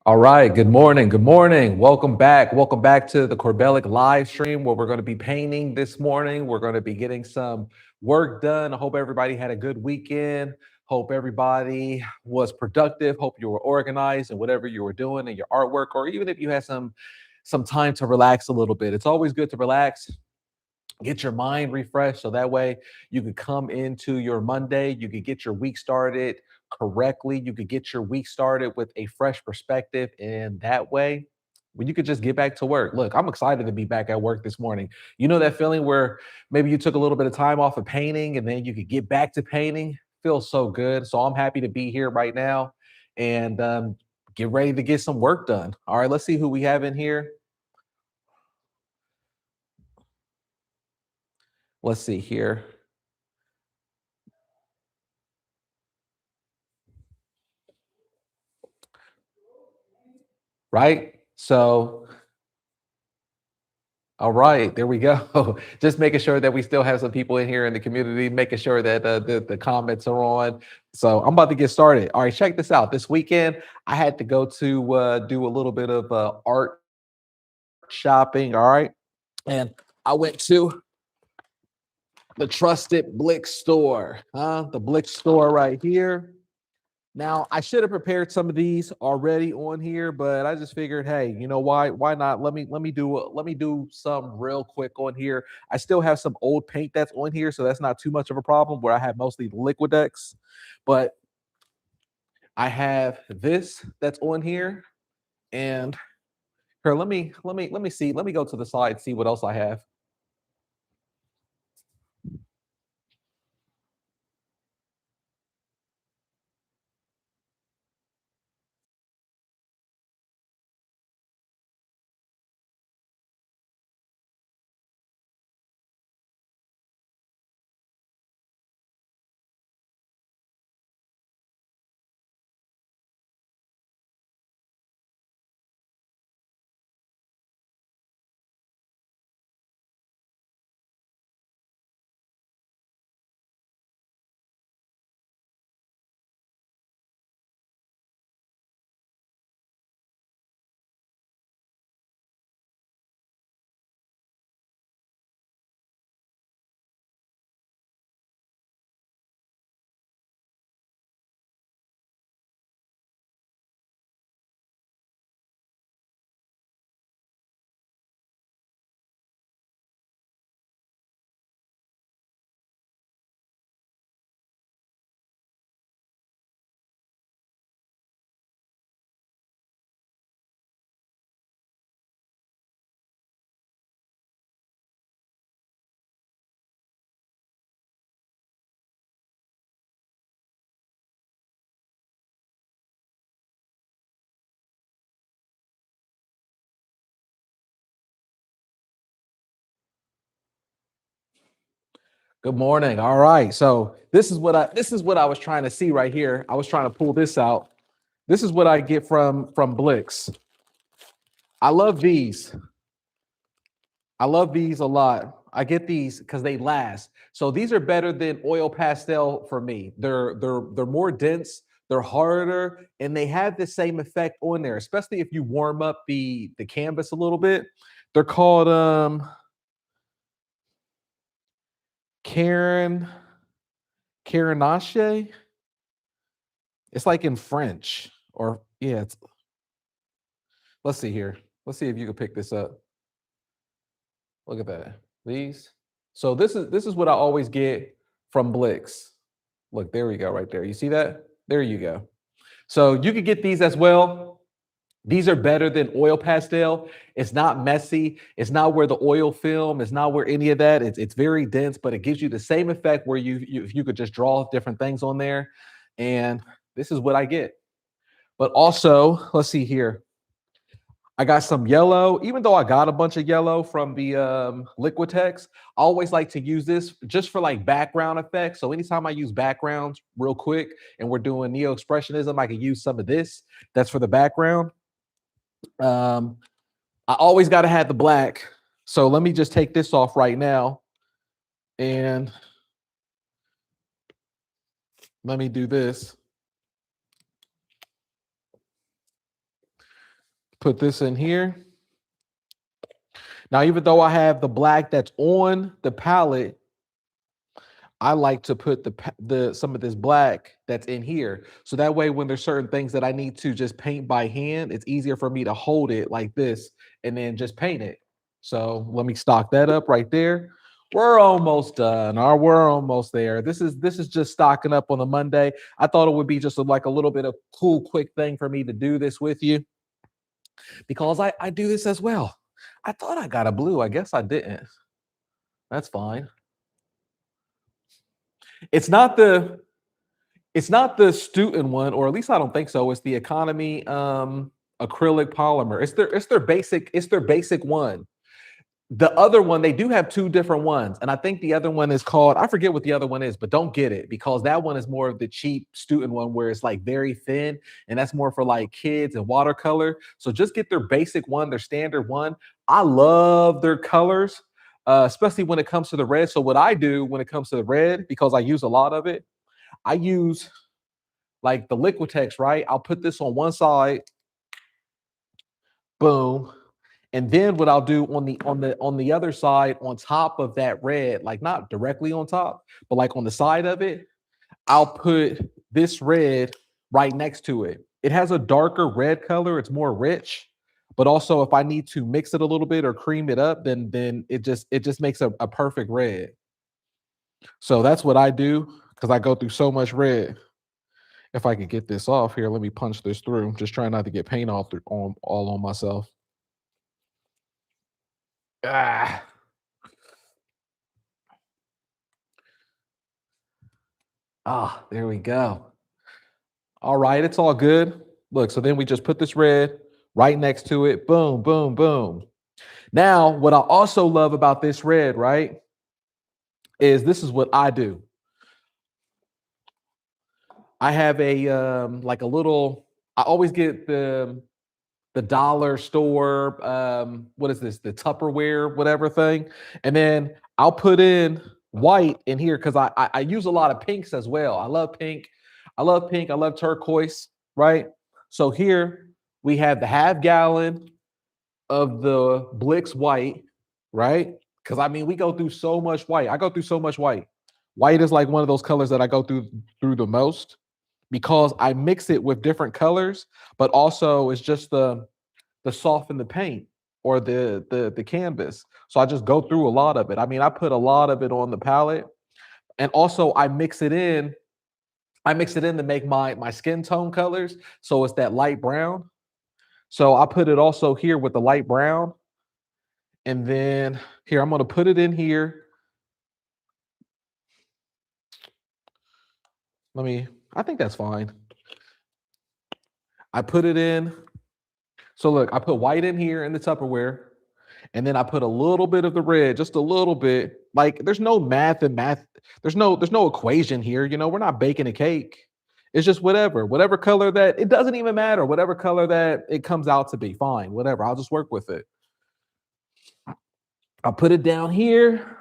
All right. Good morning. Good morning. Welcome back. Welcome back to the Corbellic live stream where we're going to be painting this morning. We're going to be getting some work done. I hope everybody had a good weekend. Hope everybody was productive. Hope you were organized and whatever you were doing in your artwork, or even if you had some time to relax a little bit. It's always good to relax, get your mind refreshed so that way you could come into your Monday, you could get your week started correctly, you could get your week started with a fresh perspective, and that way when you could just get back to work. Look, I'm excited to be back at work this morning. You know that feeling where maybe you took a little bit of time off of painting and then you could get back to painting? Feels so good. So I'm happy to be here right now and get ready to get some work done. All right, let's see who we have in here. Let's see here. Right? So, all right, there we go. Just making sure that we still have some people in here in the community, making sure that the comments are on. So I'm about to get started. All right, check this out. This weekend, I had to go to do a little bit of art shopping. All right, and I went to the trusted Blick store, the Blick store right here. Now, I should have prepared some of these already on here, but I just figured, hey, you know why? Why not? Let me do some real quick on here. I still have some old paint that's on here, so that's not too much of a problem. Where I have mostly Liquidex, but I have this that's on here, and here, let me see. Let me go to the side, see what else I have. Good morning. All right, so this is what I was trying to see right here. I was trying to pull this out. This is what I get from Blix. I love these. I love these a lot. I get these because they last. So these are better than oil pastel for me. They're more dense, they're harder, and they have the same effect on there, especially if you warm up the canvas a little bit. They're called Karen Carinache. It's like in French. Or yeah, it's let's see here. Let's see if you can pick this up. Look at that. These. So this is what I always get from Blix. Look, there we go, right there. You see that? There you go. So you could get these as well. These are better than oil pastel. It's not messy. It's not where the oil film. It's not where any of that. It's very dense, but it gives you the same effect where you could just draw different things on there. And this is what I get. But also, let's see here. I got some yellow, even though I got a bunch of yellow from the Liquitex. I always like to use this just for like background effects. So anytime I use backgrounds real quick and we're doing neo expressionism, I can use some of this. That's for the background. Um, I always got to have the black. So let me just take this off right now and let me do this. Put this in here. Now, even though I have the black that's on the palette, I like to put the some of this black that's in here. So that way, when there's certain things that I need to just paint by hand, it's easier for me to hold it like this and then just paint it. So let me stock that up right there. We're almost done, or we're almost there. This is just stocking up on the Monday. I thought it would be just like a little bit of cool, quick thing for me to do this with you because I do this as well. I thought I got a blue. I guess I didn't. That's fine. It's not the student one, or at least I don't think so. It's the economy acrylic polymer. It's their basic one. The other one, they do have two different ones. And I think the other one is called, I forget what the other one is, but don't get it because that one is more of the cheap student one where it's like very thin and that's more for like kids and watercolor. So just get their basic one, their standard one. I love their colors, especially when it comes to the red. So what I do when it comes to the red, because I use a lot of it, I use like the Liquitex, right? I'll put this on one side, boom. And then what I'll do on the other side, on top of that red, like not directly on top, but like on the side of it, I'll put this red right next to it. It has a darker red color, it's more rich. But also if I need to mix it a little bit or cream it up, then it just makes a perfect red. So that's what I do because I go through so much red. If I could get this off here, let me punch this through. Just trying not to get paint all on myself. Ah. There we go. All right, it's all good. Look, so then we just put this red right next to it. Boom, boom, boom. Now, what I also love about this red, right, is this is what I do. I have like a little, I always get the dollar store, what is this, the Tupperware, whatever thing. And then I'll put in white in here because I use a lot of pinks as well. I love pink. I love pink. I love turquoise, right? So here we have the half gallon of the Blix white, right? Because I mean, we go through so much white. I go through so much white. White is like one of those colors that I go through the most because I mix it with different colors, but also it's just the soften the paint or the canvas. So I just go through a lot of it. I mean, I put a lot of it on the palette, and also I mix it in. I mix it in to make my skin tone colors. So it's that light brown. So I put it also here with the light brown. And then here, I'm going to put it in here. I think that's fine. I put it in. So look, I put white in here in the Tupperware. And then I put a little bit of the red, just a little bit. Like there's no math. There's no equation here. We're not baking a cake. It's just whatever color that, it doesn't even matter. Whatever color that it comes out to be, fine, whatever. I'll just work with it. I'll put it down here,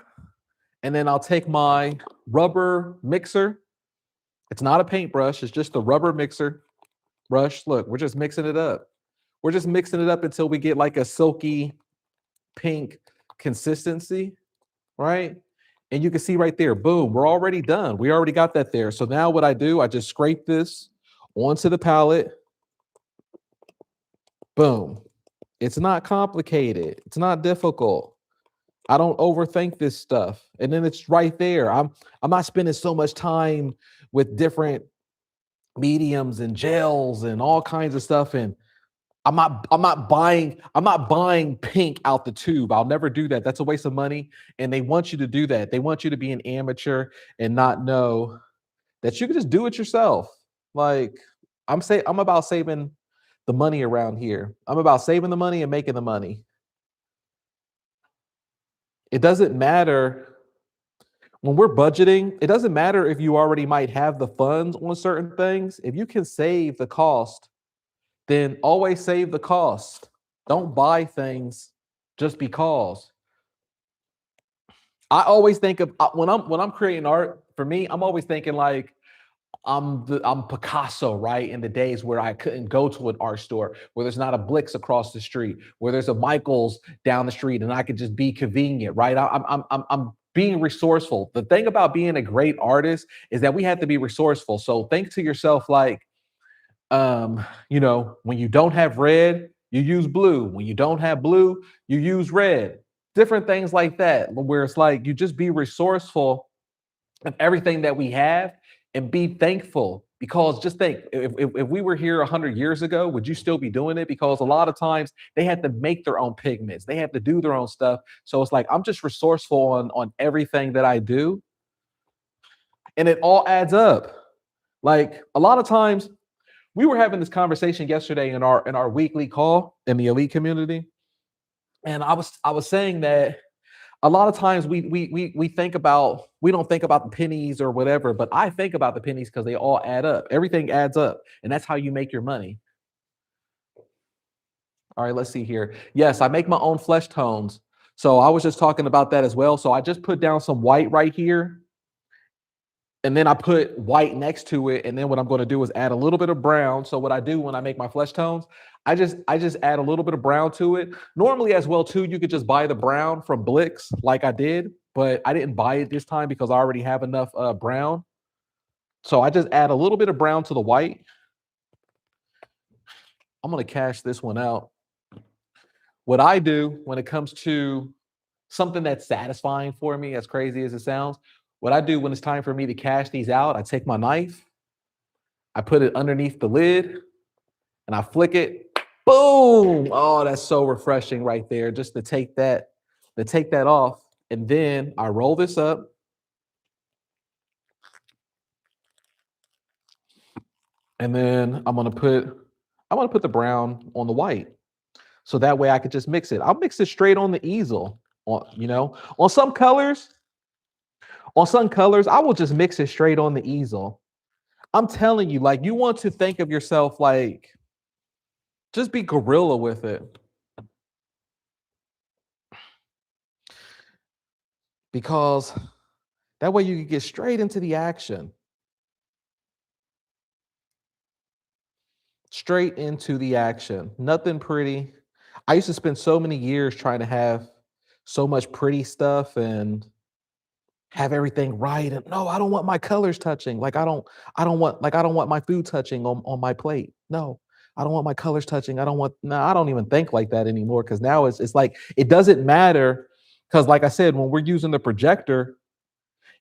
and then I'll take my rubber mixer. It's not a paintbrush. It's just a rubber mixer brush. Look, we're just mixing it up. We're just mixing it up until we get like a silky pink consistency, right? And you can see right there, boom, we're already done. We already got that there. So now what I do, I just scrape this onto the palette. Boom. It's not complicated. It's not difficult. I don't overthink this stuff. And then it's right there. I'm not spending so much time with different mediums and gels and all kinds of stuff. And I'm not buying pink out the tube. I'll never do that. That's a waste of money. And they want you to do that. They want you to be an amateur and not know that you can just do it yourself. Like I'm about saving the money around here. I'm about saving the money and making the money. It doesn't matter when we're budgeting. It doesn't matter if you already might have the funds on certain things. If you can save the cost, then always save the cost. Don't buy things just because. I always think of when I'm creating art, for me, I'm always thinking like, I'm Picasso, right? In the days where I couldn't go to an art store, where there's not a Blix across the street, where there's a Michaels down the street, and I could just be convenient, right? I'm being resourceful. The thing about being a great artist is that we have to be resourceful. So think to yourself, like, when you don't have red, you use blue. When you don't have blue, you use red. Different things like that, where it's like you just be resourceful of everything that we have and be thankful. Because just think, if we were here 100 years ago, would you still be doing it? Because a lot of times they had to make their own pigments, they had to do their own stuff. So it's like I'm just resourceful on everything that I do, and it all adds up. Like a lot of times, we were having this conversation yesterday in our weekly call in the elite community, and I was saying that a lot of times we think about, we don't think about the pennies or whatever, but I think about the pennies because they all add up. Everything adds up, and that's how you make your money. All right, let's see here. Yes, I make my own flesh tones. So I was just talking about that as well. So I just put down some white right here, and then I put white next to it. And then what I'm going to do is add a little bit of brown. So what I do when I make my flesh tones, I just add a little bit of brown to it. Normally as well too, you could just buy the brown from Blix like I did, but I didn't buy it this time because I already have enough brown. So I just add a little bit of brown to the white. I'm going to cash this one out. What I do when it comes to something that's satisfying for me, as crazy as it sounds, what I do when it's time for me to cash these out, I take my knife, I put it underneath the lid, and I flick it. Boom! Oh, that's so refreshing right there, just to take that off. And then I roll this up. And then I'm gonna put the brown on the white. So that way I could just mix it. I'll mix it straight on the easel. On some colors, I will just mix it straight on the easel. I'm telling you, like, you want to think of yourself like, just be gorilla with it, because that way you can get straight into the action. Straight into the action. Nothing pretty. I used to spend so many years trying to have so much pretty stuff and have everything right. And no, I don't want my colors touching. Like I don't want my food touching on my plate. No, I don't want my colors touching. No, I don't even think like that anymore. Cause now it's like it doesn't matter. Cause like I said, when we're using the projector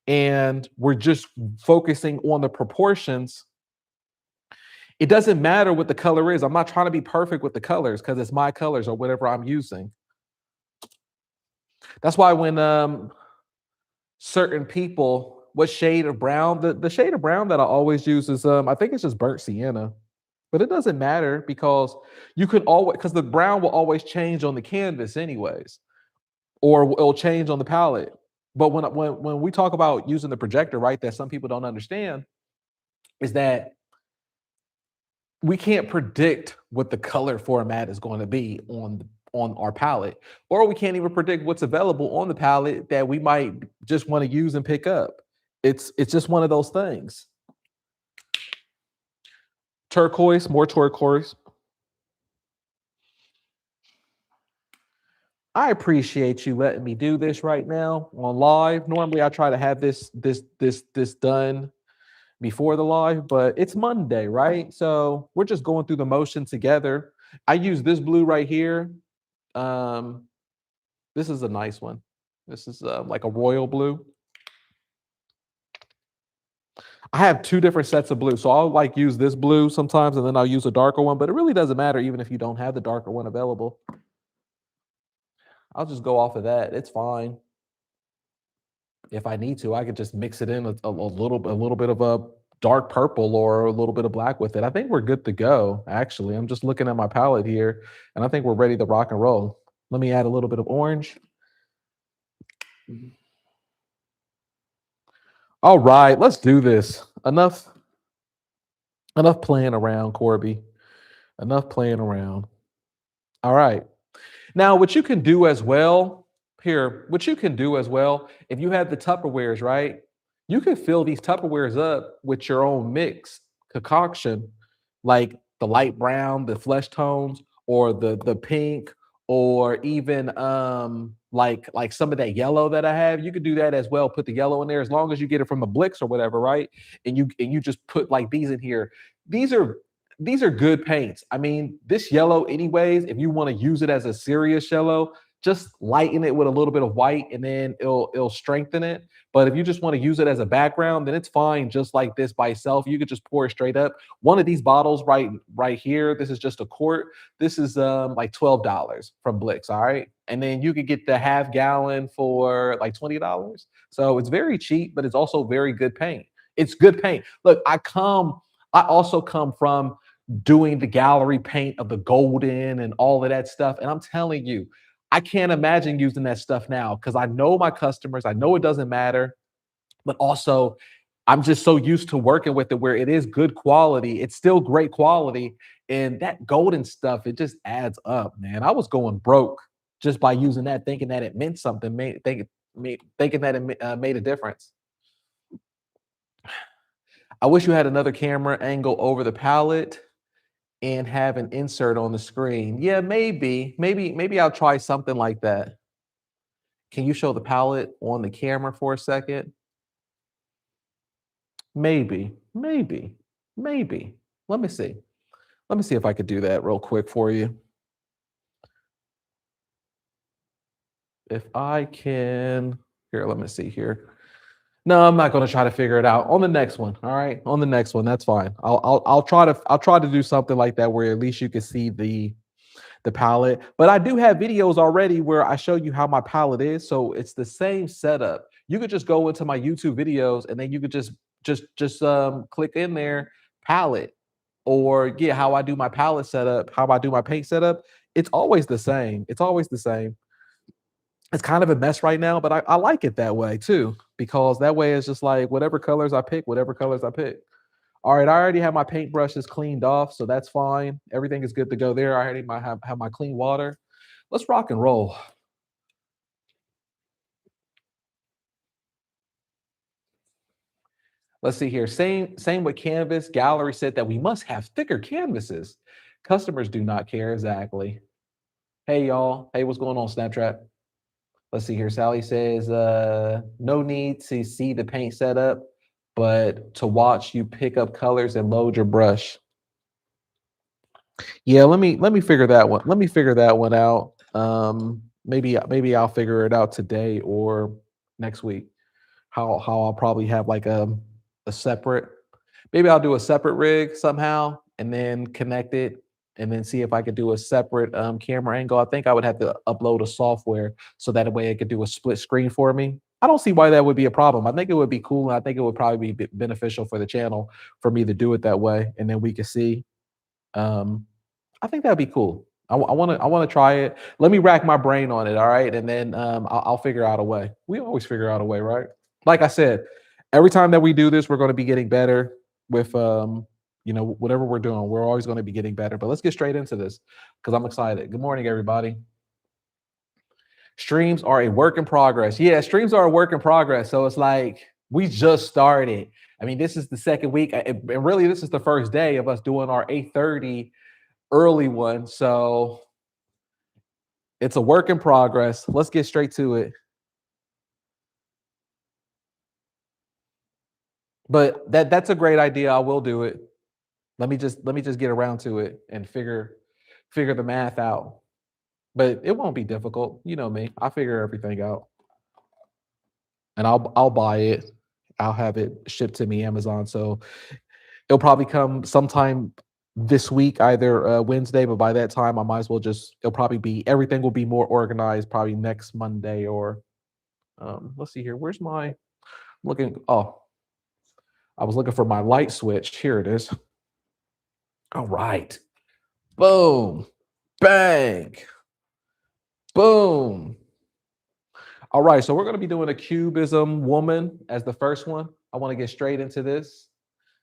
and we're just focusing on the proportions, it doesn't matter what the color is. I'm not trying to be perfect with the colors because it's my colors or whatever I'm using. That's why when certain people, what shade of brown, the shade of brown that I always use is I think it's just burnt sienna. But it doesn't matter because you can always, because the brown will always change on the canvas anyways, or it'll change on the palette. But when we talk about using the projector, right, that some people don't understand is that we can't predict what the color format is going to be on our palette, or we can't even predict what's available on the palette that we might just want to use and pick up. It's just one of those things. Turquoise, more turquoise. I appreciate you letting me do this right now on live. Normally I try to have this done before the live, but it's Monday, right? So we're just going through the motion together. I use this blue right here. Um, this is a nice one. This is like a royal blue. I have two different sets of blue, so I'll like use this blue sometimes, and then I'll use a darker one. But it really doesn't matter, even if you don't have the darker one available. I'll just go off of that. It's fine. If I need to, I could just mix it in a little bit of a dark purple or a little bit of black with it. I think we're good to go. Actually, I'm just looking at my palette here, and I think we're ready to rock and roll. Let me add a little bit of orange. All right, let's do this. Enough playing around, Corby. Enough playing around. All right. Now, what you can do as well, if you have the Tupperwares, right? You can fill these Tupperwares up with your own mix concoction, like the light brown, the flesh tones, or the pink, or even like some of that yellow that I have. You could do that as well. Put the yellow in there as long as you get it from a Blix or whatever, right? And you just put like these in here. These are these are good paints. I mean, this yellow, anyways, if you want to use it as a serious yellow, just lighten it with a little bit of white and then it'll strengthen it. But if you just want to use it as a background, then it's fine just like this by itself. You could just pour it straight up. One of these bottles right here, this is just a quart. This is like $12 from Blix, all right? And then you could get the half gallon for like $20. So it's very cheap, but it's also very good paint. It's good paint. Look, I also come from doing the gallery paint of the golden and all of that stuff. And I'm telling you, I can't imagine using that stuff now because I know my customers. I know it doesn't matter, but also I'm just so used to working with it where it is good quality. It's still great quality. And that golden stuff, it just adds up, man. I was going broke just by using that, thinking that it meant something, thinking that it made a difference. I wish you had another camera angle over the palette and have an insert on the screen. Yeah, maybe I'll try something like that. Can you show the palette on the camera for a second? Maybe. Let me see. Let me see if I could do that real quick for you. If I can, here, let me see here. No, I'm not going to try to figure it out on the next one. All right, on the next one, that's fine. I'll try to do something like that where at least you can see the palette. But I do have videos already where I show you how my palette is. So it's the same setup. You could just go into my YouTube videos and then you could just click in there, palette, or yeah, how I do my palette setup, how I do my paint setup. It's always the same. It's always the same. It's kind of a mess right now, but I like it that way too, because that way it's just like whatever colors I pick, whatever colors I pick. All right, I already have my paintbrushes cleaned off, so that's fine. Everything is good to go there. I already have my clean water. Let's rock and roll. Let's see here. Same with canvas. Gallery said that we must have thicker canvases. Customers do not care exactly. Hey y'all. Hey, what's going on, Snapchat? Let's see here. Sally says, no need to see the paint setup, but to watch you pick up colors and load your brush. Yeah, let me figure that one. Let me figure that one out. Maybe I'll figure it out today or next week. How I'll probably have like a separate. Maybe I'll do a separate rig somehow and then connect it and then see if I could do a separate camera angle. I think I would have to upload a software so that way it could do a split screen for me. I don't see why that would be a problem. I think it would be cool, and I think it would probably be beneficial for the channel for me to do it that way, and then we could see. Um, I think that'd be cool. I want to try it. Let me rack my brain on it. All right, and then I'll figure out a way. We always figure out a way, right? Like I said, every time that we do this, we're going to be getting better with whatever we're doing. We're always going to be getting better. But let's get straight into this because I'm excited. Good morning, everybody. Streams are a work in progress. Yeah, streams are a work in progress. So it's like we just started. I mean, this is the second week, and really, this is the first day of us doing our 8:30 early one. So it's a work in progress. Let's get straight to it. But that's a great idea. I will do it. Let me just get around to it and figure the math out. But it won't be difficult. You know me. I'll figure everything out. And I'll buy it. I'll have it shipped to me Amazon. So it'll probably come sometime this week, either Wednesday, but by that time I might as well just it'll probably be everything will be more organized probably next Monday or let's see here. Where's my looking? Oh, I was looking for my light switch. Here it is. All right. Boom. Bang. Boom. All right. So we're going to be doing a cubism woman as the first one. I want to get straight into this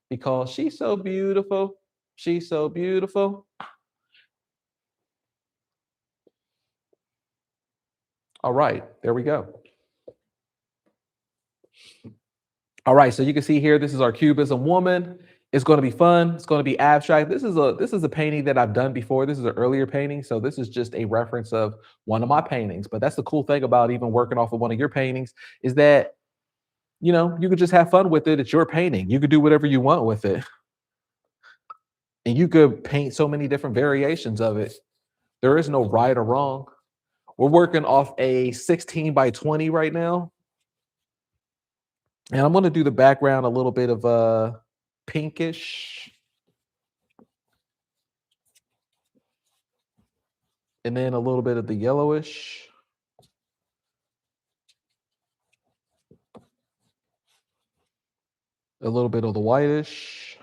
because she's so beautiful. She's so beautiful. All right. There we go. All right, so you can see here, this is our cubism woman. It's going to be fun. It's going to be abstract. This is a painting that I've done before. This is an earlier painting, so this is just a reference of one of my paintings. But that's the cool thing about even working off of one of your paintings is that you could just have fun with it. It's your painting. You could do whatever you want with it, and you could paint so many different variations of it. There is no right or wrong. We're working off a 16 by 20 right now. And I'm going to do the background a little bit of pinkish. And then a little bit of the yellowish. A little bit of the whitish.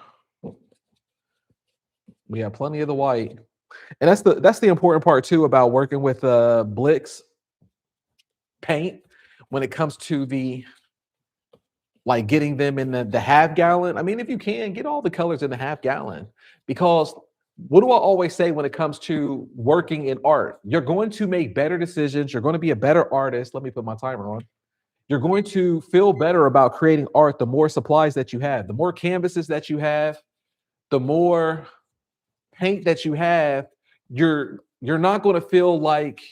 We have plenty of the white. And that's the important part too about working with Blix paint when it comes to the like getting them in the half gallon. I mean, if you can, get all the colors in the half gallon. Because what do I always say when it comes to working in art? You're going to make better decisions. You're going to be a better artist. Let me put my timer on. You're going to feel better about creating art the more supplies that you have, the more canvases that you have, the more paint that you have. You're not going to feel like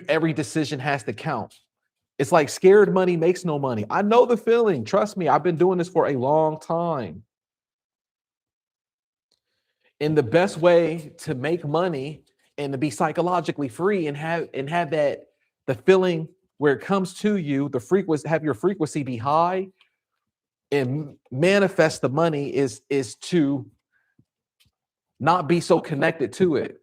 every decision has to count. It's like scared money makes no money. I know the feeling. Trust me, I've been doing this for a long time. And the best way to make money and to be psychologically free and have that the feeling where it comes to you, the frequency, have your frequency be high and manifest the money is to not be so connected to it.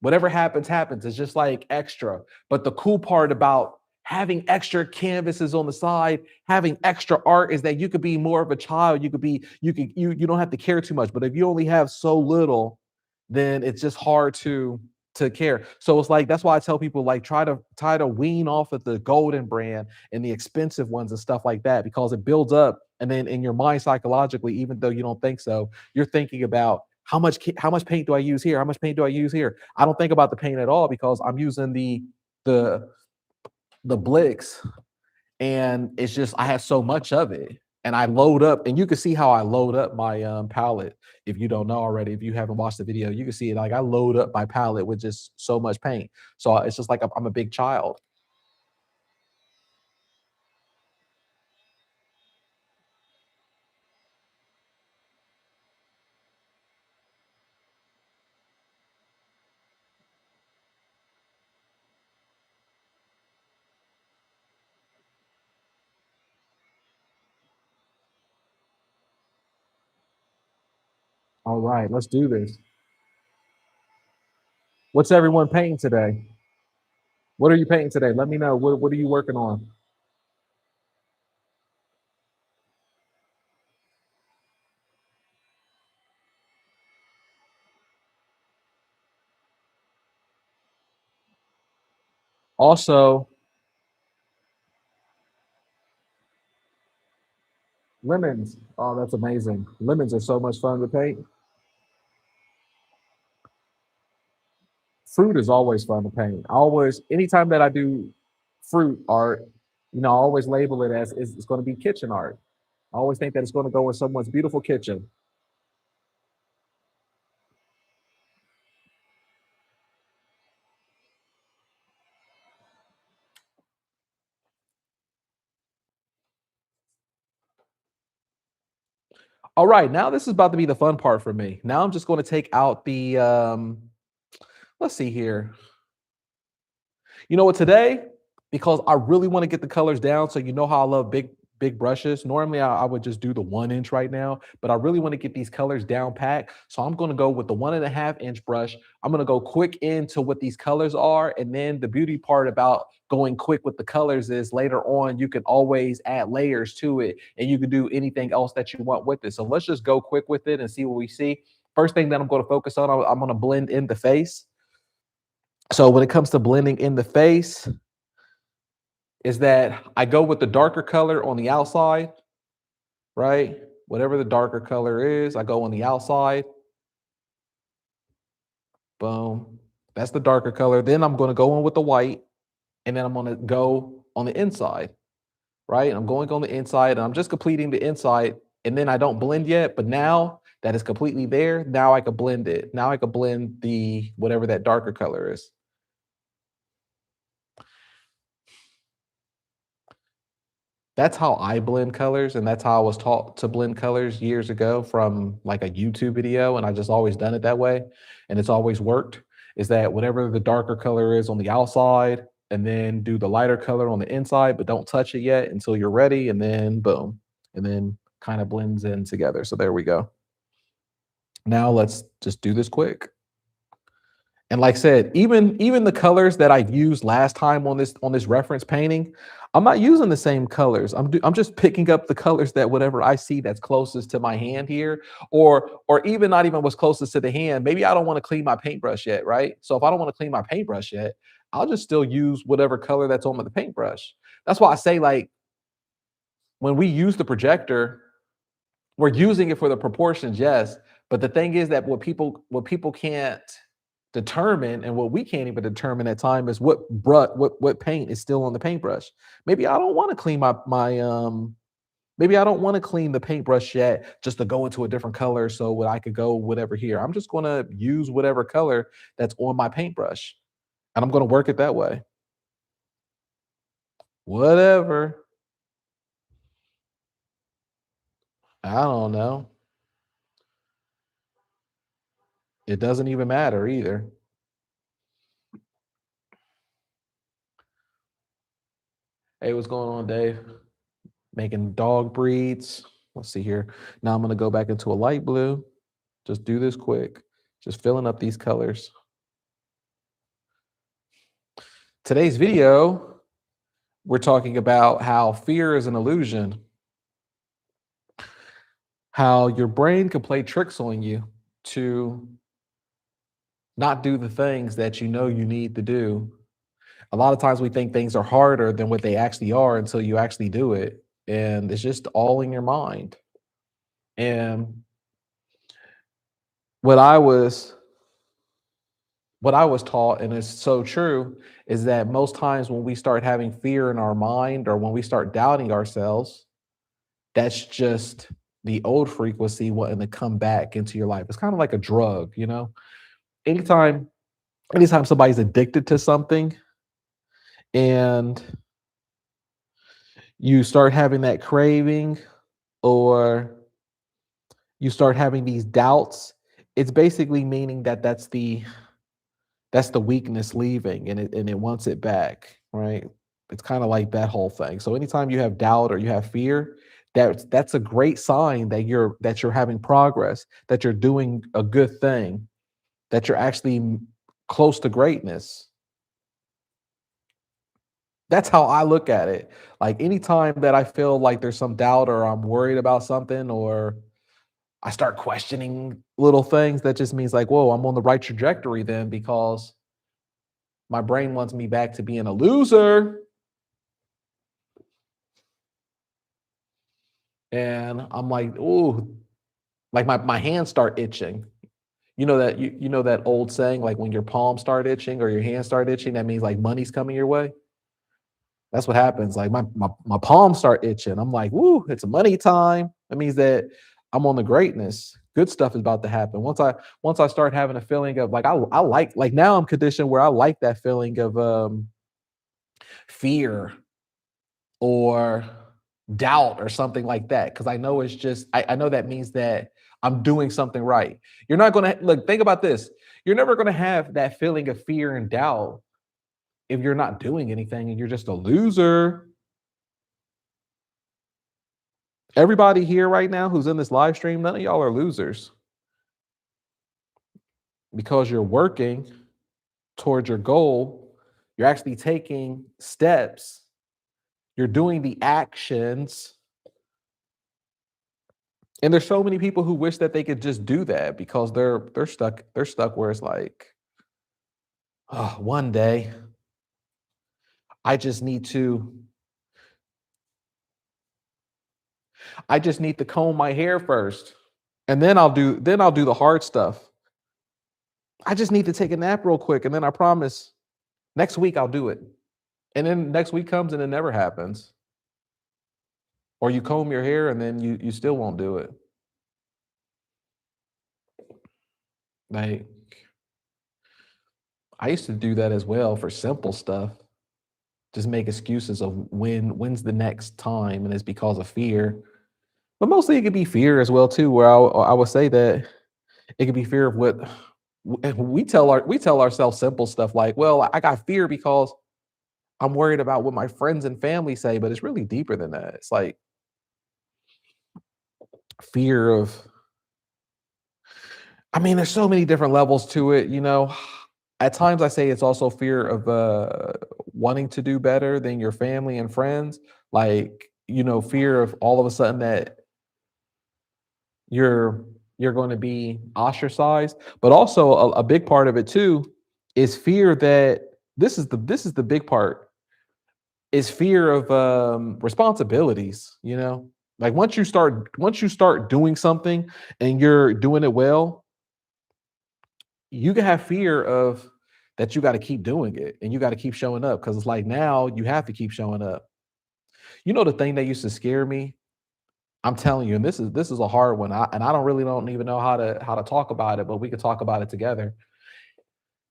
Whatever happens, happens. It's just like extra. But the cool part about having extra canvases on the side, having extra art is that you could be more of a child. You don't have to care too much. But if you only have so little, then it's just hard to care. So it's like that's why I tell people like try to wean off of the golden brand and the expensive ones and stuff like that because it builds up. And then in your mind psychologically, even though you don't think so, you're thinking about how much paint do I use here? How much paint do I use here? I don't think about the paint at all because I'm using the Blix, and it's just I have so much of it, and I load up, and you can see how I load up my palette. If you don't know already, if you haven't watched the video, you can see it. Like I load up my palette with just so much paint. So it's just like I'm a big child. All right, let's do this. What's everyone painting today? What are you painting today? Let me know. What are you working on? Also, lemons. Oh, that's amazing. Lemons are so much fun to paint. Fruit is always fun to paint. I always, anytime that I do fruit art, I always label it as it's going to be kitchen art. I always think that it's going to go in someone's beautiful kitchen. All right, now this is about to be the fun part for me. Now I'm just going to take out the let's see here. You know what, today, because I really want to get the colors down, so you know how I love big brushes. Normally, I would just do the 1 inch right now, but I really want to get these colors down pat. So I'm going to go with the 1.5 inch brush. I'm going to go quick into what these colors are, and then the beauty part about going quick with the colors is later on you can always add layers to it, and you can do anything else that you want with it. So let's just go quick with it and see what we see. First thing that I'm going to focus on, I'm going to blend in the face. So when it comes to blending in the face, is that I go with the darker color on the outside, right? Whatever the darker color is, I go on the outside. Boom. That's the darker color. Then I'm going to go in with the white, and then I'm going to go on the inside. right? I'm going on the inside and I'm just completing the inside and then I don't blend yet, but now that is completely there, now I could blend it. Now I could blend the whatever that darker color is. That's how I blend colors, and that's how I was taught to blend colors years ago from like a YouTube video, and I just always done it that way, and it's always worked. Is that whatever the darker color is on the outside, and then do the lighter color on the inside, but don't touch it yet until you're ready, and then boom, and then kind of blends in together. So there we go. Now let's just do this quick. And like I said, even the colors that I used last time on this reference painting, I'm not using the same colors. I'm just picking up the colors that whatever I see that's closest to my hand here, or even not even what's closest to the hand. Maybe I don't want to clean my paintbrush yet, right? So if I don't want to clean my paintbrush yet, I'll just still use whatever color that's on the paintbrush. That's why I say like when we use the projector, we're using it for the proportions, yes. But the thing is that what people can't determine and what we can't even determine at time is what paint is still on the paintbrush. Maybe I don't want to clean maybe I don't want to clean the paintbrush yet just to go into a different color so I could go whatever here. I'm just going to use whatever color that's on my paintbrush and I'm going to work it that way. Whatever. I don't know. It doesn't even matter either. Hey, what's going on, Dave? Making dog breeds. Let's see here. Now I'm going to go back into a light blue. Just do this quick. Just filling up these colors. Today's video, we're talking about how fear is an illusion, how your brain can play tricks on you to not do the things that you know you need to do. A lot of times we think things are harder than what they actually are until you actually do it. And it's just all in your mind. And what I was what I was taught, and it's so true, is that most times when we start having fear in our mind or when we start doubting ourselves, that's just the old frequency wanting to come back into your life. It's kind of like a drug, you know? Anytime, anytime somebody's addicted to something and you start having that craving or you start having these doubts, it's basically meaning that that's the weakness leaving and it wants it back, right? It's kind of like that whole thing. So anytime you have doubt or you have fear, that's a great sign that you're having progress, that you're doing a good thing, that you're actually close to greatness. That's how I look at it. Like anytime that I feel like there's some doubt or I'm worried about something or I start questioning little things, that just means like, whoa, I'm on the right trajectory then because my brain wants me back to being a loser. And I'm like, oh, like my hands start itching. You know that old saying, like when your palms start itching or your hands start itching, that means like money's coming your way. That's what happens. Like my palms start itching. I'm like, woo, it's money time. That means that I'm on the greatness. Good stuff is about to happen. Once I start having a feeling of like I like now I'm conditioned where I like that feeling of fear or doubt or something like that. Cause I know it's just, I know that means that I'm doing something right. You're not going to look, think about this. You're never going to have that feeling of fear and doubt if you're not doing anything and you're just a loser. Everybody here right now who's in this live stream, none of y'all are losers because you're working towards your goal. You're actually taking steps. You're doing the actions. And there's so many people who wish that they could just do that because they're stuck where it's like, oh, one day I just need to I just need to comb my hair first. And then I'll do the hard stuff. I just need to take a nap real quick and then I promise next week I'll do it. And then next week comes and it never happens. or you comb your hair and then you still won't do it. Like I used to do that as well for simple stuff. Just make excuses of when's the next time, and it's because of fear. But mostly it could be fear as well too, where I would say that it could be fear of what we tell ourselves simple stuff like, well, I got fear because I'm worried about what my friends and family say, but it's really deeper than that. It's like fear of, I mean, there's so many different levels to it, you know. At times I say it's also fear of wanting to do better than your family and friends. Like, you know, fear of all of a sudden that you're you're going to be ostracized. But also a big part of it too is fear that this is the big part is fear of responsibilities, you know. Like once you start doing something and you're doing it well, you can have fear of that you got to keep doing it and you got to keep showing up because it's like now you have to keep showing up. You know the thing that used to scare me? I'm telling you, and this is a hard one. I don't even know how to talk about it, but we could talk about it together.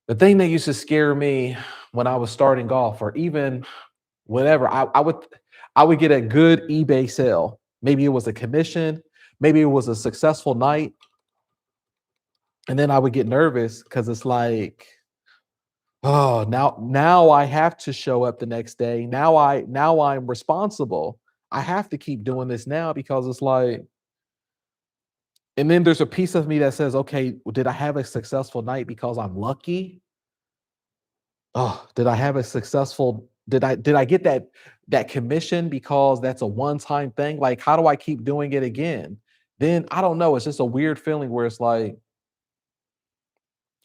The thing that used to scare me when I was starting golf or even whatever, I would get a good eBay sale. Maybe it was a commission, maybe it was a successful night, and then I would get nervous because it's like, oh, now I have to show up the next day. Now I'm responsible. I have to keep doing this now because it's like, and then there's a piece of me that says, okay, did I have a successful night because I'm lucky? Oh, did I have a successful did I get that commission because that's a one-time thing? Like, how do I keep doing it again? Then I don't know. It's just a weird feeling where it's like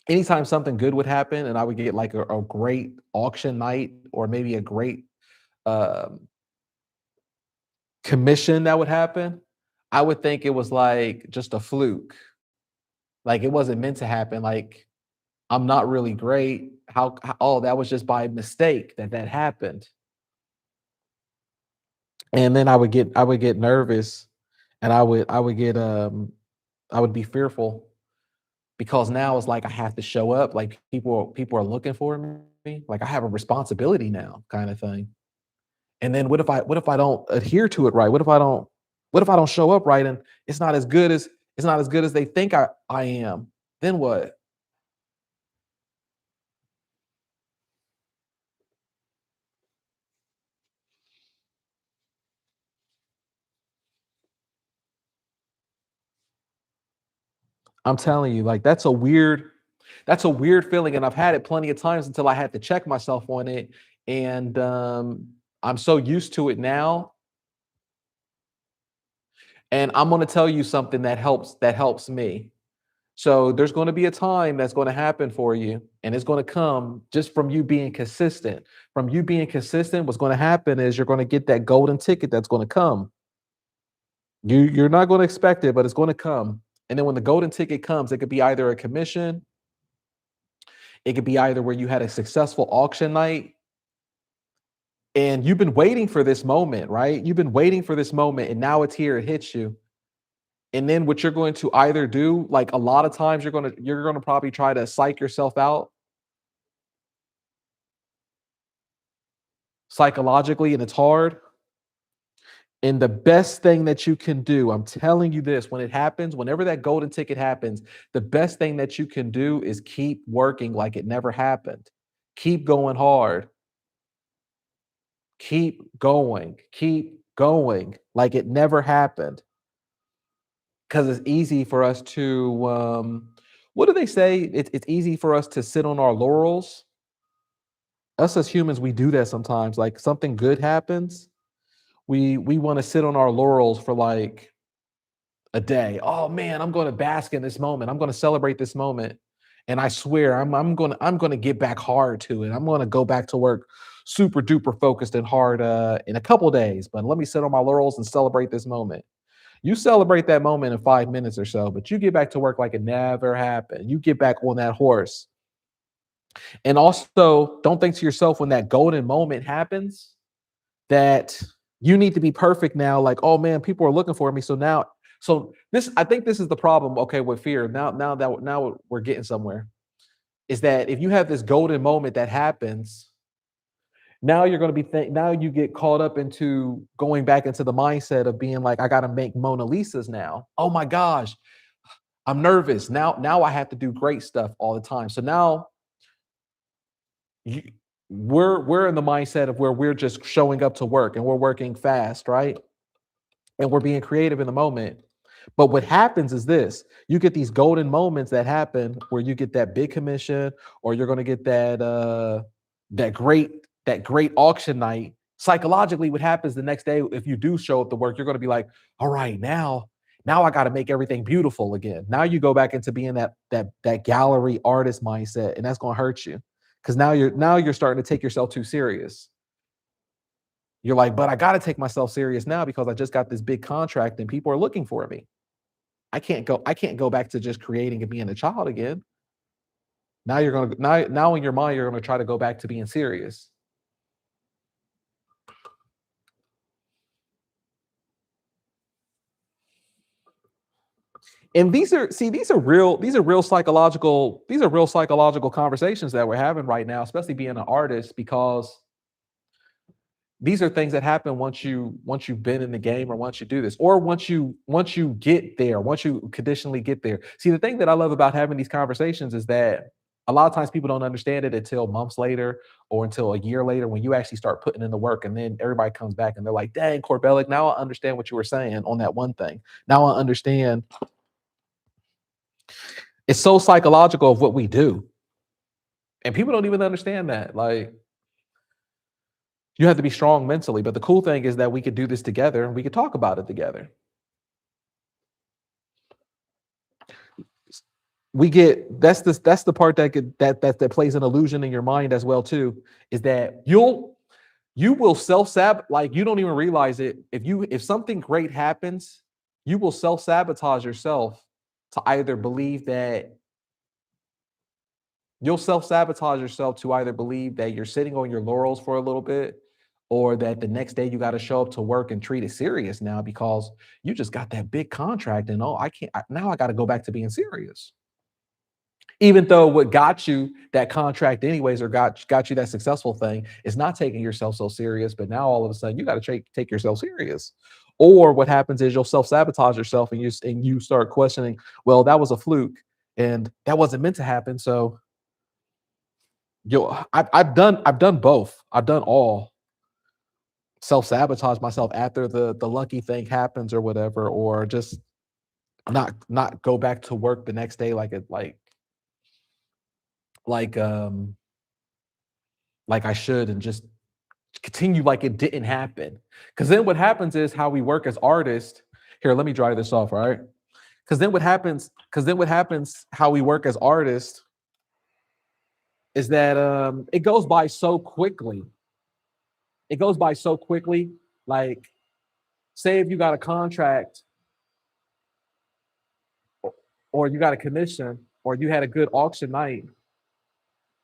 anytime something good would happen and I would get like a great auction night or maybe a great um, commission that would happen, I would think it was like just a fluke. Like it wasn't meant to happen. Like I'm not really great. Oh, that was just by mistake that that happened. And then I would get nervous and I would be fearful because now it's like I have to show up. Like people are looking for me. Like I have a responsibility now, kind of thing. And then what if I don't adhere to it right? What if I don't show up right and it's not as good as it's not as good as they think I am? Then what? I'm telling you, like that's a weird feeling, and I've had it plenty of times until I had to check myself on it, and I'm so used to it now. And I'm going to tell you something that helps me. So there's going to be a time that's going to happen for you, and it's going to come just from you being consistent. From you being consistent, what's going to happen is you're going to get that golden ticket that's going to come. You're not going to expect it, but it's going to come. And then when the golden ticket comes, it could be either a commission, it could be either where you had a successful auction night and you've been waiting for this moment, right? You've been waiting for this moment and now it's here, it hits you. And then what you're going to either do, like a lot of times you're going to probably try to psych yourself out psychologically and it's hard. And the best thing that you can do, I'm telling you this, when it happens, whenever that golden ticket happens, the best thing that you can do is keep working like it never happened. Keep going hard. Keep going like it never happened. Because it's easy for us to, what do they say? It's easy for us to sit on our laurels. Us as humans, we do that sometimes. Like something good happens, we want to sit on our laurels for like a day. Oh man, I'm going to bask in this moment. I'm going to celebrate this moment. And I swear I'm going to get back hard to it. I'm going to go back to work super duper focused and hard in a couple days. But let me sit on my laurels and celebrate this moment. You celebrate that moment in 5 minutes or so, but you get back to work like it never happened. You get back on that horse. And also, don't think to yourself when that golden moment happens that You need to be perfect now. Like, oh man, people are looking for me. So now, so this, I think this is the problem. Okay, with fear. Now we're getting somewhere. Is that if you have this golden moment that happens, now you're going to be now you get caught up into going back into the mindset of being like, I got to make Mona Lisas now. Oh my gosh, I'm nervous now I have to do great stuff all the time. So now you, we're in the mindset of where we're just showing up to work and we're working fast, right? And we're being creative in the moment. But what happens is this: you get these golden moments that happen where you get that big commission, or you're going to get that great auction night. Psychologically, what happens the next day if you do show up to work, you're going to be like, all right, now I got to make everything beautiful again. Now you go back into being that gallery artist mindset, and that's going to hurt you because now you're starting to take yourself too serious. You're like, but I got to take myself serious now because I just got this big contract and people are looking for me. I can't go back to just creating and being a child again. Now you're going to now in your mind you're going to try to go back to being serious. And these are real psychological conversations that we're having right now, especially being an artist, because these are things that happen once you've been in the game, or once you do this, or once you get there, once you conditionally get there. See, the thing that I love about having these conversations is that a lot of times people don't understand it until months later or until a year later, when you actually start putting in the work, and then everybody comes back and they're like, dang, Corbellic, now I understand what you were saying on that one thing. Now I understand. It's so psychological of what we do, and people don't even understand that. Like, you have to be strong mentally. But the cool thing is that we could do this together and we could talk about it together. We get that's the part that plays an illusion in your mind as well too, is that you will self-sab, like, you don't even realize it. If something great happens, you will self-sabotage yourself to either believe that you'll self-sabotage yourself to either believe that you're sitting on your laurels for a little bit, or that the next day you got to show up to work and treat it serious now because you just got that big contract, and oh, now I got to go back to being serious. Even though what got you that contract anyways, or got you that successful thing, is not taking yourself so serious, but now all of a sudden you got to take yourself serious. Or what happens is you'll self-sabotage yourself, and you start questioning, well, that was a fluke and that wasn't meant to happen. So I've done both. I've done all. Self-sabotage myself after the lucky thing happens or whatever, or just not go back to work the next day like um like I should, and just continue like it didn't happen. Because then what happens is how we work as artists. Here, let me dry this off, all right? Because then what happens how we work as artists is that it goes by so quickly. It goes by so quickly. Like, say if you got a contract, or you got a commission, or you had a good auction night,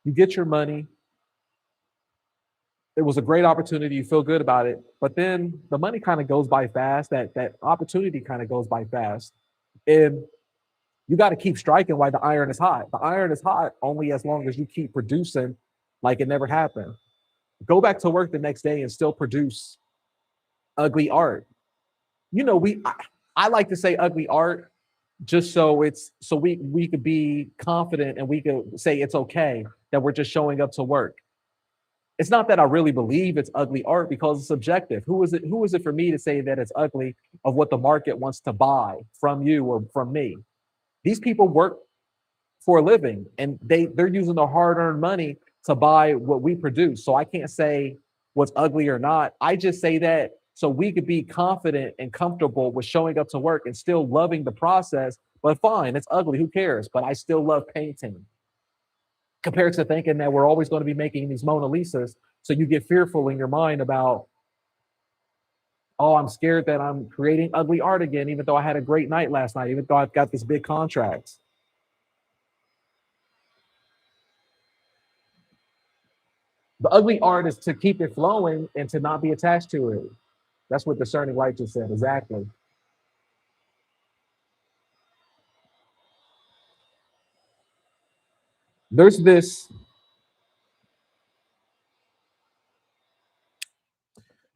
you get your money. It was a great opportunity. You feel good about it, but then the money kind of goes by fast. That opportunity kind of goes by fast, and you got to keep striking while the iron is hot. The iron is hot only as long as you keep producing like it never happened. Go back to work the next day and still produce ugly art. I like to say ugly art just so we could be confident, and we could say it's okay that we're just showing up to work. It's not that I really believe it's ugly art, because it's subjective. Who is it for me to say that it's ugly of what the market wants to buy from you or from me? These people work for a living, and they're using their hard-earned money to buy what we produce. So I can't say what's ugly or not. I just say that so we could be confident and comfortable with showing up to work and still loving the process. But fine, it's ugly, who cares? But I still love painting, compared to thinking that we're always going to be making these Mona Lisas. So you get fearful in your mind about, oh, I'm scared that I'm creating ugly art again, even though I had a great night last night, even though I've got this big contract. The ugly art is to keep it flowing and to not be attached to it. That's what discerning light just said. Exactly. There's this.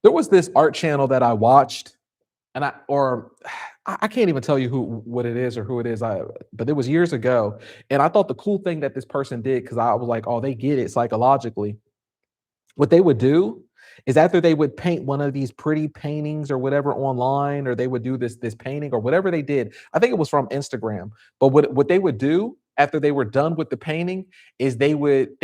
There was this art channel that I watched, and I can't even tell you what it is or who it is. But it was years ago, and I thought the cool thing that this person did, because I was like, oh, they get it psychologically. What they would do is after they would paint one of these pretty paintings or whatever online, or they would do this painting or whatever they did. I think it was from Instagram. But what they would do after they were done with the painting is they would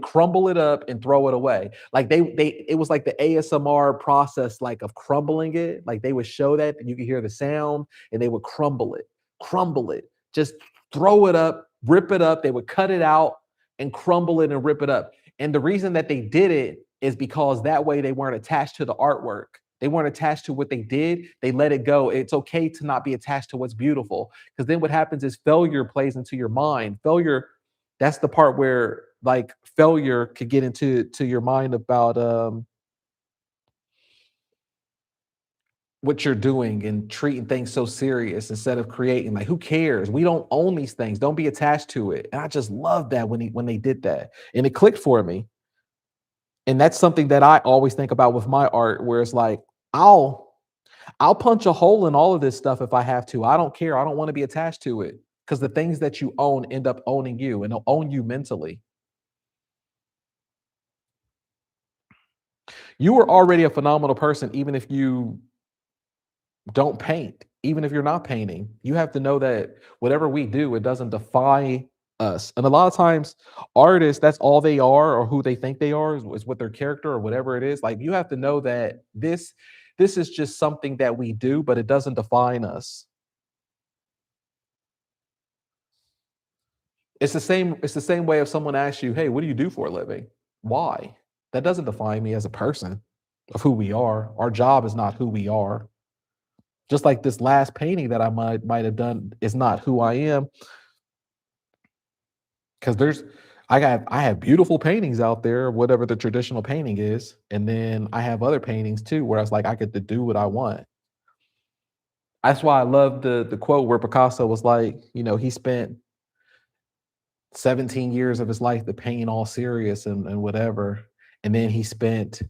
crumble it up and throw it away. Like they it was like the ASMR process, like of crumbling it. Like they would show that and you could hear the sound, and they would crumble it, just throw it up, rip it up. They would cut it out and crumble it and rip it up. And the reason that they did it is because that way they weren't attached to the artwork. They weren't attached to what they did. They let it go. It's okay to not be attached to what's beautiful, because then what happens is failure plays into your mind. Failure, that's the part where like failure could get into your mind about what you're doing and treating things so serious instead of creating. Like, who cares? We don't own these things. Don't be attached to it. And I just love that when they did that, and it clicked for me. And that's something that I always think about with my art, where it's like I'll I'll punch a hole in all of this stuff if I have to. I don't care. I don't want to be attached to it, because the things that you own end up owning you, and they'll own you mentally. You are already a phenomenal person, even if you don't paint, even if you're not painting. You have to know that whatever we do, it doesn't define us. And a lot of times, artists, that's all they are, or who they think they are, is what their character or whatever it is. Like, you have to know that this is just something that we do, but it doesn't define us. It's the same way if someone asks you, "Hey, what do you do for a living?" Why? That doesn't define me as a person of who we are. Our job is not who we are. Just like this last painting that I might have done is not who I am, because I have beautiful paintings out there, whatever the traditional painting is, and then I have other paintings too where it's like I get to do what I want. That's why I love the quote where Picasso was like, he spent 17 years of his life to paint all serious and whatever, and then he spent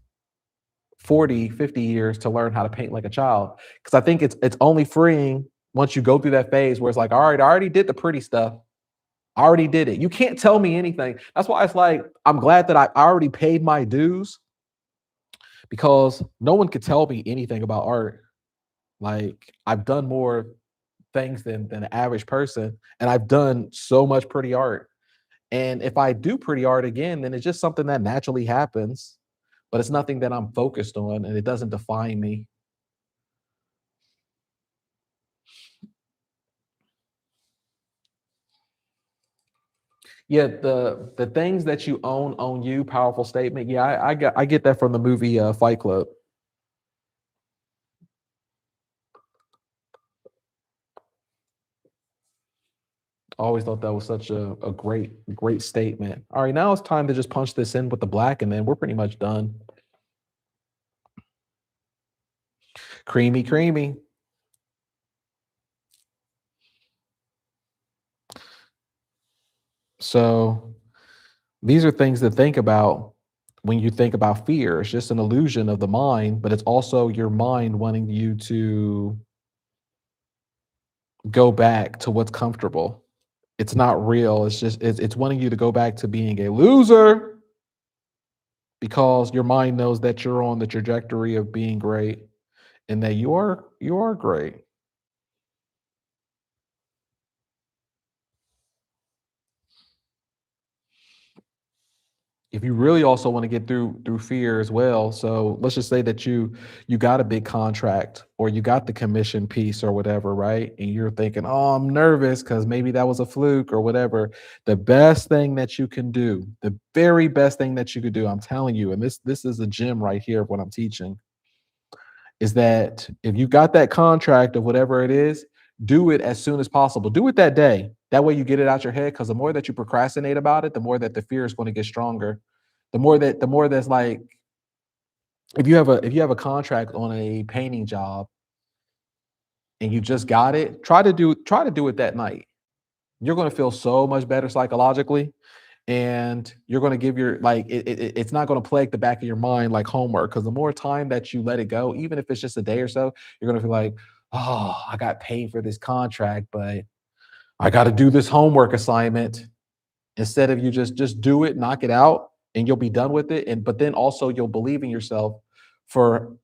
40, 50 years to learn how to paint like a child. Because I think it's only freeing once you go through that phase where it's like, all right, I already did the pretty stuff. I already did it. You can't tell me anything. That's why it's like, I'm glad that I already paid my dues, because no one could tell me anything about art. Like, I've done more things than the average person, and I've done so much pretty art. And if I do pretty art again, then it's just something that naturally happens, but it's nothing that I'm focused on, and it doesn't define me. Yeah, the things that you own you. Powerful statement. Yeah, I get that from the movie Fight Club. I always thought that was such a great statement. All right, now it's time to just punch this in with the black, and then we're pretty much done. Creamy, creamy. So these are things to think about when you think about fear. It's just an illusion of the mind, but it's also your mind wanting you to go back to what's comfortable. It's not real. It's wanting you to go back to being a loser, because your mind knows that you're on the trajectory of being great, and that you are great. If you really also want to get through fear as well, so let's just say that you got a big contract, or you got the commission piece or whatever, right? And you're thinking, oh, I'm nervous because maybe that was a fluke or whatever. The best thing that you can do, the very best thing that you could do, I'm telling you, and this is a gem right here of what I'm teaching, is that if you got that contract of whatever it is, do it as soon as possible. Do it that day. That way you get it out your head, because the more that you procrastinate about it, the more that the fear is going to get stronger. The more that's like If you have a contract on a painting job and you just got it, try to do it that night. You're gonna feel so much better psychologically, and you're gonna give your like it's not gonna plague the back of your mind like homework. Because the more time that you let it go, even if it's just a day or so, you're gonna feel like, oh, I got paid for this contract, but I got to do this homework assignment. Instead of you just do it, knock it out, and you'll be done with it. And but then also you'll believe in yourself for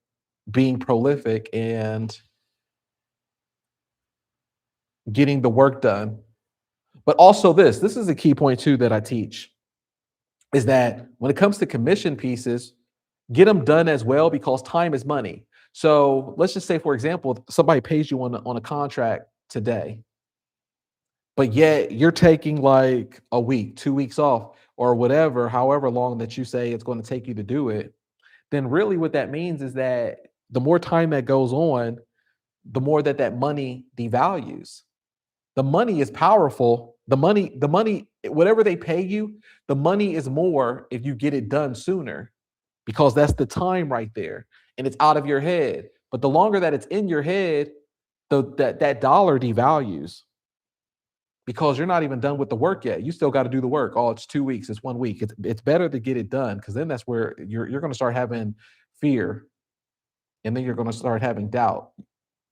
being prolific and getting the work done. But also this is a key point too that I teach is that when it comes to commission pieces, get them done as well because time is money. So let's just say, for example, somebody pays you on a contract today, but yet you're taking like a week, 2 weeks off, or whatever, however long that you say it's going to take you to do it. Then really what that means is that the more time that goes on, the more that money devalues. The money is powerful. The money, whatever they pay you, the money is more if you get it done sooner because that's the time right there and it's out of your head. But the longer that it's in your head, that dollar devalues because you're not even done with the work yet. You still got to do the work. Oh, it's 2 weeks, it's 1 week. It's better to get it done because then that's where you're going to start having fear and then you're going to start having doubt.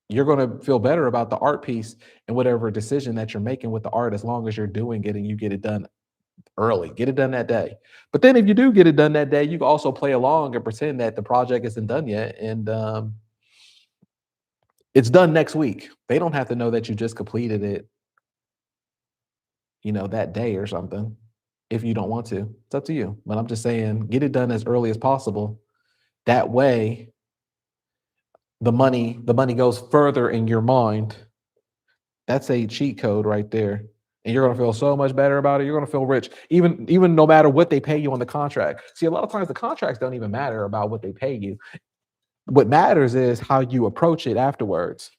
You're going to feel better about the art piece and whatever decision that you're making with the art as long as you're doing it and you get it done early. Get it done that day. But then if you do get it done that day, you can also play along and pretend that the project isn't done yet and it's done next week. They don't have to know that you just completed it, that day or something. If you don't want to, it's up to you. But I'm just saying, get it done as early as possible. That way, the money goes further in your mind. That's a cheat code right there. And you're gonna feel so much better about it. You're gonna feel rich, even no matter what they pay you on the contract. See, a lot of times the contracts don't even matter about what they pay you. What matters is how you approach it afterwards.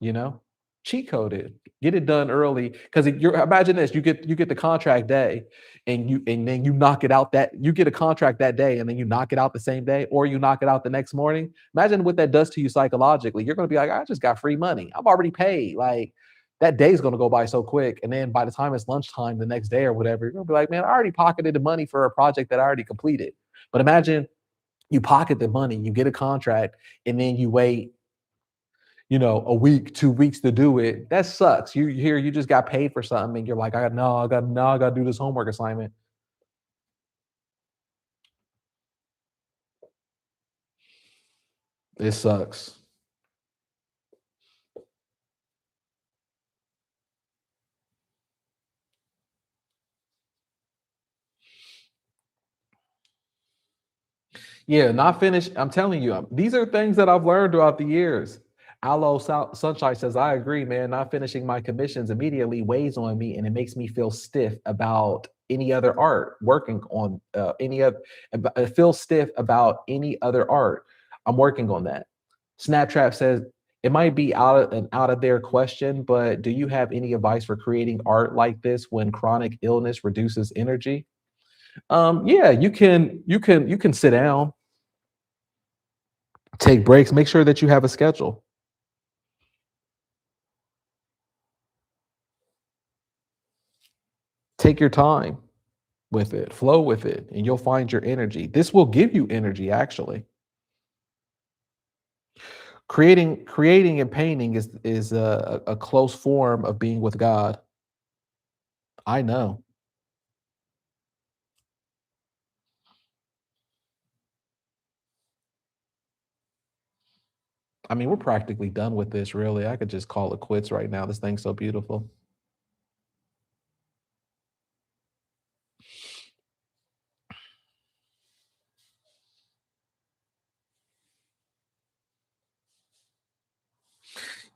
you know Cheat code it, get it done early because you're imagine this, you get the contract day and then you knock it out, that you get a contract that day and then you knock it out the same day or you knock it out the next morning. Imagine what that does to you psychologically. You're going to be like, I just got free money, I'm already paid. Like, that day is going to go by so quick, and then by the time it's lunchtime the next day or whatever, you're going to be like, man, I already pocketed the money for a project that I already completed. But imagine you pocket the money, you get a contract, and then you wait, a week, 2 weeks to do it. That sucks. You just got paid for something, and you're like, I got to do this homework assignment. It sucks. Yeah, not finished. I'm telling you, these are things that I've learned throughout the years. Aloe Sunshine says, I agree, man. Not finishing my commissions immediately weighs on me and it makes me feel stiff about any other art, working on any other, I feel stiff about any other art. I'm working on that. Snaptrap says, it might be out of their question, but do you have any advice for creating art like this when chronic illness reduces energy? Yeah, you can sit down, take breaks, make sure that you have a schedule. Take your time with it, flow with it, and you'll find your energy. This will give you energy actually. Creating and painting is a close form of being with God. I know. I mean, we're practically done with this really. I could just call it quits right now. This thing's so beautiful.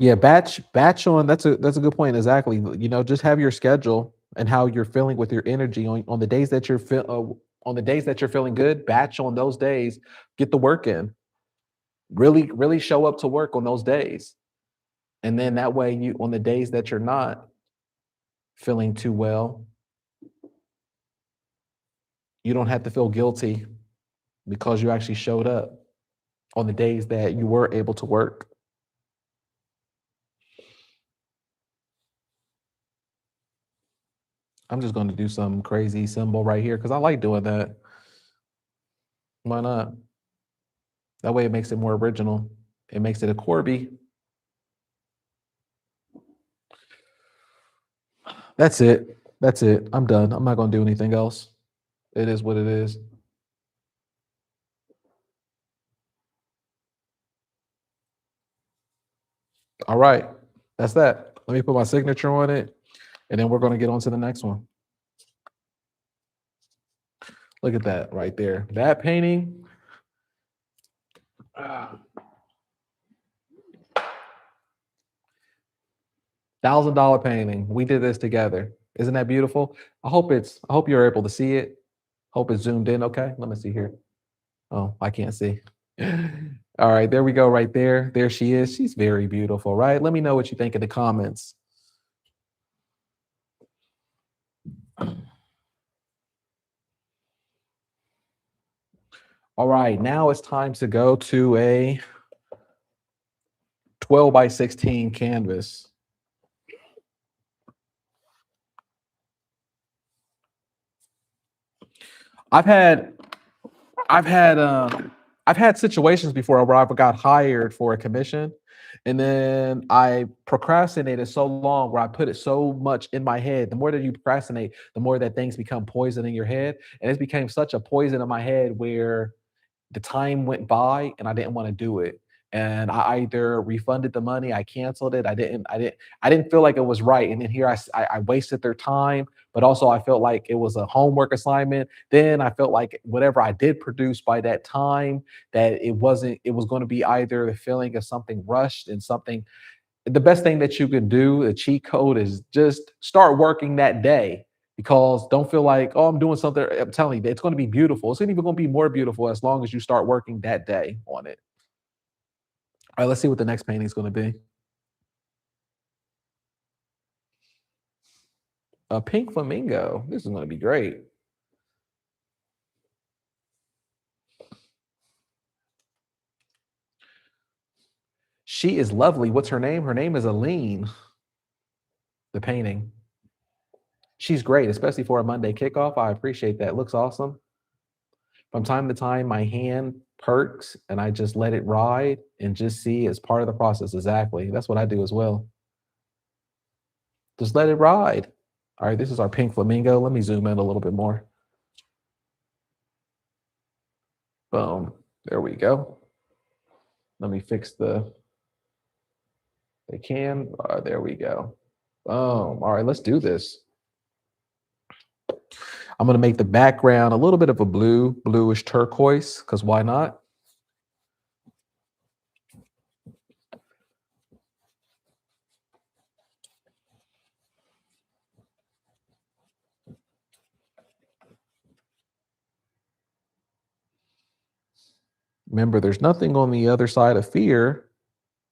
Yeah, batch on. That's a good point. Exactly. Just have your schedule and how you're feeling with your energy on the days that on the days that you're feeling good. Batch on those days. Get the work in. Really, really show up to work on those days, and then that way, you on the days that you're not feeling too well, you don't have to feel guilty because you actually showed up on the days that you were able to work. I'm just going to do some crazy symbol right here because I like doing that. Why not? That way it makes it more original. It makes it a Corby. That's it. That's it. I'm done. I'm not going to do anything else. It is what it is. All right. That's that. Let me put my signature on it, and then we're going to get on to the next one. Look at that right there. That painting. $1,000 painting. We did this together. Isn't that beautiful? I hope you're able to see it. Hope it's zoomed in. Okay. Let me see here. Oh, I can't see. All right, there we go, right there. There she is. She's very beautiful, right? Let me know what you think in the comments. All right, now it's time to go to a 12 by 16 canvas. I've had situations before where I've got hired for a commission, and then I procrastinated so long where I put it so much in my head. The more that you procrastinate, the more that things become poison in your head, and it became such a poison in my head where the time went by and I didn't want to do it. And I either refunded the money, I canceled it. I didn't feel like it was right. And then here I wasted their time, but also I felt like it was a homework assignment. Then I felt like whatever I did produce by that time, that it was going to be either the feeling of something rushed and something. The best thing that you can do, a cheat code, is just start working that day, because don't feel like, oh, I'm doing something. I'm telling you, it's going to be beautiful. It's even going to be more beautiful as long as you start working that day on it. All right, let's see what the next painting is going to be. A pink flamingo. This is going to be great. She is lovely. What's her name? Her name is Aline. The painting. She's great, especially for a Monday kickoff. I appreciate that. Looks awesome. From time to time, my hand perks and I just let it ride and just see as part of the process. Exactly. That's what I do as well. Just let it ride. All right, this is our pink flamingo. Let me zoom in a little bit more. Boom. There we go. Let me fix they can. There we go. Boom. All right, let's do this. I'm going to make the background a little bit of a bluish turquoise, because why not? Remember, there's nothing on the other side of fear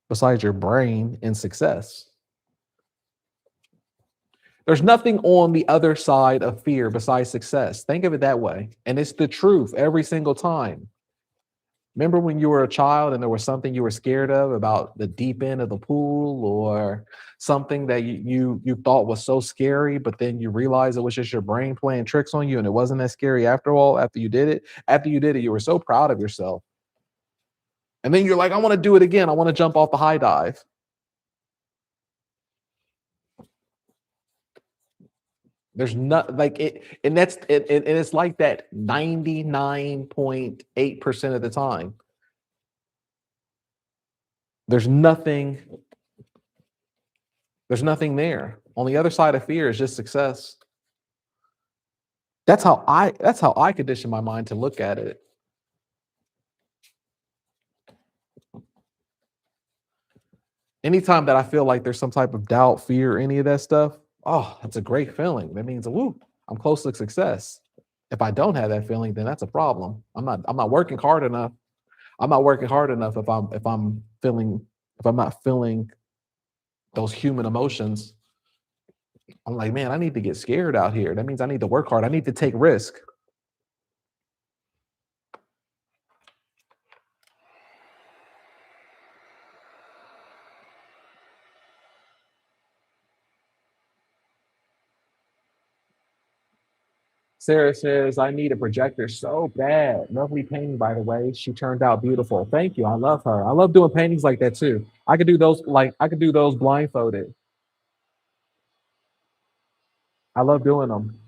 besides your brain and success. There's nothing on the other side of fear besides success. Think of it that way. And it's the truth every single time. Remember when you were a child and there was something you were scared of, about the deep end of the pool, or something that you thought was so scary, but then you realized it was just your brain playing tricks on you and it wasn't that scary after all. After you did it, you were so proud of yourself. And then you're like, I want to do it again. I want to jump off the high dive. There's not like it, and that's it, and it's like that 99.8% of the time. There's nothing, there's nothing there. On the other side of fear is just success. That's how I condition my mind to look at it. Anytime that I feel like there's some type of doubt, fear, any of that stuff, oh, that's a great feeling. That means, woo, I'm close to success. If I don't have that feeling, then that's a problem. I'm not working hard enough. I'm not working hard enough if I'm not feeling those human emotions. I'm like, man, I need to get scared out here. That means I need to work hard. I need to take risk. Sarah says, I need a projector so bad. Lovely painting, by the way. She turned out beautiful. Thank you. I love her. I love doing paintings like that too. I could do those blindfolded. I love doing them.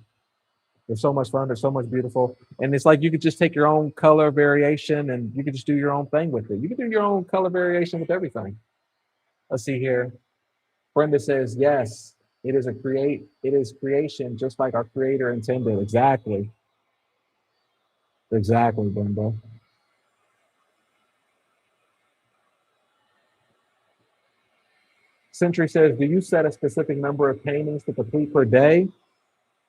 They're so much fun. They're so much beautiful. And it's like you could just take your own color variation and you could just do your own thing with it. You can do your own color variation with everything. Let's see here. Brenda says, yes, it is creation, just like our creator intended. Exactly. Exactly, Brenda. Century says, do you set a specific number of paintings to complete per day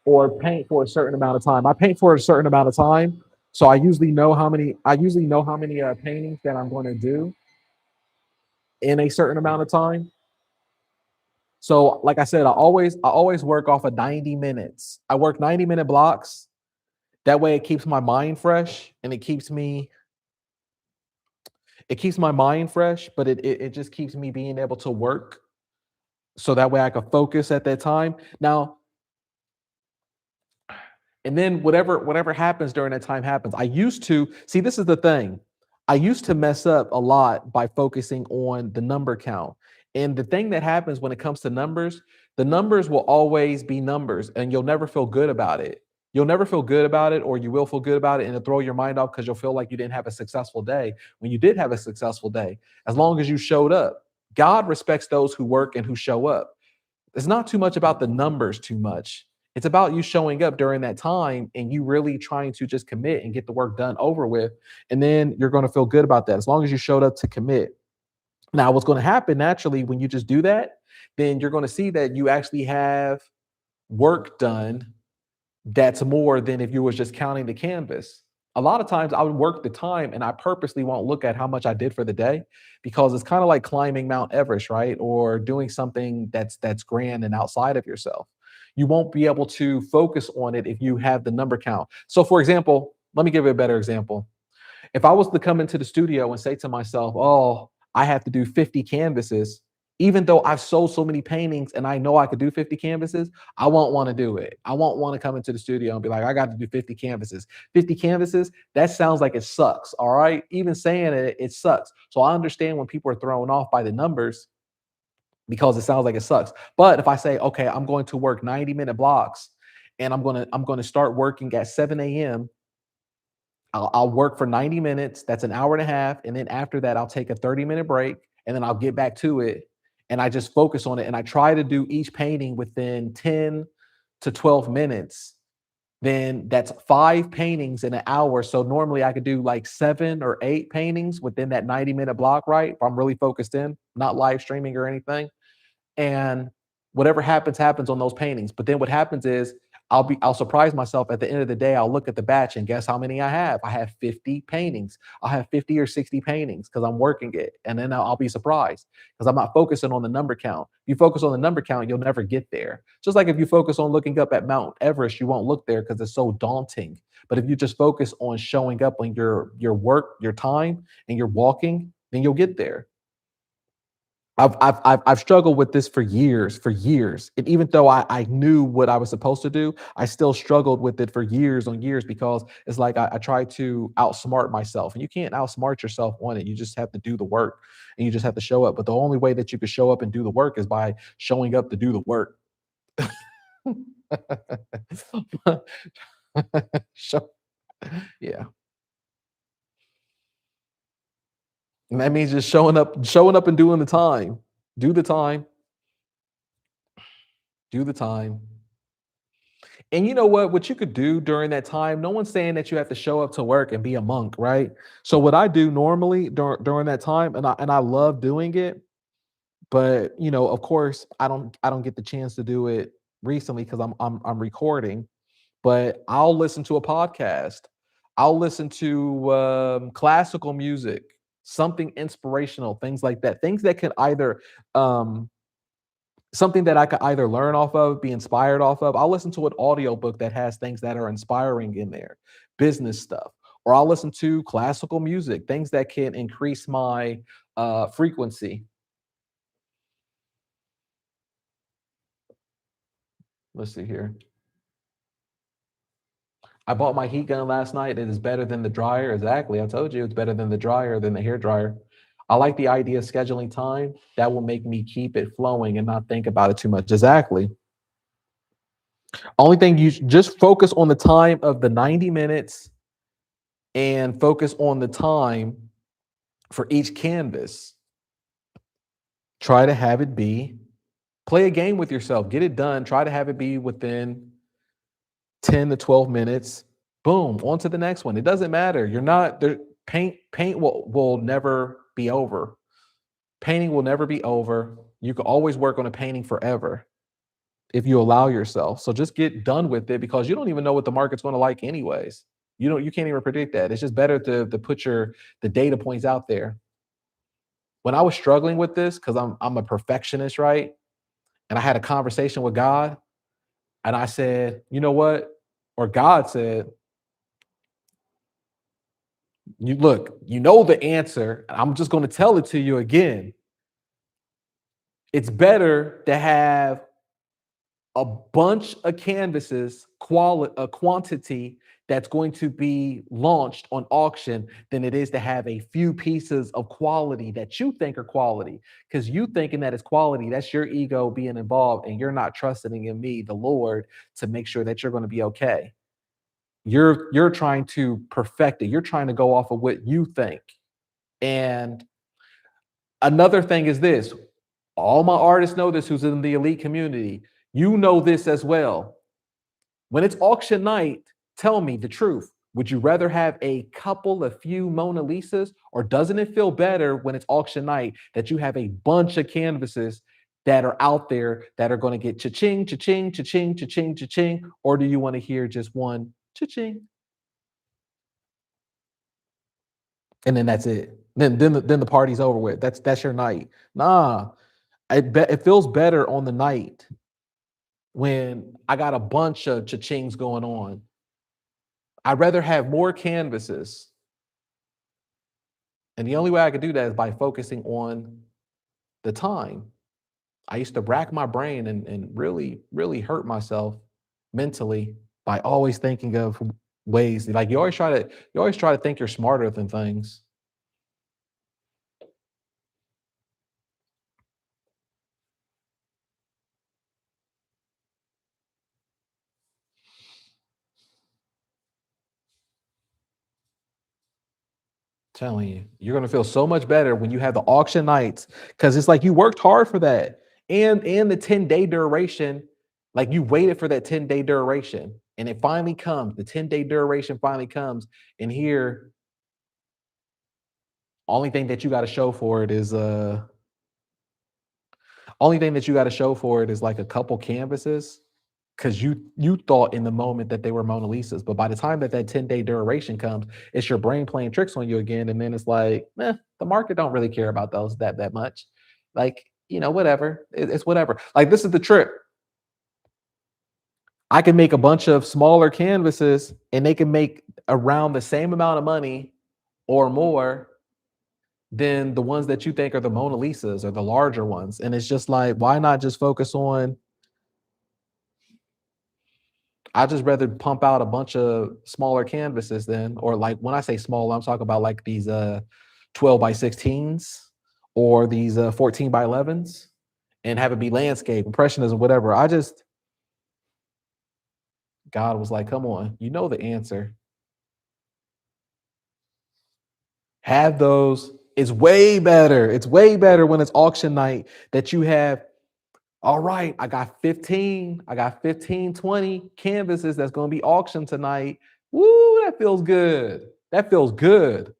or paint for a certain amount of time? I paint for a certain amount of time. So I usually know how many paintings that I'm going to do in a certain amount of time. So like I said, I always work off of 90 minutes. I work 90-minute blocks. That way it keeps my mind fresh and it keeps my mind fresh, but it just keeps me being able to work so that way I can focus at that time. Now, and then whatever happens during that time happens. I used to see, this is the thing. I used to mess up a lot by focusing on the number count. And the thing that happens when it comes to numbers, the numbers will always be numbers and you'll never feel good about it. You'll never feel good about it, or you will feel good about it and it'll throw your mind off because you'll feel like you didn't have a successful day when you did have a successful day, as long as you showed up. God respects those who work and who show up. It's not too much about the numbers too much. It's about you showing up during that time and you really trying to just commit and get the work done over with. And then you're going to feel good about that as long as you showed up to commit. Now, what's going to happen naturally when you just do that, then you're going to see that you actually have work done that's more than if you was just counting the canvas. A lot of times I would work the time and I purposely won't look at how much I did for the day because it's kind of like climbing Mount Everest, right? Or doing something that's grand and outside of yourself. You won't be able to focus on it if you have the number count. So for example, let me give you a better example. If I was to come into the studio and say to myself, oh, I have to do 50 canvases, even though I've sold so many paintings and I know I could do 50 canvases, I won't want to do it. I won't want to come into the studio and be like, I got to do 50 canvases. 50 canvases, that sounds like it sucks. All right. Even saying it, it sucks. So I understand when people are thrown off by the numbers because it sounds like it sucks. But if I say, okay, I'm going to work 90-minute blocks and I'm going to start working at 7 a.m. I'll work for 90 minutes. That's an hour and a half. And then after that, I'll take a 30-minute break and then I'll get back to it. And I just focus on it. And I try to do each painting within 10 to 12 minutes. Then that's 5 paintings in an hour. So normally I could do like 7 or 8 paintings within that 90-minute block, right? If I'm really focused in, not live streaming or anything. And whatever happens happens on those paintings. But then what happens is I'll surprise myself at the end of the day. I'll look at the batch and guess how many I have 50 paintings. I'll have 50 or 60 paintings because I'm working it, and then I'll be surprised because I'm not focusing on the number count. If you focus on the number count, you'll never get there. Just like if you focus on looking up at Mount Everest, you won't look there because it's so daunting. But if you just focus on showing up on your work, your time, and you're walking, then you'll get there. I've struggled with this for years. And even though I knew what I was supposed to do, I still struggled with it for years on years because it's like I try to outsmart myself. And you can't outsmart yourself on it. You just have to do the work and you just have to show up. But the only way that you could show up and do the work is by showing up to do the work. Show, yeah. And that means just showing up and doing the time. Do the time, do the time. And you know what? What you could do during that time, no one's saying that you have to show up to work and be a monk, right? So what I do normally during that time, and I love doing it, but of course, I don't get the chance to do it recently because I'm recording. But I'll listen to a podcast. I'll listen to classical music, something inspirational, things like that, things that can either um, something that I could either learn off of, be inspired off of. I'll listen to an audiobook that has things that are inspiring in there, business stuff, or I'll listen to classical music, things that can increase my frequency. Let's see here. I bought my heat gun last night. It is better than the dryer. Exactly. I told you it's better than the dryer, than the hair dryer. I like the idea of scheduling time. That will make me keep it flowing and not think about it too much. Exactly. Only thing, you just focus on the time of the 90 minutes and focus on the time for each canvas. Try to have it be, play a game with yourself, get it done. Try to have it be within 10 to 12 minutes. Boom, on to the next one. It doesn't matter. You're not there. Paint will never be over. Painting will never be over. You can always work on a painting forever if you allow yourself. So just get done with it, because you don't even know what the market's going to like anyways. You can't even predict that. It's just better to put the data points out there. When I was struggling with this, because I'm a perfectionist, right? And I had a conversation with God, and I said, you know what? Or God said, you look, you know the answer. I'm just going to tell it to you again. It's better to have a bunch of canvases, a quantity that's going to be launched on auction, than it is to have a few pieces of quality that you think are quality. Because you thinking that it's quality, that's your ego being involved, and you're not trusting in me, the Lord, to make sure that you're going to be okay. You're trying to perfect it. You're trying to go off of what you think. And another thing is this: all my artists know this who's in the elite community. You know this as well. When it's auction night, tell me the truth. Would you rather have a couple, a few Mona Lisas, or doesn't it feel better when it's auction night that you have a bunch of canvases that are out there that are going to get cha-ching, cha-ching, cha-ching, cha-ching, cha-ching? Or do you want to hear just one cha-ching? And then that's it. Then the party's over with. That's your night. Nah, it feels better on the night when I got a bunch of cha-chings going on. I'd rather have more canvases. And the only way I could do that is by focusing on the time. I used to rack my brain and really, really hurt myself mentally by always thinking of ways, like you always try to think you're smarter than things. Telling you, you're gonna feel so much better when you have the auction nights, because it's like you worked hard for that, and the 10-day duration. Like, you waited for that 10-day duration, and it finally comes. The 10-day duration finally comes, and here, only thing that you got to show for it is only thing that you got to show for it is like a couple canvases, because you thought in the moment that they were Mona Lisas, but by the time that 10-day duration comes, it's your brain playing tricks on you again, and then it's like, the market don't really care about those that much. Like, whatever. It's whatever. Like, this is the trip. I can make a bunch of smaller canvases, and they can make around the same amount of money or more than the ones that you think are the Mona Lisas or the larger ones. And it's just like, why not just focus on, I just rather pump out a bunch of smaller canvases then, or like, when I say small, I'm talking about like these 12 by 16s, or these 14 by 11s, and have it be landscape, impressionism, whatever. God was like, come on, you know the answer. Have those. It's way better. It's way better when it's auction night that you have, all right, I got 15, 20 canvases that's going to be auctioned tonight. Woo, that feels good. That feels good.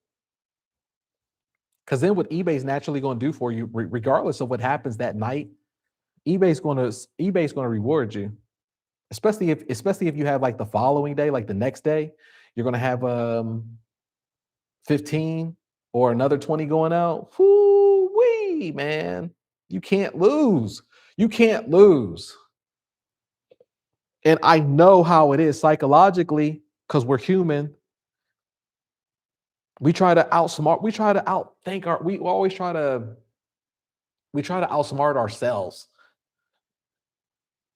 Because then what eBay's naturally going to do for you, regardless of what happens that night, eBay's going to reward you. Especially if you have like the following day, like the next day, you're going to have 15 or another 20 going out. Whoo wee, man. You can't lose. You can't lose. And I know how it is psychologically, because we're human. We try to outsmart, we try to outthink we try to outsmart ourselves.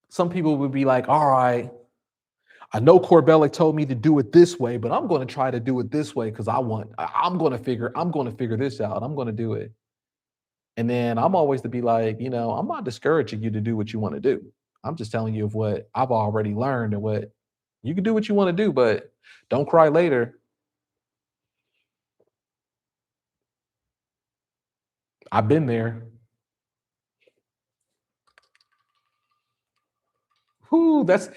Some people would be like, all right, I know Corbellic told me to do it this way, but I'm going to try to do it this way because I'm going to figure this out. I'm going to do it. And then I'm always to be like, I'm not discouraging you to do what you want to do. I'm just telling you of what I've already learned and what you can do what you want to do, but don't cry later. I've been there. Whoo, that's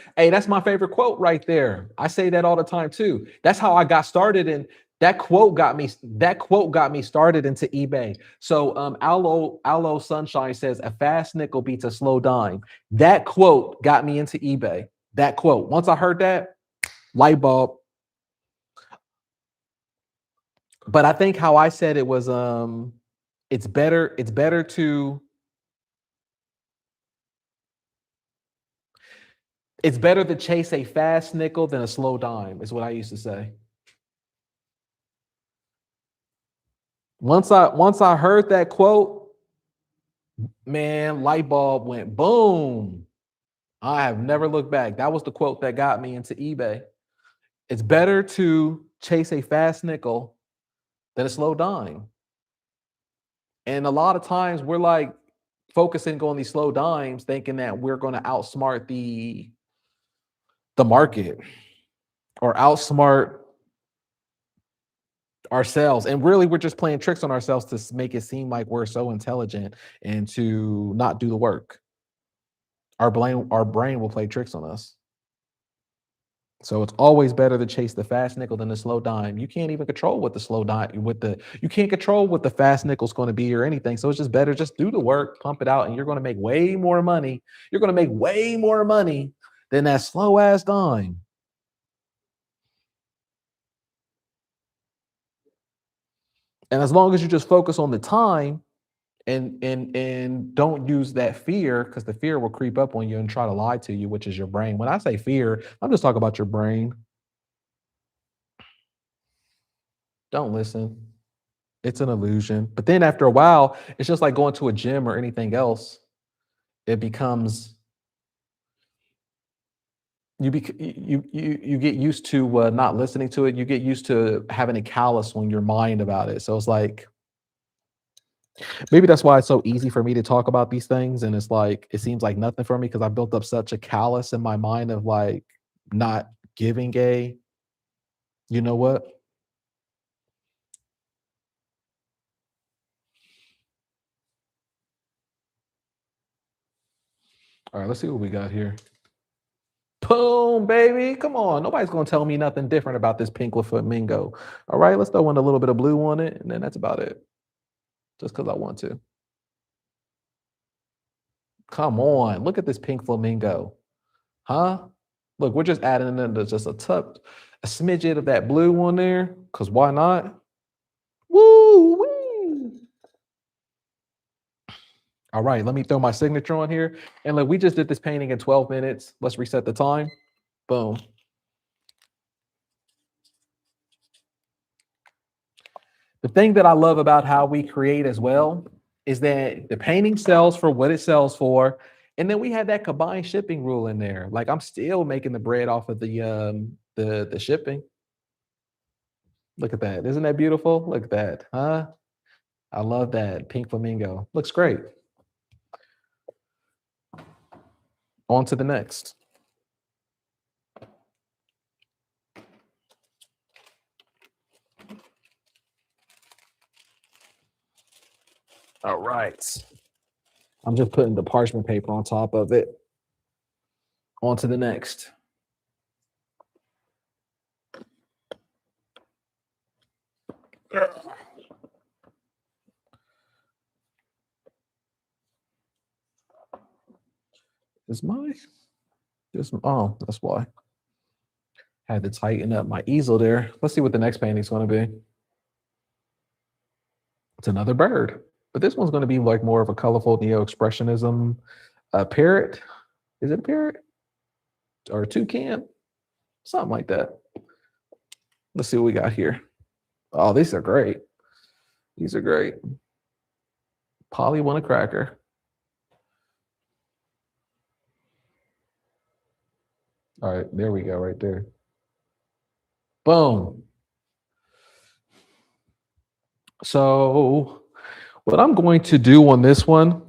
my favorite quote right there. I say that all the time too. That's how I got started, and that quote got me started into eBay. So Aloe Sunshine says a fast nickel beats a slow dime. That quote got me into eBay. That quote. Once I heard that, light bulb. But I think how I said it was it's better to chase a fast nickel than a slow dime, is what I used to say. Once I heard that quote, man, light bulb went boom. I have never looked back. That was the quote that got me into eBay. It's better to chase a fast nickel than a slow dime. And a lot of times we're like focusing on these slow dimes, thinking that we're going to outsmart the market or outsmart ourselves. And really, we're just playing tricks on ourselves to make it seem like we're so intelligent and to not do the work. Our brain will play tricks on us. So it's always better to chase the fast nickel than the slow dime. You can't even control what the slow dime you can't control what the fast nickel's going to be or anything. So it's just better just do the work, pump it out, and you're going to make way more money. You're going to make way more money than that slow ass dime. And as long as you just focus on the time and don't use that fear, because the fear will creep up on you and try to lie to you, which is your brain. When I say fear, I'm just talking about your brain. Don't listen. It's an illusion. But then after a while, it's just like going to a gym or anything else. It becomes you get used to not listening to it. You get used to having a callus on your mind about it. So it's like maybe that's why it's so easy for me to talk about these things, and it's like it seems like nothing for me because I built up such a callus in my mind of like not giving a, you know what? All right, let's see what we got here. Boom, baby. Come on. Nobody's going to tell me nothing different about this pink flamingo. All right, let's throw in a little bit of blue on it, and then that's about it. Just because I want to. Come on. Look at this pink flamingo. Huh? Look, we're just adding in just a smidget of that blue on there, because why not? Woo! Wee. All right, let me throw my signature on here. And look, we just did this painting in 12 minutes. Let's reset the time. Boom. The thing that I love about how we create as well is that the painting sells for what it sells for. And then we had that combined shipping rule in there. Like I'm still making the bread off of the shipping. Look at that. Isn't that beautiful? Look at that. Huh? I love that. Pink flamingo. Looks great. On to the next. All right. I'm just putting the parchment paper on top of it. On to the next. Is my oh, that's why. Had to tighten up my easel there. Let's see what the next painting's going to be. It's another bird, but this one's going to be like more of a colorful neo-expressionism. A parrot. Is it a parrot? Or a toucan? Something like that. Let's see what we got here. Oh, these are great. These are great. Polly want a cracker. All right, there we go, right there. Boom. So what I'm going to do on this one,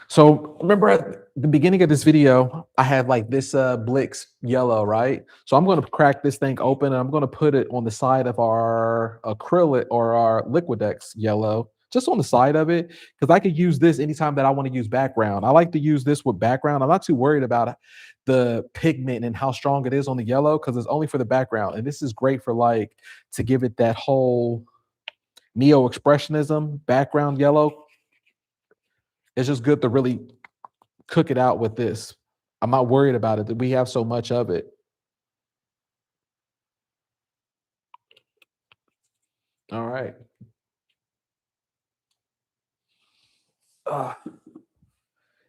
so remember at the beginning of this video, I had like this Blix yellow, right? So I'm going to crack this thing open and I'm going to put it on the side of our acrylic or our Liquidex yellow, just on the side of it, because I could use this anytime that I want to use background. I like to use this with background. I'm not too worried about the pigment and how strong it is on the yellow because it's only for the background. And this is great for like to give it that whole neo expressionism background yellow. It's just good to really cook it out with this. I'm not worried about it that we have so much of it. All right.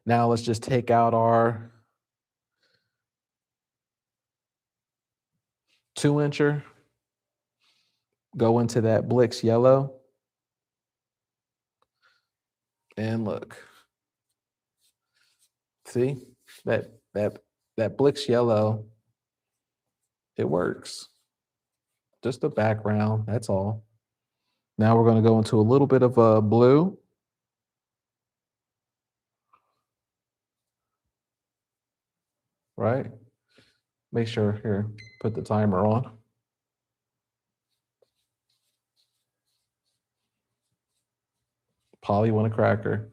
Now let's just take out our 2-incher, go into that Blix yellow, and look. See that Blix yellow, it works. Just the background, that's all. Now we're going to go into a little bit of blue. Right? Make sure here, put the timer on. Polly want a cracker.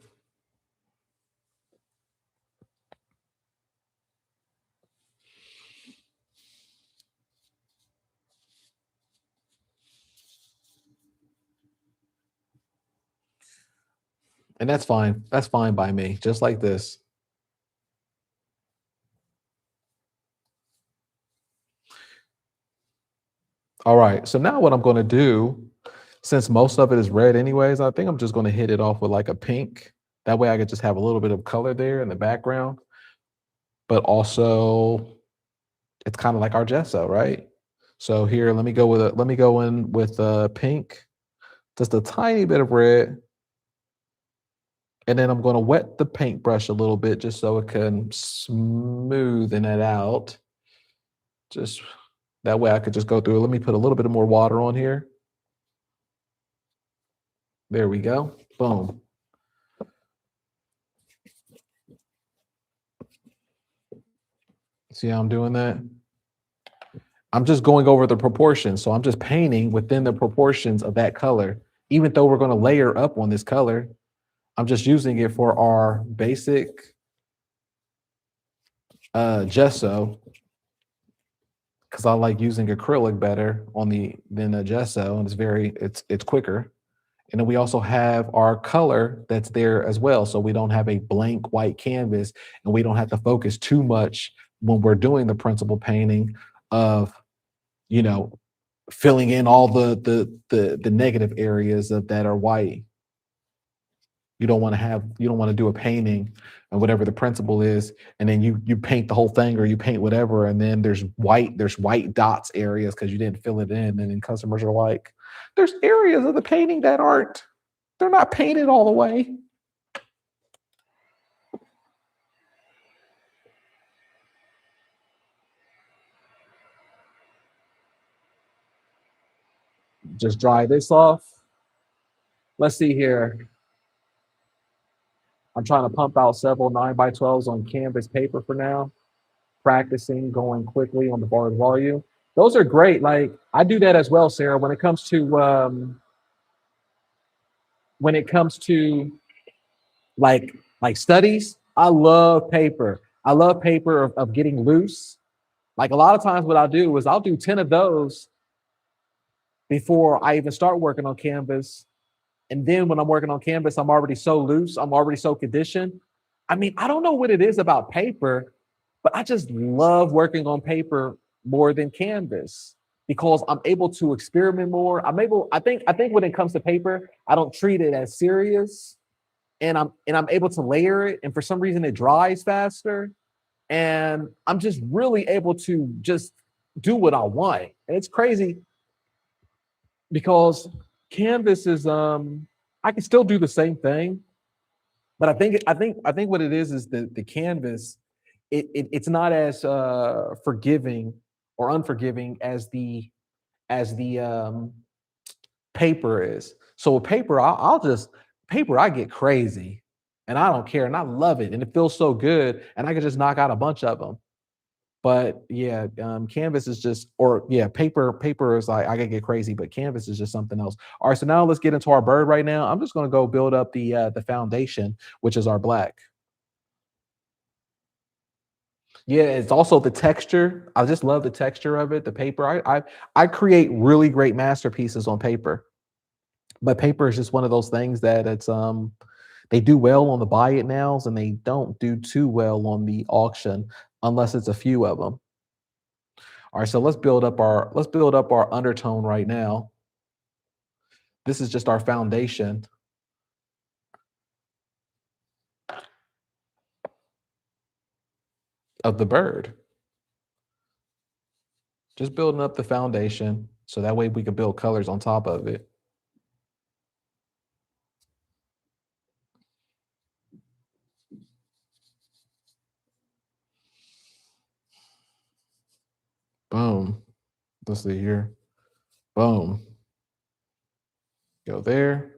And that's fine. That's fine by me, just like this. All right, so now what I'm going to do, since most of it is red anyways, I think I'm just going to hit it off with like a pink. That way I could just have a little bit of color there in the background, but also it's kind of like our gesso, right? So here, let me go in with pink, just a tiny bit of red. And then I'm going to wet the paintbrush a little bit just so it can smoothen it out. Just that way I could just go through it. Let me put a little bit more water on here. There we go. Boom. See how I'm doing that? I'm just going over the proportions. So I'm just painting within the proportions of that color. Even though we're going to layer up on this color, I'm just using it for our basic gesso because I like using acrylic better than a gesso, and it's quicker. And then we also have our color that's there as well. So we don't have a blank white canvas and we don't have to focus too much when we're doing the principal painting of, you know, filling in all the negative areas of that are white. You don't want to do a painting and whatever the principle is, and then you paint the whole thing or you paint whatever, and then there's white dots areas because you didn't fill it in, and then customers are like, there's areas of the painting that they're not painted all the way. Just dry this off. Let's see here. I'm trying to pump out several 9x12s on canvas paper for now. Practicing going quickly on the bar volume. Those are great. Like I do that as well, Sarah. When it comes to like studies, I love paper. I love paper of getting loose. Like a lot of times what I'll do is I'll do 10 of those before I even start working on canvas. And then when I'm working on canvas, I'm already so loose. I'm already so conditioned. I mean, I don't know what it is about paper, but I just love working on paper more than canvas because I'm able to experiment more. I think when it comes to paper, I don't treat it as serious, and I'm able to layer it. And for some reason it dries faster. And I'm just really able to just do what I want. And it's crazy because canvas is I can still do the same thing, but I think what it is the canvas it's not as forgiving or unforgiving as the paper is. So with paper, I'll just paper, I get crazy and I don't care and I love it and it feels so good and I can just knock out a bunch of them. But yeah, canvas is just, or yeah, paper is like I can get crazy, but canvas is just something else. All right, so now let's get into our bird right now. I'm just gonna go build up the foundation, which is our black. Yeah, it's also the texture. I just love the texture of it. The paper. I create really great masterpieces on paper, but paper is just one of those things that they do well on the buy it nows and they don't do too well on the auction unless it's a few of them. All right, so let's build up our undertone right now. This is just our foundation of the bird. Just building up the foundation so that way we can build colors on top of it. Boom. Let's see here. Boom. Go there.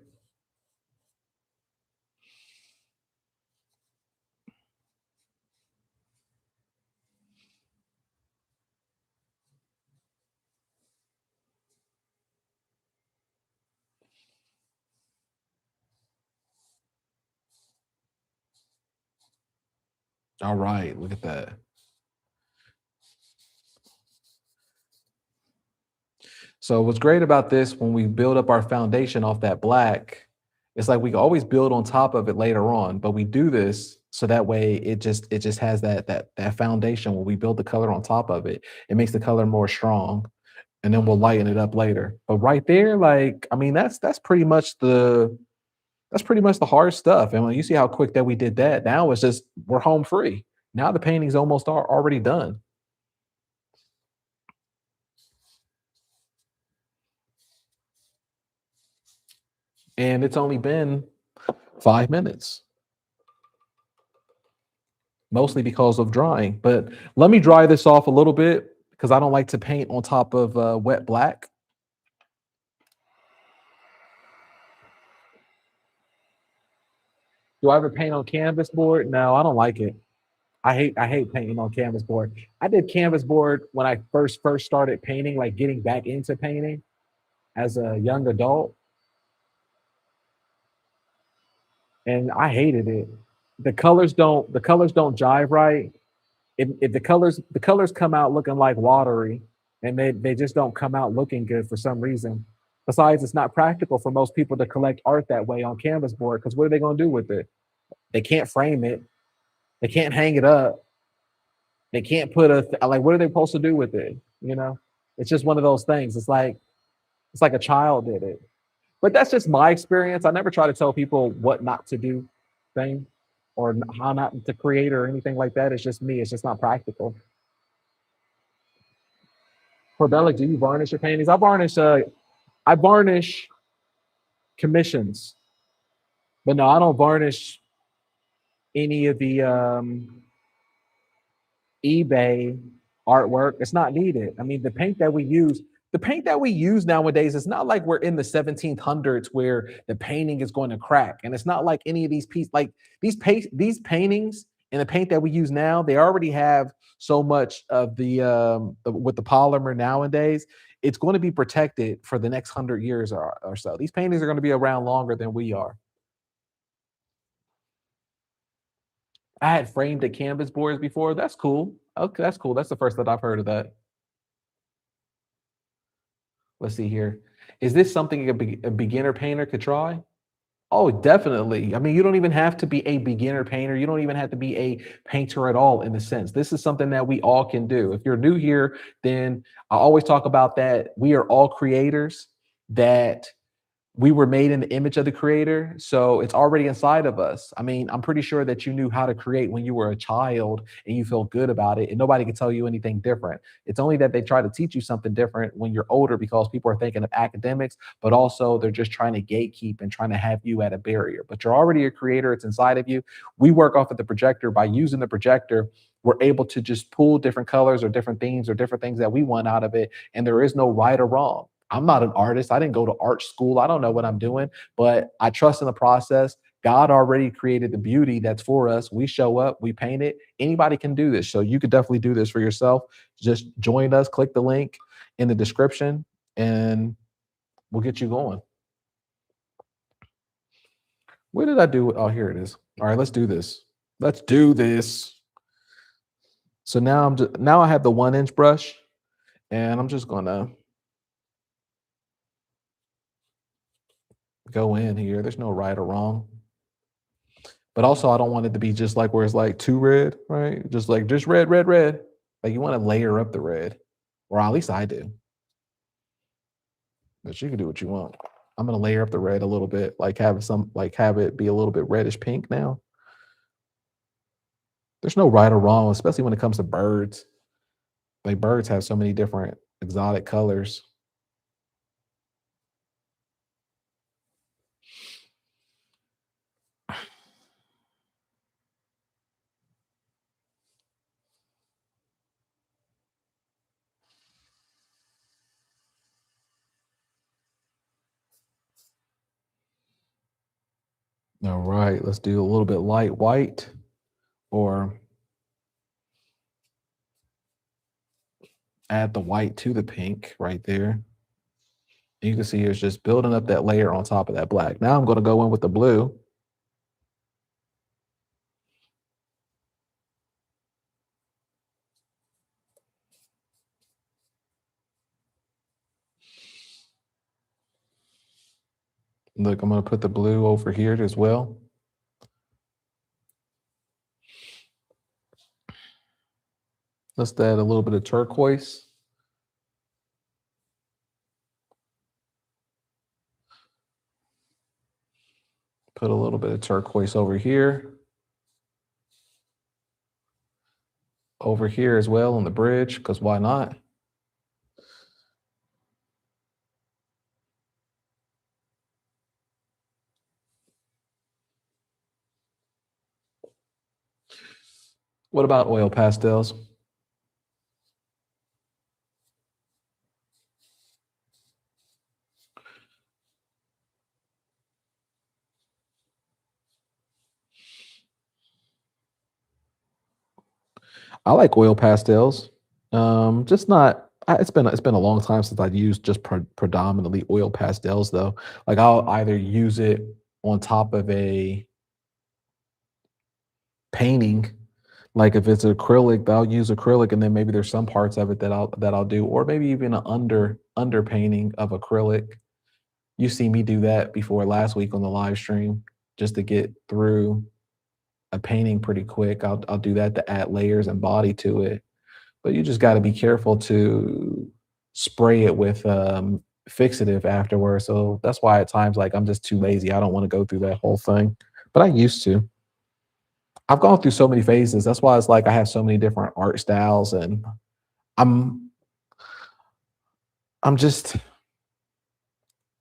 All right, look at that. So what's great about this when we build up our foundation off that black, it's like we can always build on top of it later on, but we do this so that way it just has that foundation when we build the color on top of it. It makes the color more strong and then we'll lighten it up later. But right there, like, I mean, that's pretty much the hard stuff. And when you see how quick that we did that, now it's just we're home free. Now the painting's almost already done. And it's only been 5 minutes, mostly because of drying. But let me dry this off a little bit because I don't like to paint on top of wet black. Do I ever paint on canvas board? No, I don't like it. I hate painting on canvas board. I did canvas board when I first started painting, like getting back into painting as a young adult, and I hated it. The colors don't jive right. If the colors come out looking like watery, and they just don't come out looking good for some reason. Besides, it's not practical for most people to collect art that way on canvas board because what are they going to do with it? They can't frame it. They can't hang it up. They can't put like. What are they supposed to do with it? You know, it's just one of those things. It's like a child did it. But that's just my experience. I never try to tell people what not to do, thing, or how not to create or anything like that. It's just me. It's just not practical. Corbellic, do you varnish your paintings? I varnish commissions, but no, I don't varnish any of the eBay artwork. It's not needed. I mean, the paint that we use nowadays, it's not like we're in the 1700s where the painting is going to crack. And it's not like any of these pieces, like these paintings and the paint that we use now, they already have so much of with the polymer nowadays. It's going to be protected for the next 100 years or so. These paintings are going to be around longer than we are. I had framed at canvas boards before. That's cool. Okay, that's cool. That's the first that I've heard of that. Let's see here. Is this something a beginner painter could try? Oh, definitely. I mean, you don't even have to be a beginner painter. You don't even have to be a painter at all in the sense. This is something that we all can do. If you're new here, then I always talk about that we are all creators, that we were made in the image of the creator, so it's already inside of us. I mean, I'm pretty sure that you knew how to create when you were a child and you feel good about it, and nobody can tell you anything different. It's only that they try to teach you something different when you're older because people are thinking of academics, but also they're just trying to gatekeep and trying to have you at a barrier. But you're already a creator, it's inside of you. We work off of the projector. By using the projector, we're able to just pull different colors or different themes or different things that we want out of it, and there is no right or wrong. I'm not an artist. I didn't go to art school. I don't know what I'm doing, but I trust in the process. God already created the beauty that's for us. We show up, we paint it. Anybody can do this. So you could definitely do this for yourself. Just join us, click the link in the description, and we'll get you going. Where did I do it? Oh, here it is. All right, let's do this. Let's do this. So now now I have the 1 inch brush, and I'm just gonna go in here. There's no right or wrong. But also, I don't want it to be just like where it's like too red, right? Just like just red, red, red. Like you want to layer up the red, or at least I do. But you can do what you want. I'm gonna layer up the red a little bit, like have it be a little bit reddish pink now. There's no right or wrong, especially when it comes to birds. Like birds have so many different exotic colors. All right, let's do a little bit light white, or add the white to the pink right there. You can see it's just building up that layer on top of that black. Now I'm going to go in with the blue. Look, I'm going to put the blue over here as well. Let's add a little bit of turquoise. Put a little bit of turquoise over here. Over here as well on the bridge, because why not? What about oil pastels? I like oil pastels. Just not. It's been a long time since I've used just predominantly oil pastels though. Like I'll either use it on top of a painting. Like if it's acrylic, I'll use acrylic, and then maybe there's some parts of it that I'll do, or maybe even an under painting of acrylic. You see me do that before last week on the live stream, just to get through a painting pretty quick. I'll do that to add layers and body to it. But you just got to be careful to spray it with fixative afterwards. So that's why at times like I'm just too lazy. I don't want to go through that whole thing, but I used to. I've gone through so many phases. That's why it's like I have so many different art styles, and I'm I'm just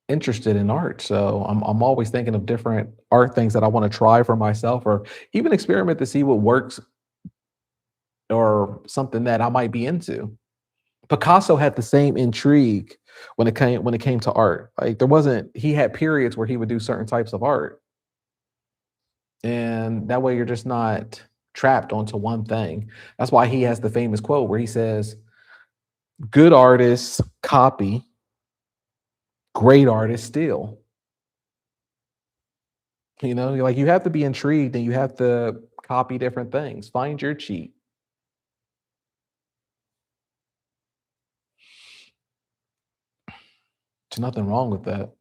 interested in art. So I'm always thinking of different art things that I want to try for myself, or even experiment to see what works, or something that I might be into. Picasso had the same intrigue when it came to art. Like there wasn't he had periods where he would do certain types of art. And that way you're just not trapped onto one thing. That's why he has the famous quote where he says, good artists copy, great artists steal. Like you have to be intrigued and you have to copy different things. Find your cheat. There's nothing wrong with that.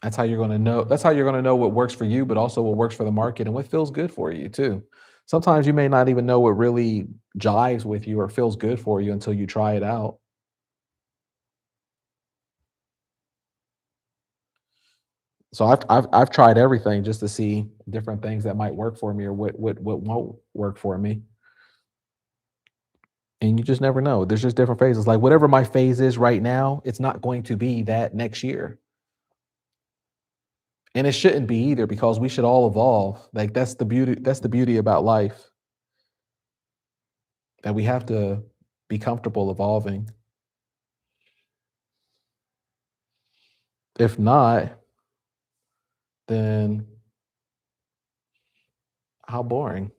That's how you're going to know. That's how you're going to know what works for you, but also what works for the market and what feels good for you too. Sometimes you may not even know what really jives with you or feels good for you until you try it out. So I've tried everything just to see different things that might work for me or what won't work for me. And you just never know. There's just different phases. Like whatever my phase is right now, it's not going to be that next year. And it shouldn't be either because we should all evolve. Like that's the beauty about life, that we have to be comfortable evolving. If not, then how boring.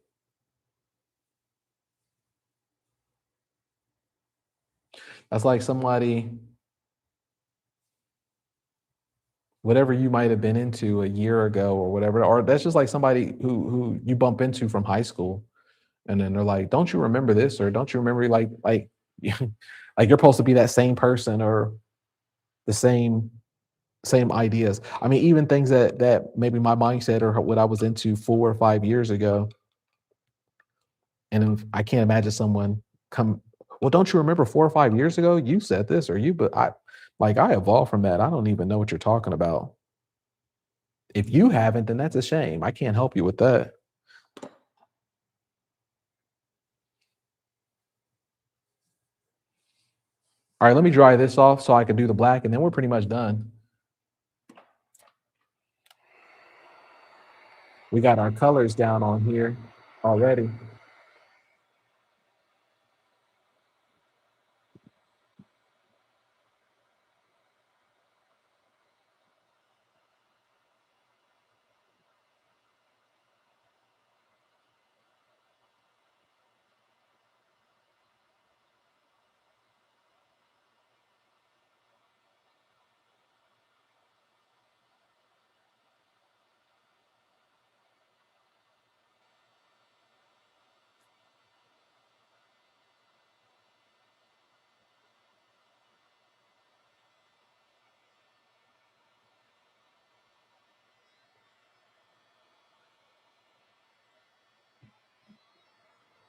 That's like somebody, whatever you might have been into a year ago or whatever, or that's just like somebody who you bump into from high school, and then they're like, "Don't you remember this?" or "Don't you remember like like you're supposed to be that same person or the same ideas." I mean, even things that maybe my mindset or what I was into 4 or 5 years ago, and I can't imagine someone come. Well, don't you remember 4 or 5 years ago you said this or you? But I evolved from that. I don't even know what you're talking about. If you haven't, then that's a shame. I can't help you with that. All right, let me dry this off so I can do the black, and then we're pretty much done. We got our colors down on here already.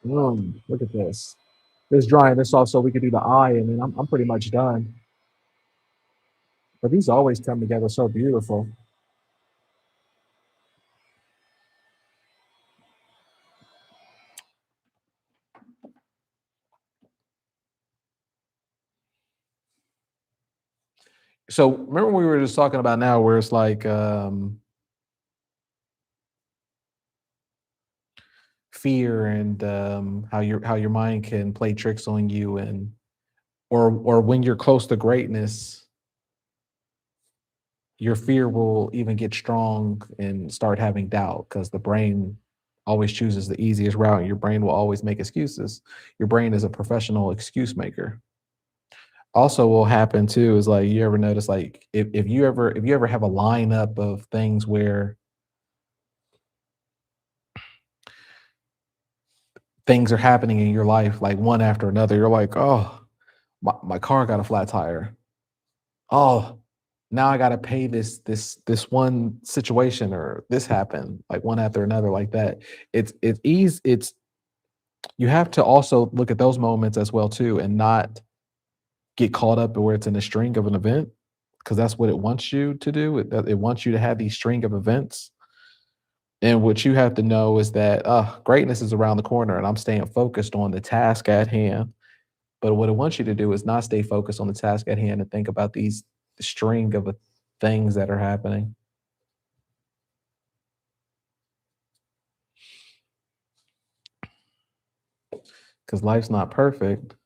Look at this. Just drying this off so we could do the eye, and then I'm pretty much done. But these always come together so beautiful. So remember we were just talking about now where it's like fear and how your mind can play tricks on you, and or when you're close to greatness, your fear will even get strong and start having doubt because the brain always chooses the easiest route. Your brain will always make excuses. Your brain is a professional excuse maker. Also, will happen too is like you ever notice like if you ever have a lineup of things where things are happening in your life like one after another, you're like, oh, my car got a flat tire. Oh, now I gotta pay this one situation or this happened, like one after another like that. It's you have to also look at those moments as well too and not get caught up where it's in a string of an event, because that's what it wants you to do. It wants you to have these string of events. And what you have to know is that greatness is around the corner and I'm staying focused on the task at hand. But what it wants you to do is not stay focused on the task at hand and think about these string of things that are happening, because life's not perfect,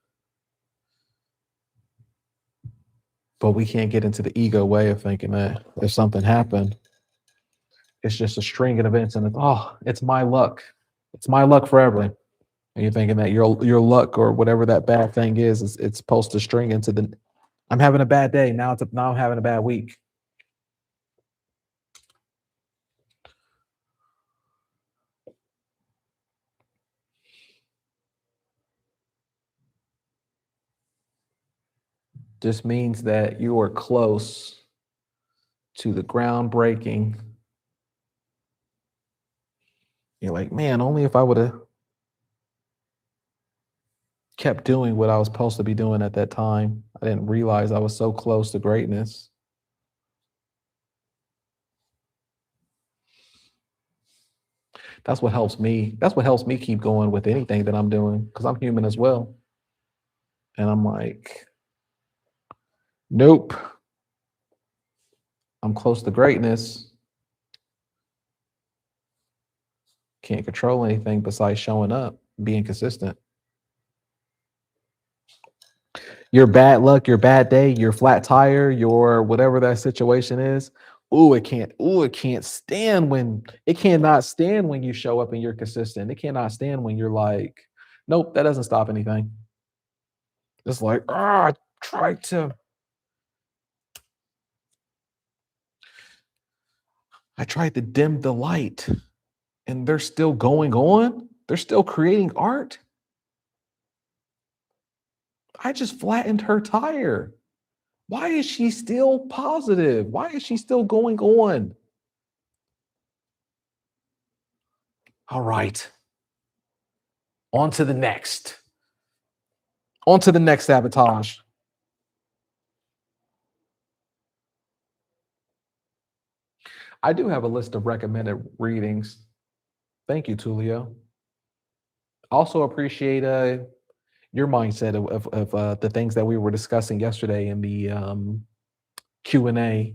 but we can't get into the ego way of thinking that if something happened, it's just a string of events and it's my luck. It's my luck forever. And you're thinking that your luck or whatever that bad thing is it's supposed to string into the I'm having a bad day. Now I'm having a bad week. Just means that you are close to the groundbreaking. You're like, man, only if I would have kept doing what I was supposed to be doing at that time. I didn't realize I was so close to greatness. That's what helps me. That's what helps me keep going with anything that I'm doing because I'm human as well. And I'm like, nope, I'm close to greatness. Can't control anything besides showing up, being consistent. Your bad luck, your bad day, your flat tire, your whatever that situation is. It can't stand when it cannot stand when you show up and you're consistent. It cannot stand when you're like, nope, that doesn't stop anything. It's like, tried to, I tried to dim the light and they're still going on. They're still creating art. I just flattened her tire. Why is she still positive? Why is she still going on? All right. On to the next. On to the next sabotage. I do have a list of recommended readings. Thank you, Tulio. Also appreciate your mindset of the things that we were discussing yesterday in the Q&A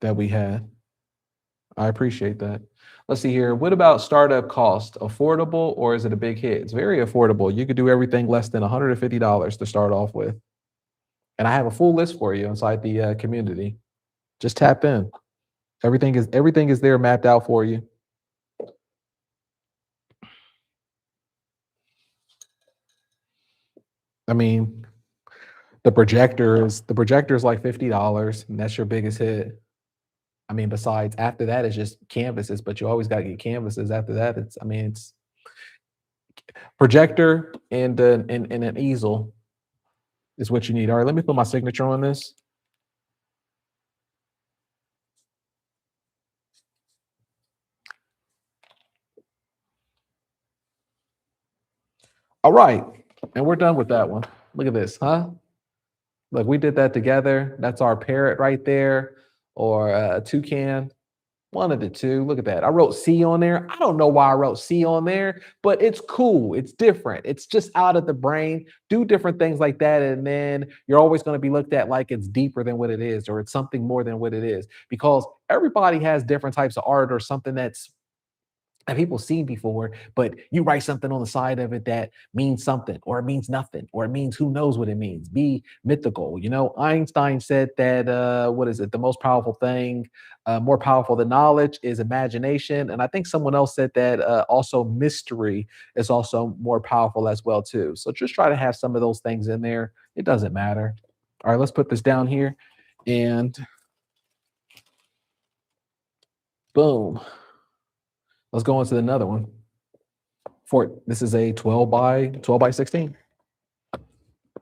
that we had. I appreciate that. Let's see here. What about startup cost? Affordable or is it a big hit? It's very affordable. You could do everything less than $150 to start off with. And I have a full list for you inside the community. Just tap in. Everything is there mapped out for you. I mean, the projector is like $50, and that's your biggest hit. I mean, besides after that, it's just canvases, but you always got to get canvases. After that, it's projector and an easel is what you need. All right, let me put my signature on this. All right, and we're done with that one. Look at this, huh? Look, we did that together. That's our parrot right there, or a toucan. One of the two. Look at that. I wrote C on there. I don't know why I wrote C on there, but it's cool. It's different. It's just out of the brain. Do different things like that. And then you're always going to be looked at like it's deeper than what it is, or it's something more than what it is, because everybody has different types of art or something that people seen before, but you write something on the side of it that means something, or it means nothing, or it means who knows what it means. Be mythical. You know, Einstein said that what is it? The most powerful thing, more powerful than knowledge, is imagination. And I think someone else said that also mystery is also more powerful as well too. So just try to have some of those things in there. It doesn't matter. All right, let's put this down here, and boom. Let's go on to another one. This is a 12 by 16.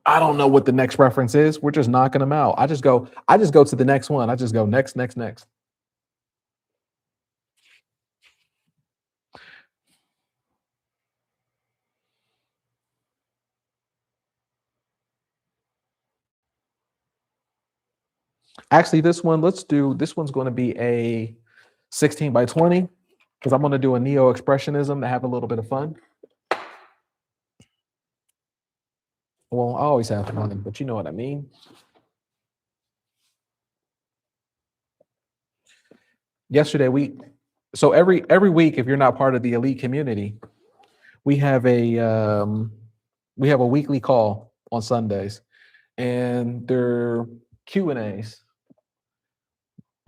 I don't know what the next reference is. We're just knocking them out. I just go to the next one. I just go next, next, next. Actually, this one's going to be a 16 by 20 because I'm going to do a neo-expressionism to have a little bit of fun. Well, I always have fun, but you know what I mean. Yesterday so every week, if you're not part of the elite community, we have a weekly call on Sundays, and they're Q&As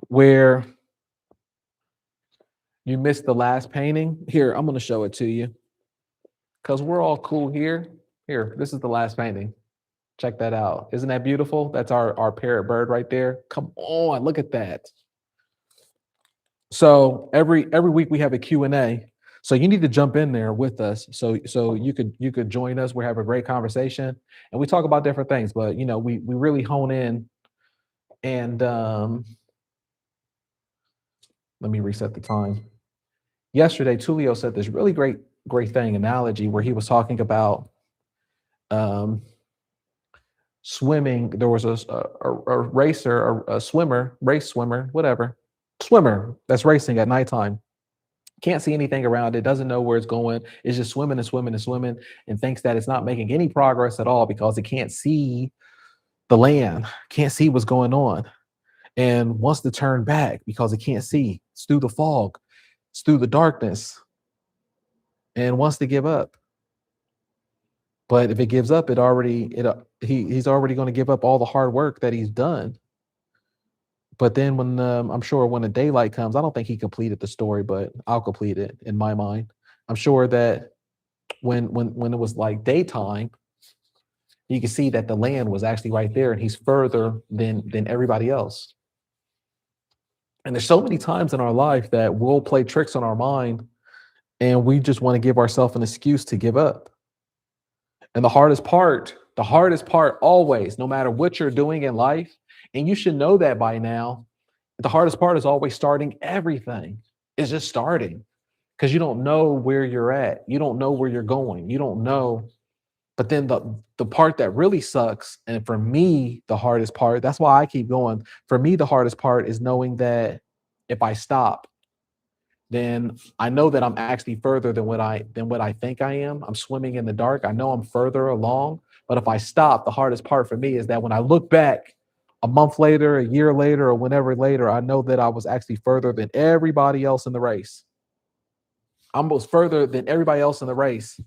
where you missed the last painting. Here, I'm going to show it to you because we're all cool here. Here, this is the last painting. Check that out. Isn't that beautiful? That's our parrot bird right there. Come on, look at that. So every week we have a Q&A. So you need to jump in there with us. So you could join us. We're having a great conversation, and we talk about different things. But you know, we really hone in. And let me reset the time. Yesterday, Tulio said this really great analogy where he was talking about swimming. There was a racer, a swimmer, race swimmer, whatever. Swimmer that's racing at nighttime can't see anything around it, doesn't know where it's going, is just swimming and swimming and swimming, and thinks that it's not making any progress at all because it can't see the land, can't see what's going on, and wants to turn back because it can't see. It's through the fog, it's through the darkness, and wants to give up. But if it gives up, he's already going to give up all the hard work that he's done. But then when I'm sure when the daylight comes, I don't think he completed the story, but I'll complete it in my mind. I'm sure that when it was like daytime, you can see that the land was actually right there, and he's further than everybody else. And there's so many times in our life that we'll play tricks on our mind, and we just want to give ourselves an excuse to give up. And the hardest part always, no matter what you're doing in life, and you should know that by now, the hardest part is always starting everything. It's just starting because you don't know where you're at. You don't know where you're going. You don't know. But then the part that really sucks, and for me, the hardest part, that's why I keep going. For me, the hardest part is knowing that if I stop, then I know that I'm actually further than what I think I am. I'm swimming in the dark. I know I'm further along. But if I stop, the hardest part for me is that when I look back a month later, a year later, or whenever later, I know that I was actually further than everybody else in the race. I was further than everybody else in the race.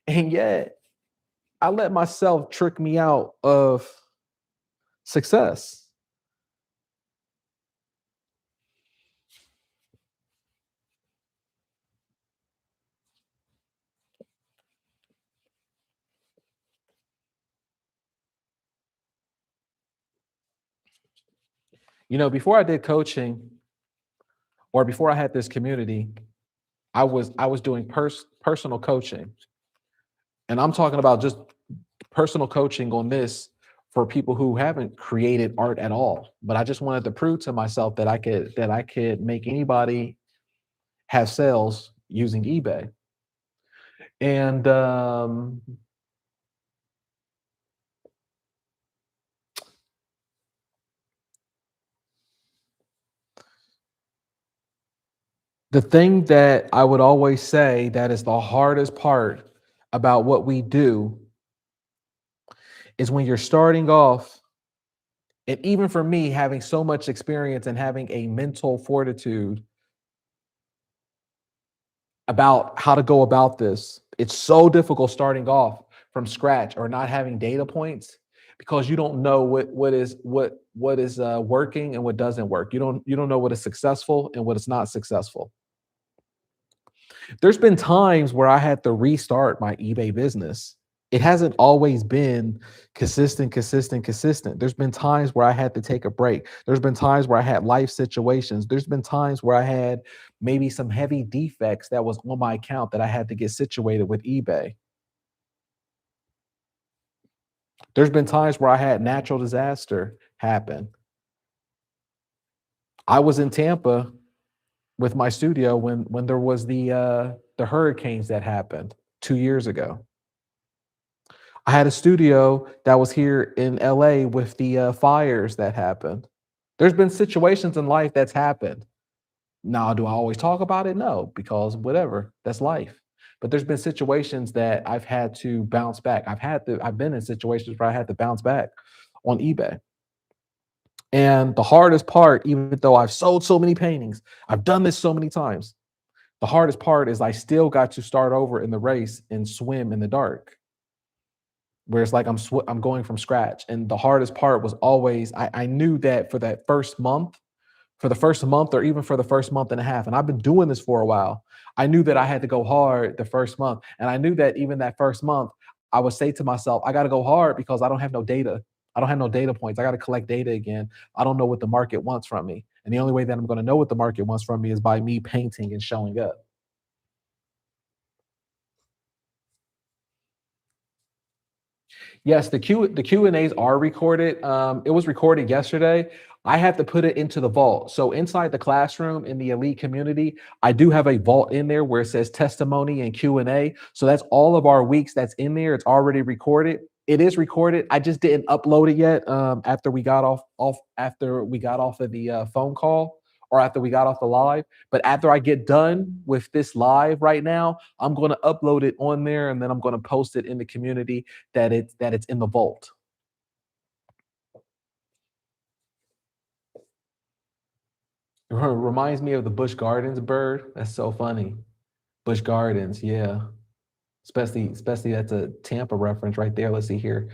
And yet I let myself trick me out of success. Before I did coaching or before I had this community, I was doing personal coaching. And I'm talking about just personal coaching on this for people who haven't created art at all. But I just wanted to prove to myself that I could make anybody have sales using eBay. And the thing that I would always say that is the hardest part about what we do is when you're starting off, and even for me, having so much experience and having a mental fortitude about how to go about this, it's so difficult starting off from scratch or not having data points because you don't know what is working and what doesn't work. You don't know what is successful and what is not successful. There's been times where I had to restart my eBay business. It hasn't always been consistent, consistent, consistent. There's been times where I had to take a break. There's been times where I had life situations. There's been times where I had maybe some heavy defects that was on my account that I had to get situated with eBay. There's been times where I had natural disaster happen. I was in Tampa with my studio when there was the hurricanes that happened 2 years ago. I had a studio that was here in LA with the fires that happened. There's been situations in life that's happened. Now, do I always talk about it? No, because whatever, that's life. But there's been situations that I've had to bounce back. I've been in situations where I had to bounce back on eBay. And the hardest part, even though I've sold so many paintings, I've done this so many times. The hardest part is I still got to start over in the race and swim in the dark, where it's like I'm going from scratch. And the hardest part was always I knew that for the first month, or even for the first month and a half, and I've been doing this for a while. I knew that I had to go hard the first month, and I knew that even that first month, I would say to myself, I got to go hard because I don't have no data. I don't have no data points. I got to collect data again. I don't know what the market wants from me, and the only way that I'm going to know what the market wants from me is by me painting and showing up. Yes, the Q&As are recorded. It was recorded yesterday. I have to put it into the vault. So inside the classroom in the elite community, I do have a vault in there where it says testimony and Q&A. So that's all of our weeks that's in there. It's already recorded. It is recorded. I just didn't upload it yet after we got off of the phone call or after we got off the live. But after I get done with this live right now, I'm going to upload it on there, and then I'm going to post it in the community that it's in the vault. It reminds me of the Busch Gardens bird. That's so funny. Busch Gardens, yeah. Especially that's a Tampa reference right there. Let's see here.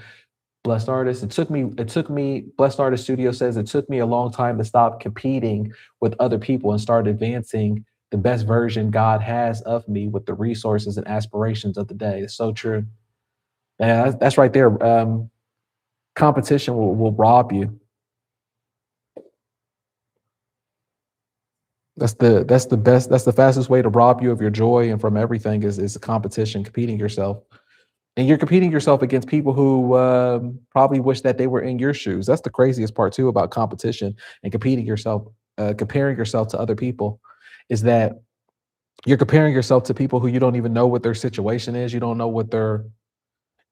Blessed Artist. Blessed Artist Studio says it took me a long time to stop competing with other people and start advancing the best version God has of me with the resources and aspirations of the day. It's so true. Yeah, that's right there. Competition will rob you. That's the fastest way to rob you of your joy and from everything is a competition, competing yourself. And you're competing yourself against people who probably wish that they were in your shoes. That's the craziest part too about competition and comparing yourself to other people, is that you're comparing yourself to people who you don't even know what their situation is. You don't know what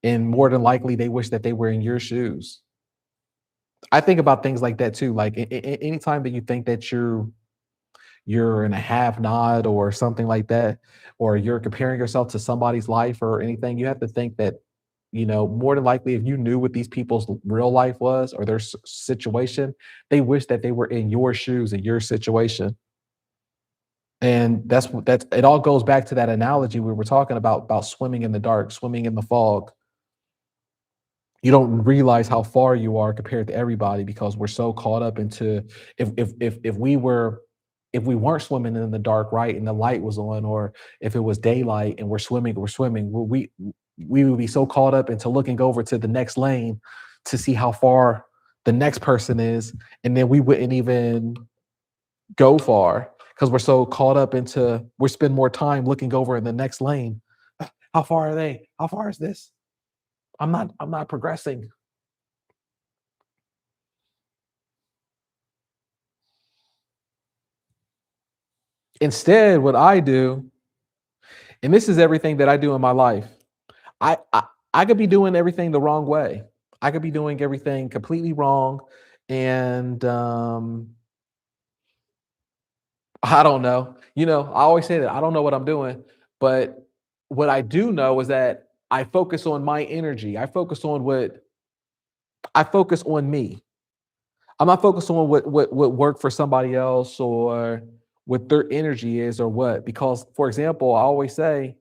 and more than likely they wish that they were in your shoes. I think about things like that too. Like anytime that you think that you're in a have not or something like that, or you're comparing yourself to somebody's life or anything, you have to think that, more than likely, if you knew what these people's real life was or their situation, they wish that they were in your shoes, in your situation. And that's it all goes back to that analogy we were talking about swimming in the dark, swimming in the fog. You don't realize how far you are compared to everybody because we're so caught up into if we weren't swimming in the dark, right, and the light was on, or if it was daylight and we're swimming, we would be so caught up into looking over to the next lane to see how far the next person is, and then we wouldn't even go far because we're so caught up into we spend more time looking over in the next lane. How far are they? How far is this? I'm not progressing. Instead, what I do, and this is everything that I do in my life, I I, I could be doing everything the wrong way. I could be doing everything completely wrong, and I don't know. I always say that I don't know what I'm doing, but what I do know is that I focus on my energy. I focus on me. I'm not focused on what worked for somebody else or what their energy is or what. Because, for example, I always say,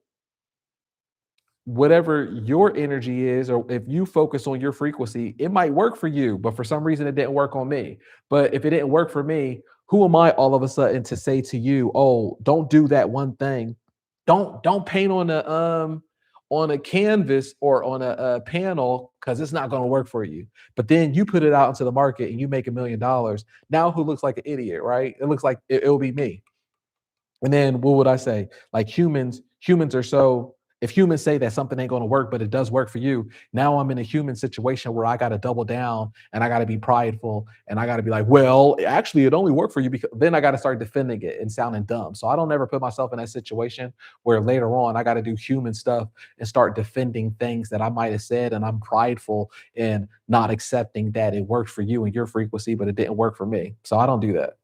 whatever your energy is, or if you focus on your frequency, it might work for you, but for some reason it didn't work on me. But if it didn't work for me, who am I all of a sudden to say to you, oh, don't do that one thing. Don't paint on a canvas or on a panel because it's not going to work for you. But then you put it out into the market and you make $1 million. Now who looks like an idiot, right? It looks like it'll be me. And then what would I say? Like humans are so, if humans say that something ain't going to work, but it does work for you, now I'm in a human situation where I got to double down and I got to be prideful and I got to be like, well, actually, it only worked for you, because then I got to start defending it and sounding dumb. So I don't ever put myself in that situation where later on I got to do human stuff and start defending things that I might have said. And I'm prideful in not accepting that it worked for you and your frequency, but it didn't work for me. So I don't do that.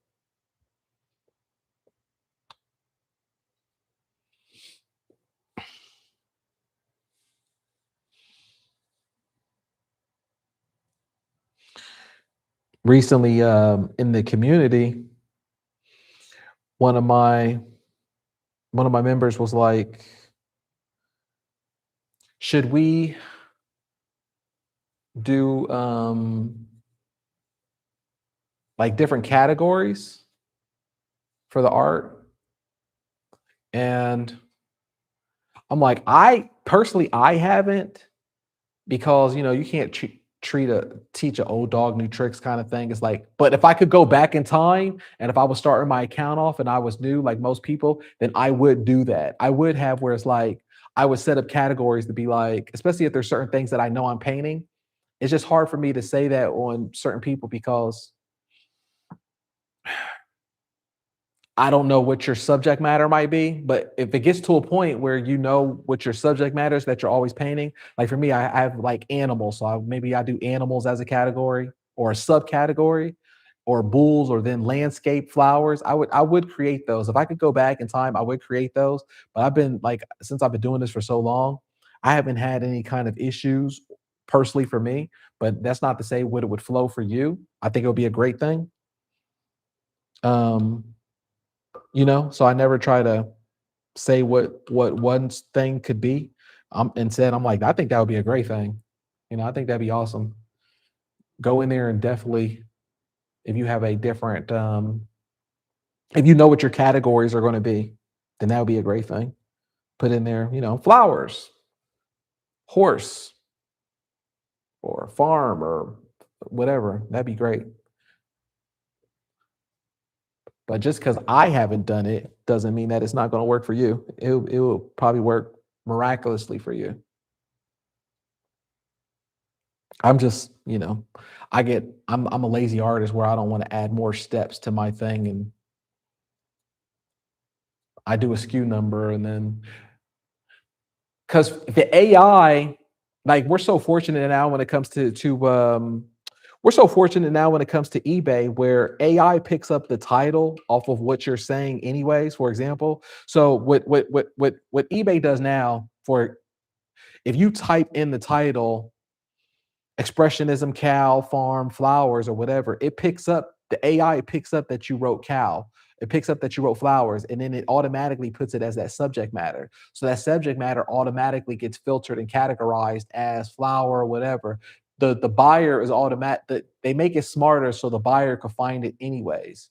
Recently, in the community, one of my one of my members was like, should we do like different categories for the art? And I'm like, I haven't, because you can't teach an old dog new tricks kind of thing. It's like, but if I could go back in time and if I was starting my account off and I was new like most people, then I would do that. I would have, where it's like I would set up categories to be like, especially if there's certain things that I know I'm painting. It's just hard for me to say that on certain people because I don't know what your subject matter might be. But if it gets to a point where you know what your subject matter is that you're always painting, like for me, I have like animals. So maybe I do animals as a category or a subcategory, or bulls or then landscape flowers. I would create those. If I could go back in time, I would create those. But I've been like since I've been doing this for so long, I haven't had any kind of issues personally for me. But that's not to say what it would flow for you. I think it would be a great thing. Um, so I never try to say what one thing could be. Instead, I'm like, I think that would be a great thing. I think that'd be awesome. Go in there and definitely, if you have a different, if you know what your categories are going to be, then that would be a great thing. Put in there, flowers, horse, or farm, or whatever. That'd be great. But just because I haven't done it doesn't mean that it's not going to work for you. It will probably work miraculously for you. I'm just, I'm a lazy artist where I don't want to add more steps to my thing, and I do a skew number, and then because the AI, like we're so fortunate now when it comes we're so fortunate now when it comes to eBay where AI picks up the title off of what you're saying anyways, for example. So what eBay does now, for if you type in the title expressionism, cow, farm, flowers, or whatever, it picks up the AI picks up that you wrote cow. It picks up that you wrote flowers, and then it automatically puts it as that subject matter. So that subject matter automatically gets filtered and categorized as flower or whatever. The buyer is automatic. They make it smarter so the buyer can find it anyways.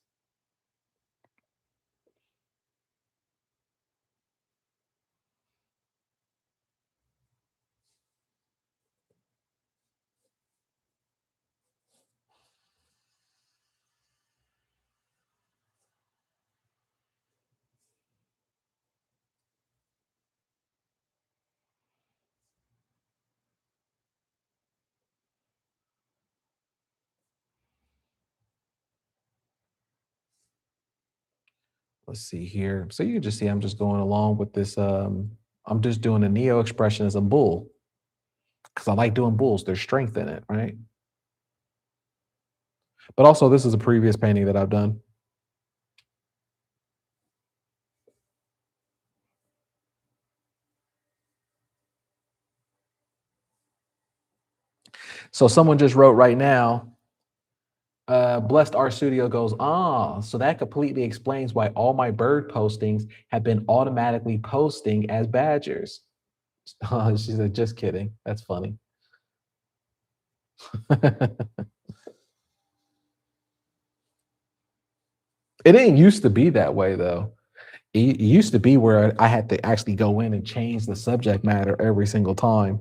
Let's see here. So you can just see I'm just going along with this. I'm just doing a neo expressionism bull because I like doing bulls. There's strength in it, right? But also, this is a previous painting that I've done. So someone just wrote right now, Blessed Art Studio goes, so that completely explains why all my bird postings have been automatically posting as badgers. She said, just kidding. That's funny. It didn't used to be that way though. It used to be where I had to actually go in and change the subject matter every single time.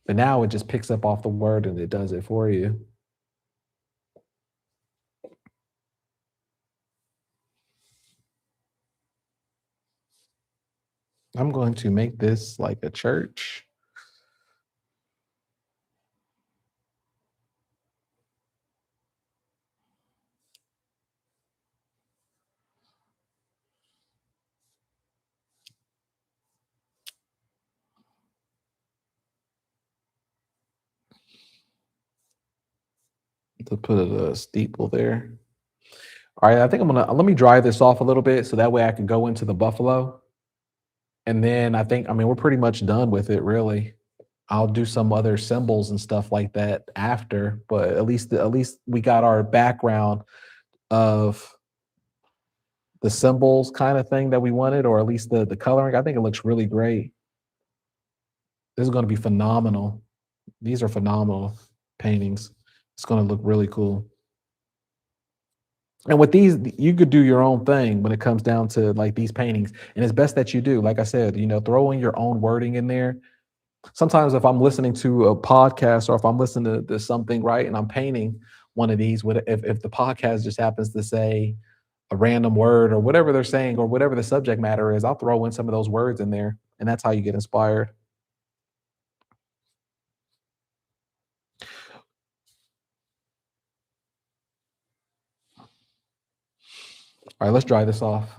But now it just picks up off the word and it does it for you. I'm going to make this like a church. To put a steeple there. All right, I think I'm gonna let me dry this off a little bit so that way I can go into the buffalo. And then I mean, we're pretty much done with it, really. I'll do some other symbols and stuff like that after, but at least we got our background of the symbols kind of thing that we wanted, or at least the coloring. I think it looks really great. This is going to be phenomenal. These are phenomenal paintings. It's going to look really cool. And with these, you could do your own thing when it comes down to like these paintings. And it's best that you do. Like I said, throw in your own wording in there. Sometimes if I'm listening to a podcast or if I'm listening to something, right, and I'm painting one of these, if the podcast just happens to say a random word or whatever they're saying or whatever the subject matter is, I'll throw in some of those words in there. And that's how you get inspired. All right, let's dry this off.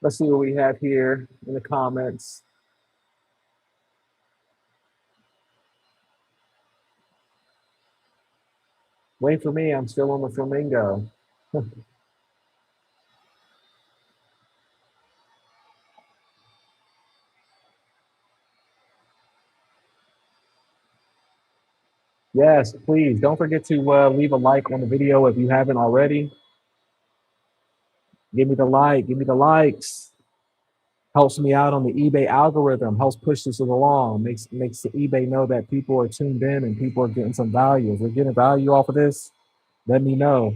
Let's see what we have here in the comments. Wait for me. I'm still on the flamingo. Yes, please don't forget to leave a like on the video if you haven't already. Give me the like. Give me the likes. Helps me out on the eBay algorithm. Helps push this along. Makes the eBay know that people are tuned in and people are getting some value. If they're getting value off of this, let me know.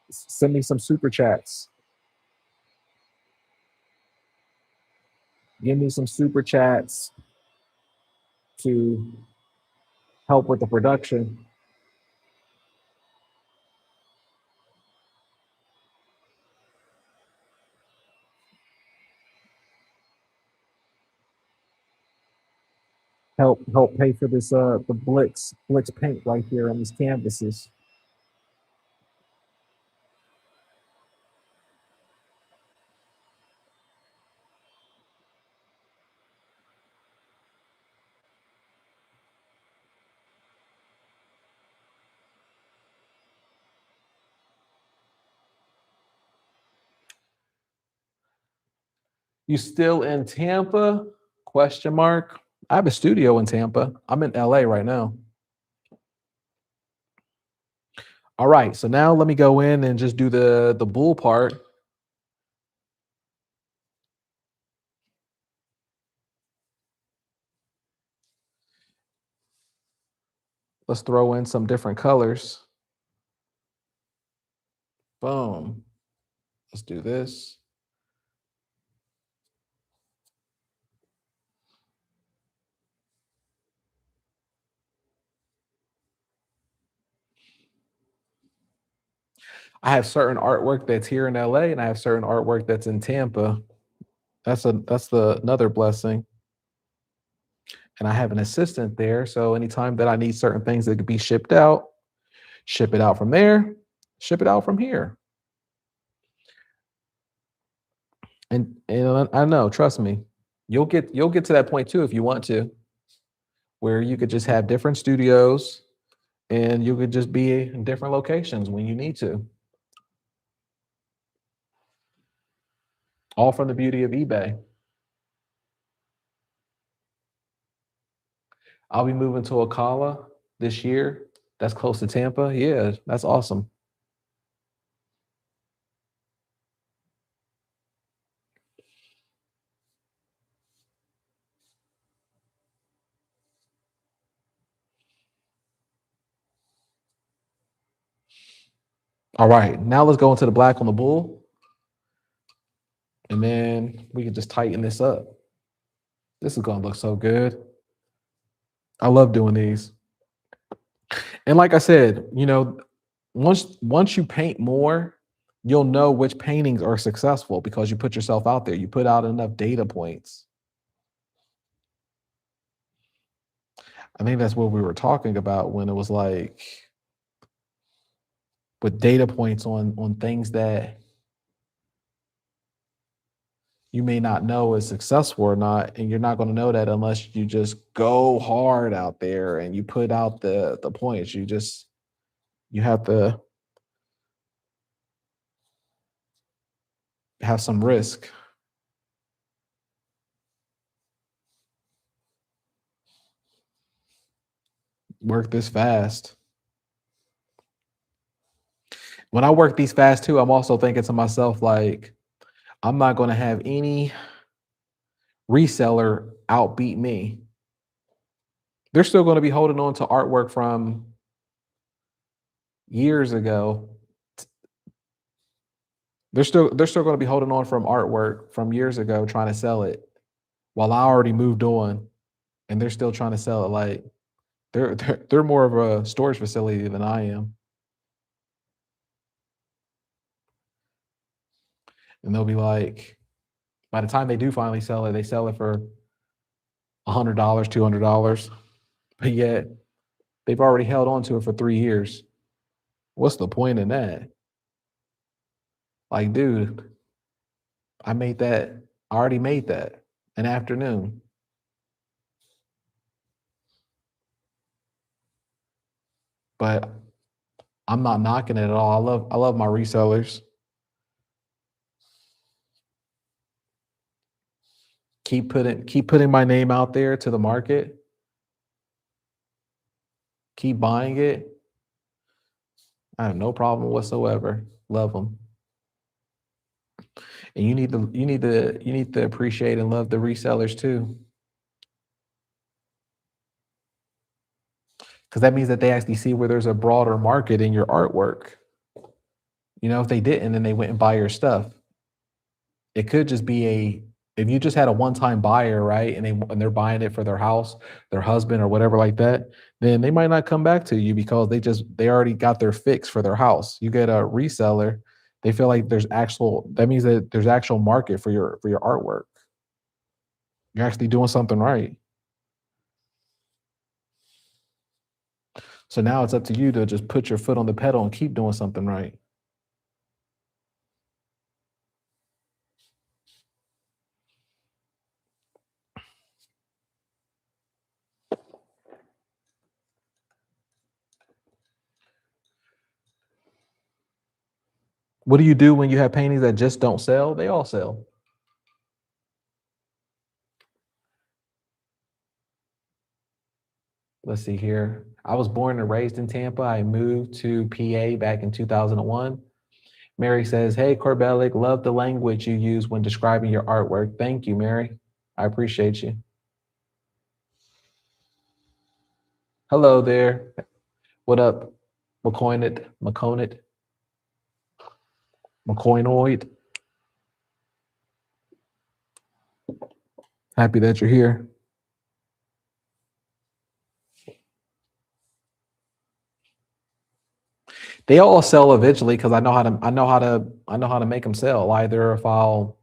Send me some super chats. Give me some super chats to help with the production. Help pay for this the Blix paint right here on these canvases. You still in Tampa? Question mark. I have a studio in Tampa. I'm in LA right now. All right, so now let me go in and just do the bull part. Let's throw in some different colors. Boom. Let's do this. I have certain artwork that's here in LA and I have certain artwork that's in Tampa. That's another blessing. And I have an assistant there. So anytime that I need certain things that could be shipped out, ship it out from there, ship it out from here. And I know, trust me, you'll get to that point too if you want to, where you could just have different studios and you could just be in different locations when you need to. All from the beauty of eBay. I'll be moving to Ocala this year. That's close to Tampa. Yeah, that's awesome. All right, now let's go into the black on the bull. And then we can just tighten this up. This is gonna look so good. I love doing these. And like I said, once you paint more, you'll know which paintings are successful because you put yourself out there. You put out enough data points. I think that's what we were talking about when it was like with data points on things that you may not know is successful or not, and you're not going to know that unless you just go hard out there and you put out the points. You have to have some risk. Work this fast. When I work these fast too, I'm also thinking to myself, like, I'm not going to have any reseller outbeat me. They're still going to be holding on to artwork from years ago. They're still going to be holding on from artwork from years ago, trying to sell it, while I already moved on, and they're still trying to sell it. Like they're more of a storage facility than I am, and they'll be like, by the time they do finally sell it, they sell it for $100, $200, but yet they've already held on to it for 3 years. What's the point in that? Like, dude, I made that. I already made that an afternoon. But I'm not knocking it at all. I love my resellers. Keep putting my name out there to the market. Keep buying it. I have no problem whatsoever. Love them. And you need to appreciate and love the resellers too. Because that means that they actually see where there's a broader market in your artwork. If they didn't and they went and buy your stuff, it could just be if you just had a one-time buyer, right? And they're buying it for their house, their husband or whatever like that, then they might not come back to you because they already got their fix for their house. You get a reseller, they feel like that means that there's actual market for your artwork. You're actually doing something right. So now it's up to you to just put your foot on the pedal and keep doing something right. What do you do when you have paintings that just don't sell? They all sell. Let's see here. I was born and raised in Tampa. I moved to PA back in 2001. Mary says, "Hey, Corbellic, love the language you use when describing your artwork. Thank you, Mary. I appreciate you." Hello there. What up, McCoynoid? Happy that you're here. They all sell eventually because I know how to make them sell. Either if I'll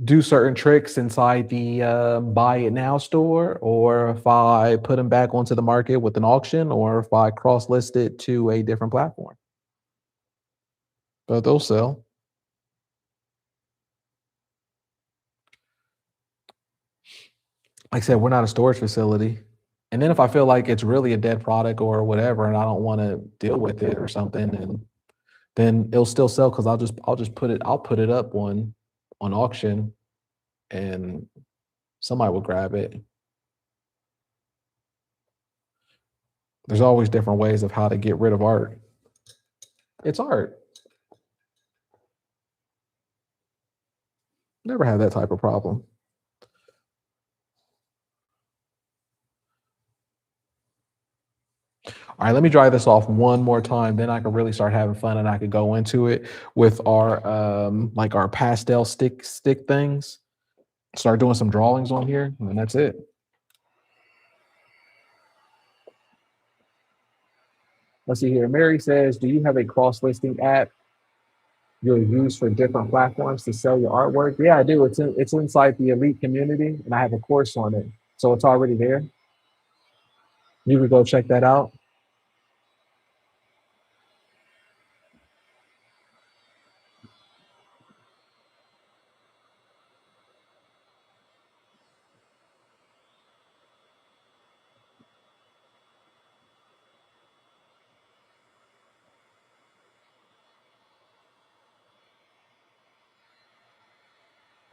do certain tricks inside the buy it now store, or if I put them back onto the market with an auction, or if I cross list it to a different platform. But they'll sell. Like I said, we're not a storage facility. And then if I feel like it's really a dead product or whatever, and I don't want to deal with it or something, and then it'll still sell because I'll put it up on auction, and somebody will grab it. There's always different ways of how to get rid of art. It's art. Never had that type of problem. All right, let me dry this off one more time. Then I can really start having fun, and I could go into it with our like our pastel stick things. Start doing some drawings on here, and then that's it. Let's see here. Mary says, "Do you have a cross listing app you'll use for different platforms to sell your artwork?" Yeah, I do. It's inside the elite community, and I have a course on it, so it's already there. You can go check that out.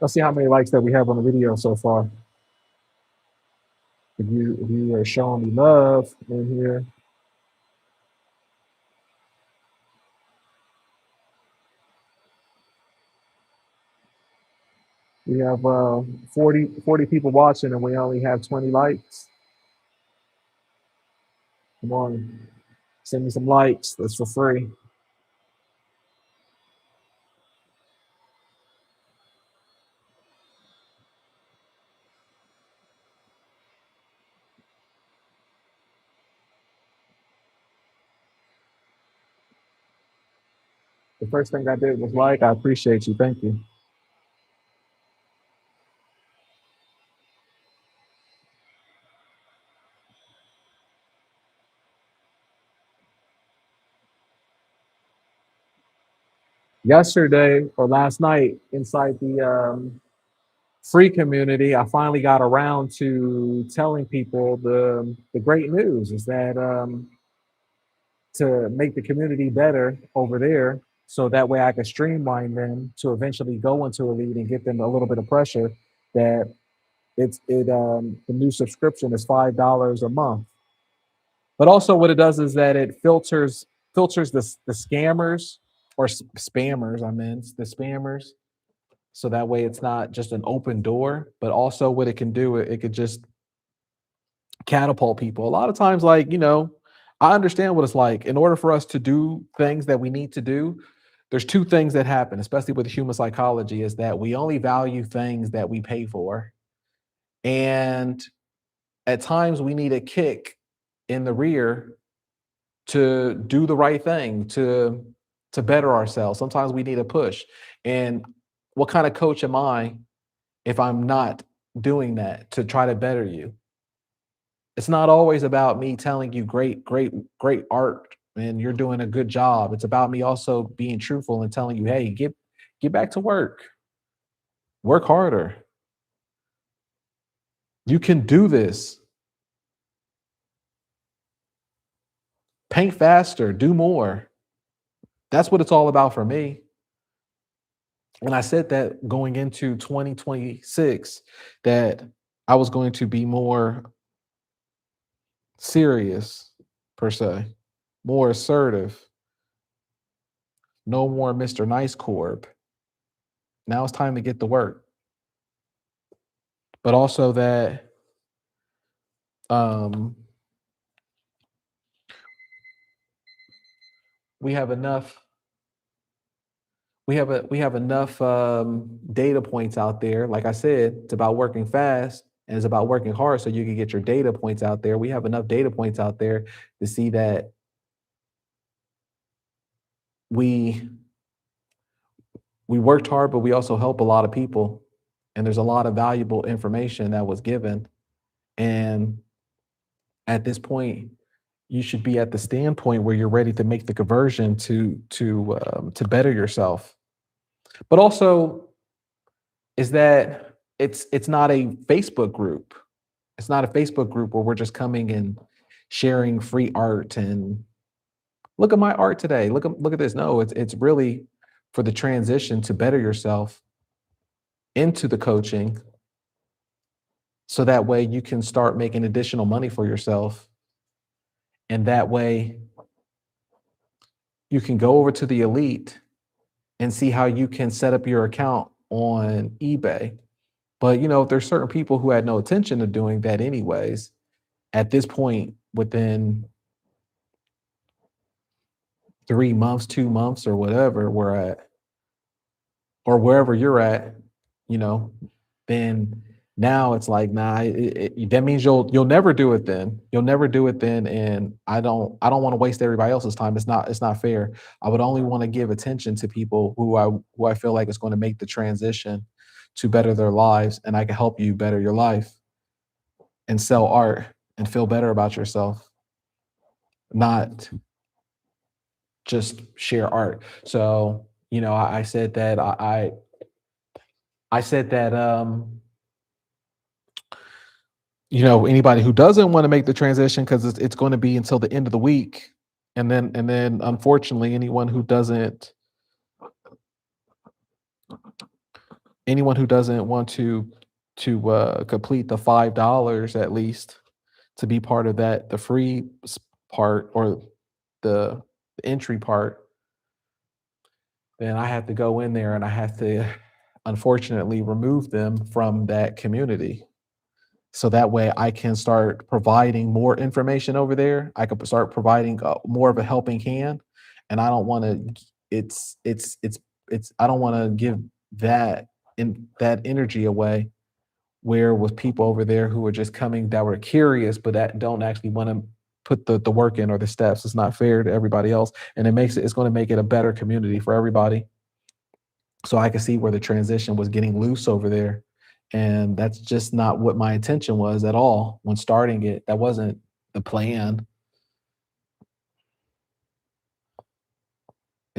Let's see how many likes that we have on the video so far. If you are showing me love in here, we have 40 people watching, and we only have 20 likes. Come on, send me some likes. That's for free. The first thing I did was like. I appreciate you. Thank you. Yesterday or last night inside the free community, I finally got around to telling people the great news is that to make the community better over there, so that way I can streamline them to eventually go into a lead and get them a little bit of pressure. That the new subscription is $5 a month. But also, what it does is that it filters the scammers or spammers. I mean, the spammers, so that way it's not just an open door. But also, what it can do, it could just catapult people. A lot of times, like, I understand what it's like. In order for us to do things that we need to do, there's two things that happen, especially with human psychology, is that we only value things that we pay for. And at times we need a kick in the rear to do the right thing, to better ourselves. Sometimes we need a push. And what kind of coach am I if I'm not doing that to try to better you? It's not always about me telling you great art and you're doing a good job. It's about me also being truthful and telling you, hey, get back to work. Work harder. You can do this. Paint faster, do more. That's what it's all about for me. And I said that going into 2026, that I was going to be more serious, per se, more assertive, no more Mr. Nice Corp. Now it's time to get to work. But also that um, we have enough we have enough data points out there. Like I said, it's about working fast and it's about working hard so you can get your data points out there. We have enough data points out there to see that we we worked hard, but we also help a lot of people. And there's a lot of valuable information that was given. And at this point, you should be at the standpoint where you're ready to make the conversion to better yourself. But also, is that it's not a Facebook group. It's not a Facebook group where we're just coming and sharing free art and look at my art today. Look at this. No, it's really for the transition to better yourself into the coaching, so that way you can start making additional money for yourself. And that way you can go over to the elite and see how you can set up your account on eBay. But there's certain people who had no intention of doing that anyways. At this point, within 3 months, 2 months, or whatever we're at, or wherever you're at, you know, then now it's like, nah, that means you'll never do it then. You'll never do it then. And I don't want to waste everybody else's time. It's not fair. I would only want to give attention to people who I feel like is going to make the transition to better their lives, and I can help you better your life and sell art and feel better about yourself, not just share art. So, I said that I said that anybody who doesn't want to make the transition, because it's going to be until the end of the week, and then unfortunately anyone who doesn't want to complete the $5 at least to be part of that, the free part, or the entry part, then I have to go in there and I have to unfortunately remove them from that community. So that way I can start providing more information over there. I can start providing more of a helping hand. And I don't want to, I don't want to give that energy away, where with people over there who are just coming, that were curious, but that don't actually want to put the work in or the steps. It's not fair to everybody else. And it's going to make it a better community for everybody. So I could see where the transition was getting loose over there. And that's just not what my intention was at all when starting it. That wasn't the plan.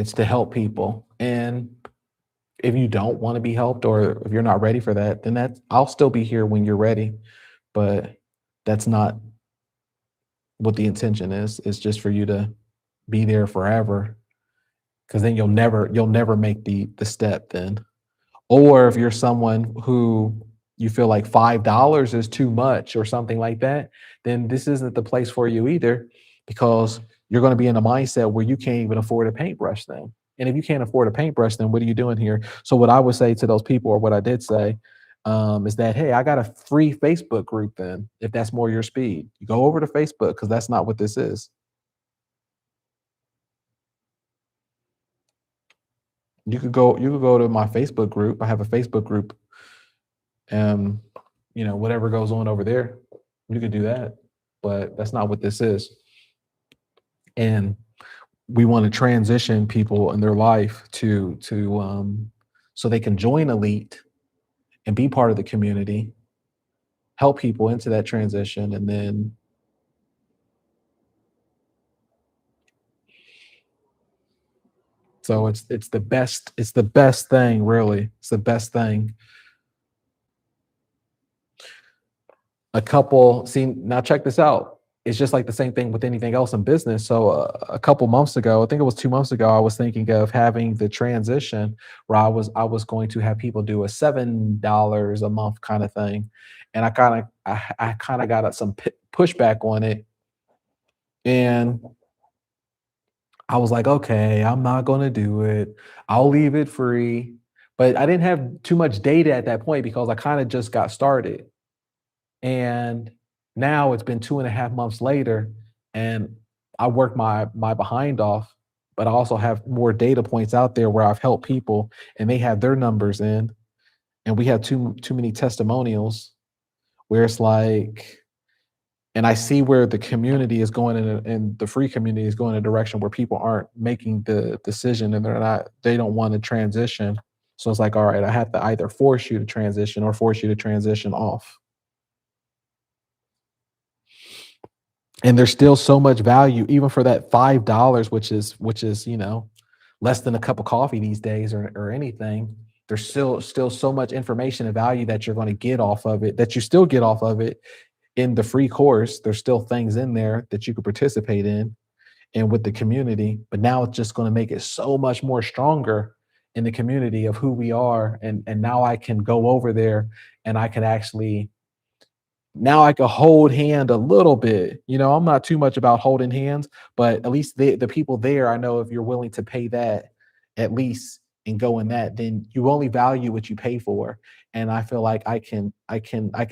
It's to help people. And if you don't want to be helped or if you're not ready for that, then I'll still be here when you're ready. But that's not what the intention is. It's just for you to be there forever because then you'll never make the step then. Or if you're someone who you feel like $5 is too much or something like that, then this isn't the place for you either because you're going to be in a mindset where you can't even afford a paintbrush then. And if you can't afford a paintbrush, then what are you doing here? So what I would say to those people, or what I did say, is that, hey, I got a free Facebook group then, if that's more your speed. You go over to Facebook because that's not what this is. You could go to my Facebook group. I have a Facebook group. um, whatever goes on over there, you could do that. But that's not what this is. And we want to transition people in their life to so they can join Elite and be part of the community, help people into that transition, and then so it's the best thing, really. It's the best thing. A couple see now check this out. It's just like the same thing with anything else in business. So a couple months ago, I think it was 2 months ago, I was thinking of having the transition where I was going to have people do a $7 a month kind of thing, and I kind of got some pushback on it, and I was like, okay, I'm not going to do it. I'll leave it free, but I didn't have too much data at that point because I kind of just got started. And now it's been 2.5 months later, and I work my behind off, but I also have more data points out there where I've helped people and they have their numbers in, and we have too many testimonials where it's like, and I see where the community is going and the free community is going in a direction where people aren't making the decision and they don't want to transition. So it's like, all right, I have to either force you to transition or force you to transition off. And there's still so much value even for that $5, which is less than a cup of coffee these days, or anything. There's still so much information and value that you're going to get off of it, that you still get off of it in the free course. There's still things in there that you could participate in and with the community, but now it's just going to make it so much more stronger in the community of who we are. And now I can go over there and I can actually, now I can hold hand a little bit. I'm not too much about holding hands, but at least the people there, I know if you're willing to pay that at least and go in that, then you only value what you pay for. And I feel like I can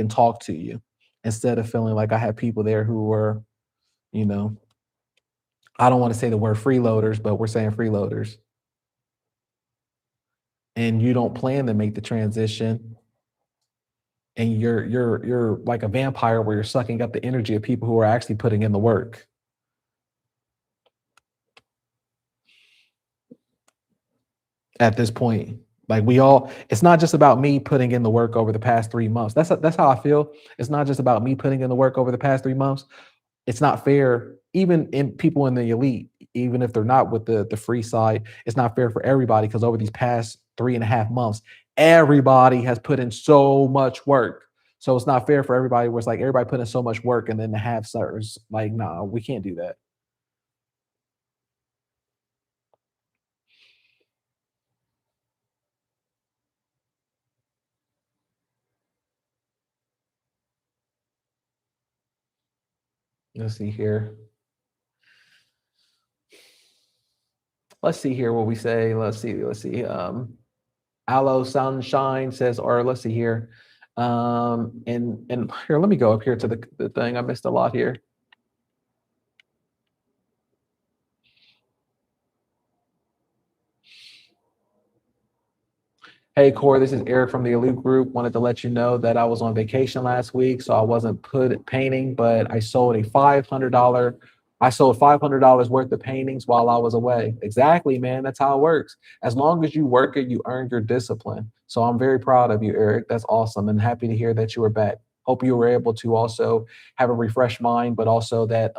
talk to you instead of feeling like I have people there who were, you know, I don't want to say the word freeloaders, but we're saying freeloaders. And you don't plan to make the transition, and you're like a vampire where you're sucking up the energy of people who are actually putting in the work at this point. Like, it's not just about me putting in the work over the past 3 months. That's how I feel. It's not just about me putting in the work over the past 3 months. It's not fair, even in people in the elite, even if they're not with the free side. It's not fair for everybody because over these past 3.5 months, everybody has put in so much work. So it's not fair for everybody where it's like everybody put in so much work and then to have certain, like, no, we can't do that. Let's see here. Let's see here what we say. Let's see. Let's see. Aloe Sunshine says, or let's see here. And here, let me go up here to the thing. I missed a lot here. Hey, Corey, this is Eric from the Elite Group. Wanted to let you know that I was on vacation last week, so I wasn't put painting, but I sold $500 worth of paintings while I was away. Exactly, man. That's how it works. As long as you work it, you earn your discipline. So I'm very proud of you, Eric. That's awesome, and happy to hear that you were back Hope you were able to also have a refreshed mind, but also that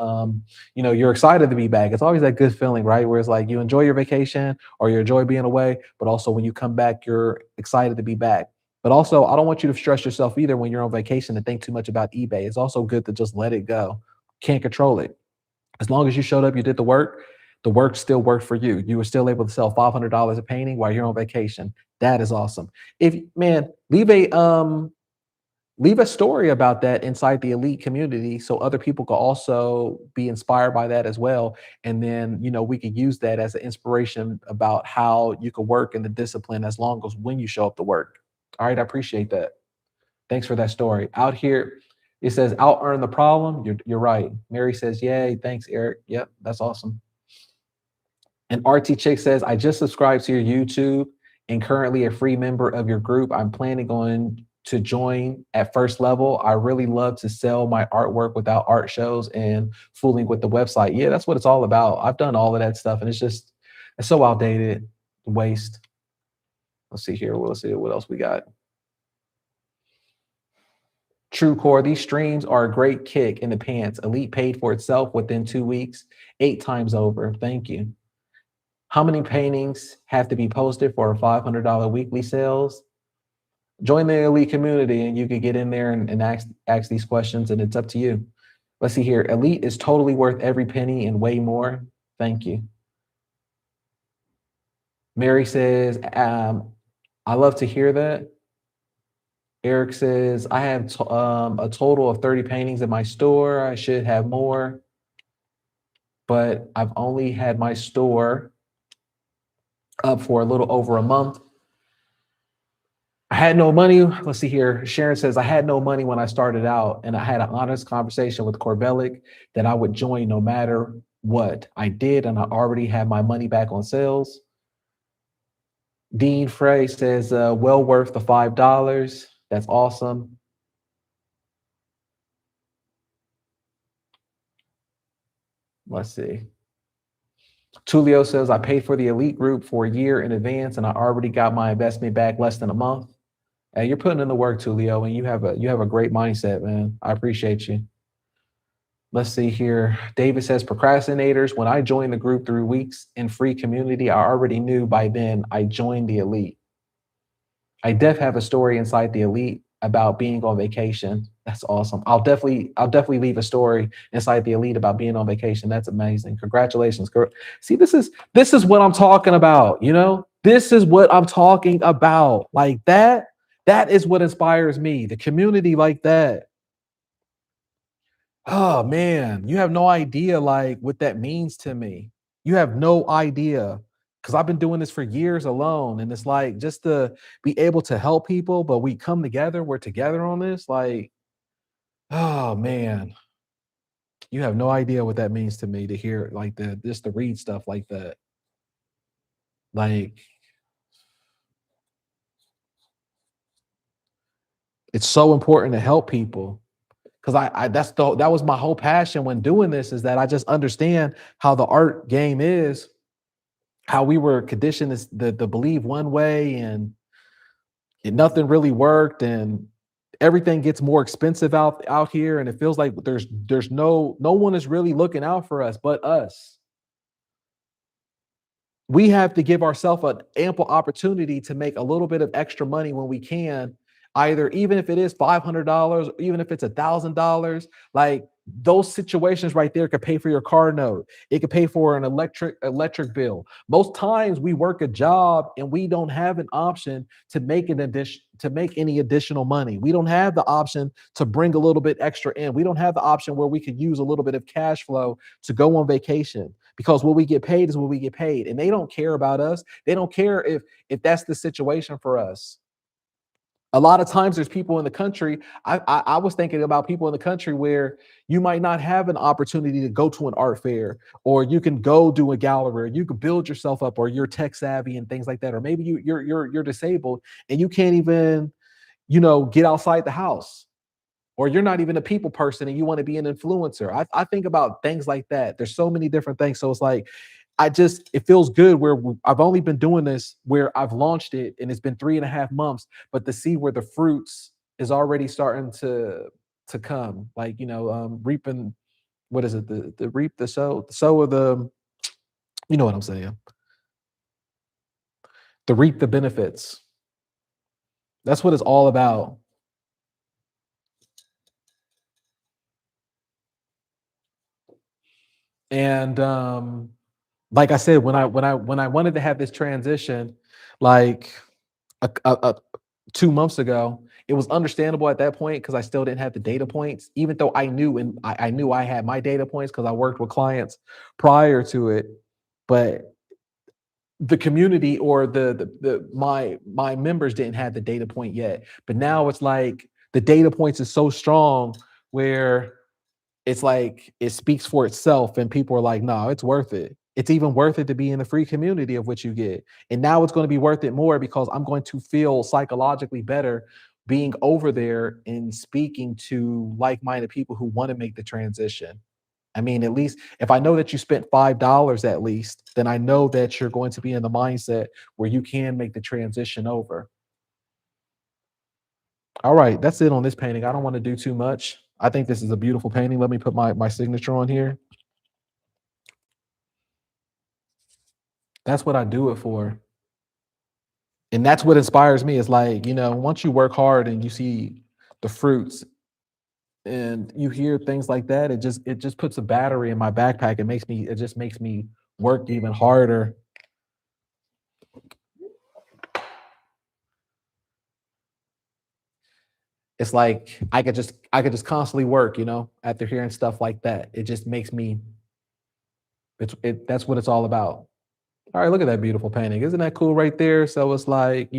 you're excited to be back. It's always that good feeling, right? Where it's like you enjoy your vacation or you enjoy being away, but also when you come back, you're excited to be back. But also, I don't want you to stress yourself either when you're on vacation and think too much about eBay. It's also good to just let it go. Can't control it. As long as you showed up, you did the work still worked for you. You were still able to sell $500 a painting while you're on vacation. That is awesome. If man, leave a story about that inside the elite community so other people could also be inspired by that as well. And then, we could use that as an inspiration about how you could work in the discipline as long as when you show up to work. All right, I appreciate that. Thanks for that story. Out here, it says out earn the problem. You're right. Mary says, yay. Thanks, Eric. Yep, that's awesome. And RT Chick says, I just subscribed to your YouTube and currently a free member of your group. I'm planning on to join at first level. I really love to sell my artwork without art shows and fooling with the website. Yeah, that's what it's all about. I've done all of that stuff and it's so outdated, waste. Let's see here. Let's see what else we got. True Core, these streams are a great kick in the pants. Elite paid for itself within 2 weeks, 8 times over. Thank you. How many paintings have to be posted for a $500 weekly sales? Join the Elite community and you could get in there and ask these questions, and it's up to you. Let's see here. Elite is totally worth every penny and way more. Thank you. Mary says, I love to hear that. Eric says, I have a total of 30 paintings in my store. I should have more, but I've only had my store up for a little over a month. I had no money. Let's see here. Sharon says, I had no money when I started out, and I had an honest conversation with Corbellic that I would join no matter what. I did, and I already had my money back on sales. Dean Frey says, well worth the $5. That's awesome. Let's see. Tulio says, I paid for the elite group for a year in advance, and I already got my investment back less than a month. Hey, you're putting in the work, Tulio, and you have a great mindset, man. I appreciate you. Let's see here. David says, procrastinators, when I joined the group 3 weeks in free community, I already knew by then I joined the elite. I have a story inside the elite about being on vacation. That's awesome. I'll definitely leave a story inside the elite about being on vacation. That's amazing. Congratulations, girl. See, this is what I'm talking about. This is what I'm talking about. Like that is what inspires me. The community like that. Oh man, you have no idea like what that means to me. You have no idea, because I've been doing this for years alone, and it's like just to be able to help people, but we come together, we're together on this. Like, oh man, you have no idea what that means to me to hear like just to read stuff like that. Like, it's so important to help people. Because that was my whole passion when doing this, is that I just understand how the art game is, how we were conditioned to believe one way, and nothing really worked, and everything gets more expensive out here, and it feels like there's no one is really looking out for us but us. We have to give ourselves an ample opportunity to make a little bit of extra money when we can, either even if it is $500, even if it's $1,000. Like those situations right there could pay for your car note. It could pay for an electric bill. Most times we work a job and we don't have an option to make any additional money. We don't have the option to bring a little bit extra in. We don't have the option where we could use a little bit of cash flow to go on vacation, because what we get paid is what we get paid, and they don't care about us. They don't care if that's the situation for us. A lot of times there's people in the country. I was thinking about people in the country where you might not have an opportunity to go to an art fair, or you can go do a gallery, or you can build yourself up, or you're tech savvy and things like that, or maybe you're disabled and you can't even get outside the house, or you're not even a people person and you want to be an influencer. I think about things like that. There's so many different things. So it's like, it feels good where I've only been doing this where I've launched it and it's been 3.5 months, but to see where the fruits is already starting to to come. Like, reaping, what is it? The reap, the sow of the, you know what I'm saying? To reap the benefits. That's what it's all about. And like I said, when I wanted to have this transition, like a 2 months ago, it was understandable at that point because I still didn't have the data points, even though I knew I had my data points because I worked with clients prior to it. But the community or my members didn't have the data point yet. But now it's like the data points is so strong where it's like it speaks for itself and people are like, no, it's worth it. It's even worth it to be in the free community of what you get. And now it's going to be worth it more because I'm going to feel psychologically better being over there and speaking to like-minded people who want to make the transition. I mean, at least if I know that you spent $5 at least, then I know that you're going to be in the mindset where you can make the transition over. All right, that's it on this painting. I don't want to do too much. I think this is a beautiful painting. Let me put my signature on here. That's what I do it for. And that's what inspires me. Is like, once you work hard and you see the fruits and you hear things like that, it just puts a battery in my backpack. It just makes me work even harder. It's like I could just constantly work, after hearing stuff like that. It just makes me that's what it's all about. All right, look at that beautiful painting. Isn't that cool right there? So it's like,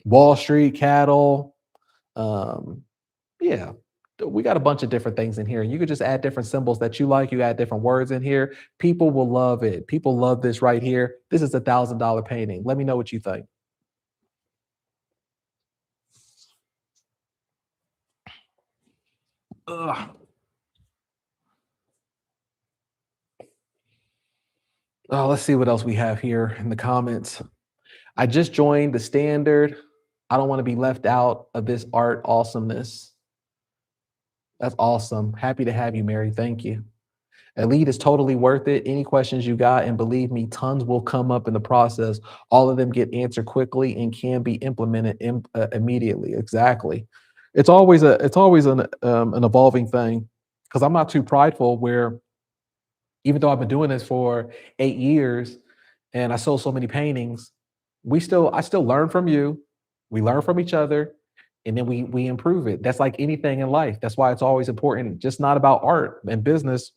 Wall Street, cattle. Um, yeah. We got a bunch of different things in here. You could just add different symbols that you like. You add different words in here. People will love it. People love this right here. This is $1,000 painting. Let me know what you think. Ugh. Oh, let's see what else we have here in the comments. I just joined the standard. I don't want to be left out of this art awesomeness. That's awesome. Happy to have you, Mary. Thank you. Elite is totally worth it. Any questions you got, and believe me, tons will come up in the process. All of them get answered quickly and can be implemented immediately. Exactly. It's always an evolving thing because I'm not too prideful. Where even though I've been doing this for 8 years and I sold so many paintings, I still learn from you. We learn from each other, and then we improve it. That's like anything in life. That's why it's always important. Just not about art and business.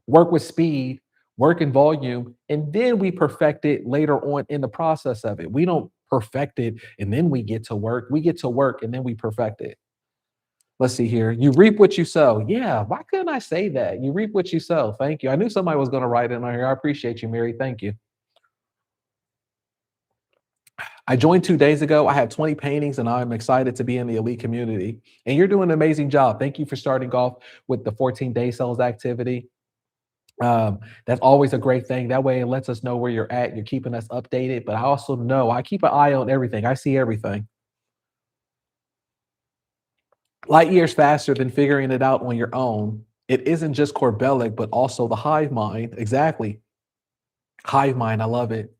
Work with speed, work in volume, and then we perfect it later on in the process of it. We don't perfect it and then we get to work. We get to work and then we perfect it. Let's see here. You reap what you sow. Yeah, why couldn't I say that? You reap what you sow. Thank you. I knew somebody was going to write it on here. I appreciate you, Mary. Thank you. I joined 2 days ago. I have 20 paintings and I'm excited to be in the elite community. And you're doing an amazing job. Thank you for starting off with the 14-day sales activity. That's always a great thing. That way it lets us know where you're at. You're keeping us updated. But I also know I keep an eye on everything. I see everything. Light years faster than figuring it out on your own. It isn't just Corbellic, but also the hive mind. Exactly. Hive mind. I love it.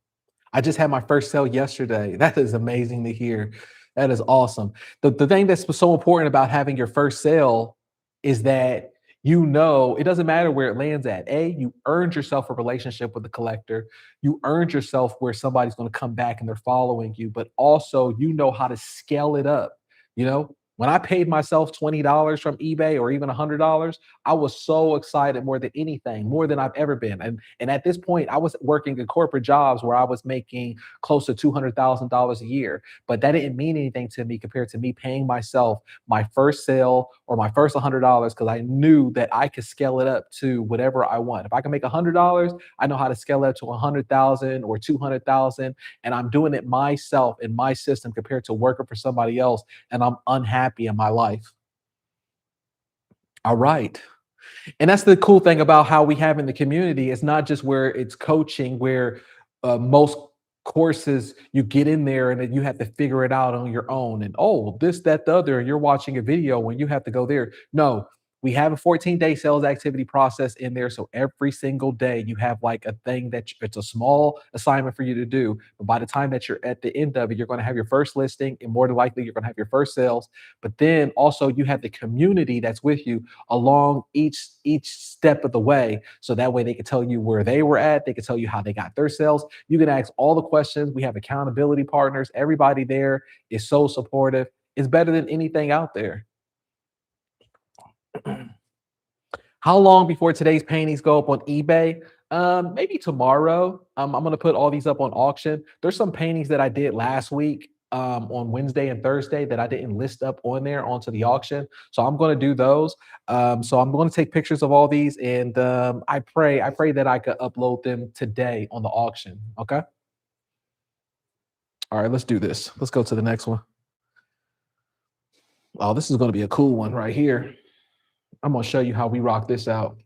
I just had my first sale yesterday. That is amazing to hear. That is awesome. The thing that's so important about having your first sale is that it doesn't matter where it lands at. You earned yourself a relationship with the collector. You earned yourself where somebody's going to come back and they're following you, but also you know how to scale it up. When I paid myself $20 from eBay or even $100, I was so excited more than anything, more than I've ever been. And at this point, I was working in corporate jobs where I was making close to $200,000 a year. But that didn't mean anything to me compared to me paying myself my first sale or my first $100 because I knew that I could scale it up to whatever I want. If I can make $100, I know how to scale it up to 100,000 or 200,000, and I'm doing it myself in my system compared to working for somebody else, and I'm unhappy in my life. All right. And that's the cool thing about how we have in the community. It's not just where it's coaching, where most courses you get in there and then you have to figure it out on your own and oh this that the other and you're watching a video when you have to go there. No, we have a 14-day sales activity process in there, so every single day you have like a thing it's a small assignment for you to do, but by the time that you're at the end of it you're going to have your first listing and more than likely you're going to have your first sales. But then also you have the community that's with you along each step of the way, so that way they can tell you where they were at, they can tell you how they got their sales. You can ask all the questions. We have accountability partners. Everybody there is so supportive. It's better than anything out there. How long before today's paintings go up on eBay? Maybe tomorrow. I'm gonna put all these up on auction. There's some paintings that I did last week on Wednesday and Thursday that I didn't list up on there onto the auction. So I'm gonna do those. So I'm gonna take pictures of all these, and I pray that I could upload them today on the auction. Okay. All right, let's do this. Let's go to the next one. Oh, this is gonna be a cool one right here. I'm gonna show you how we rock this out.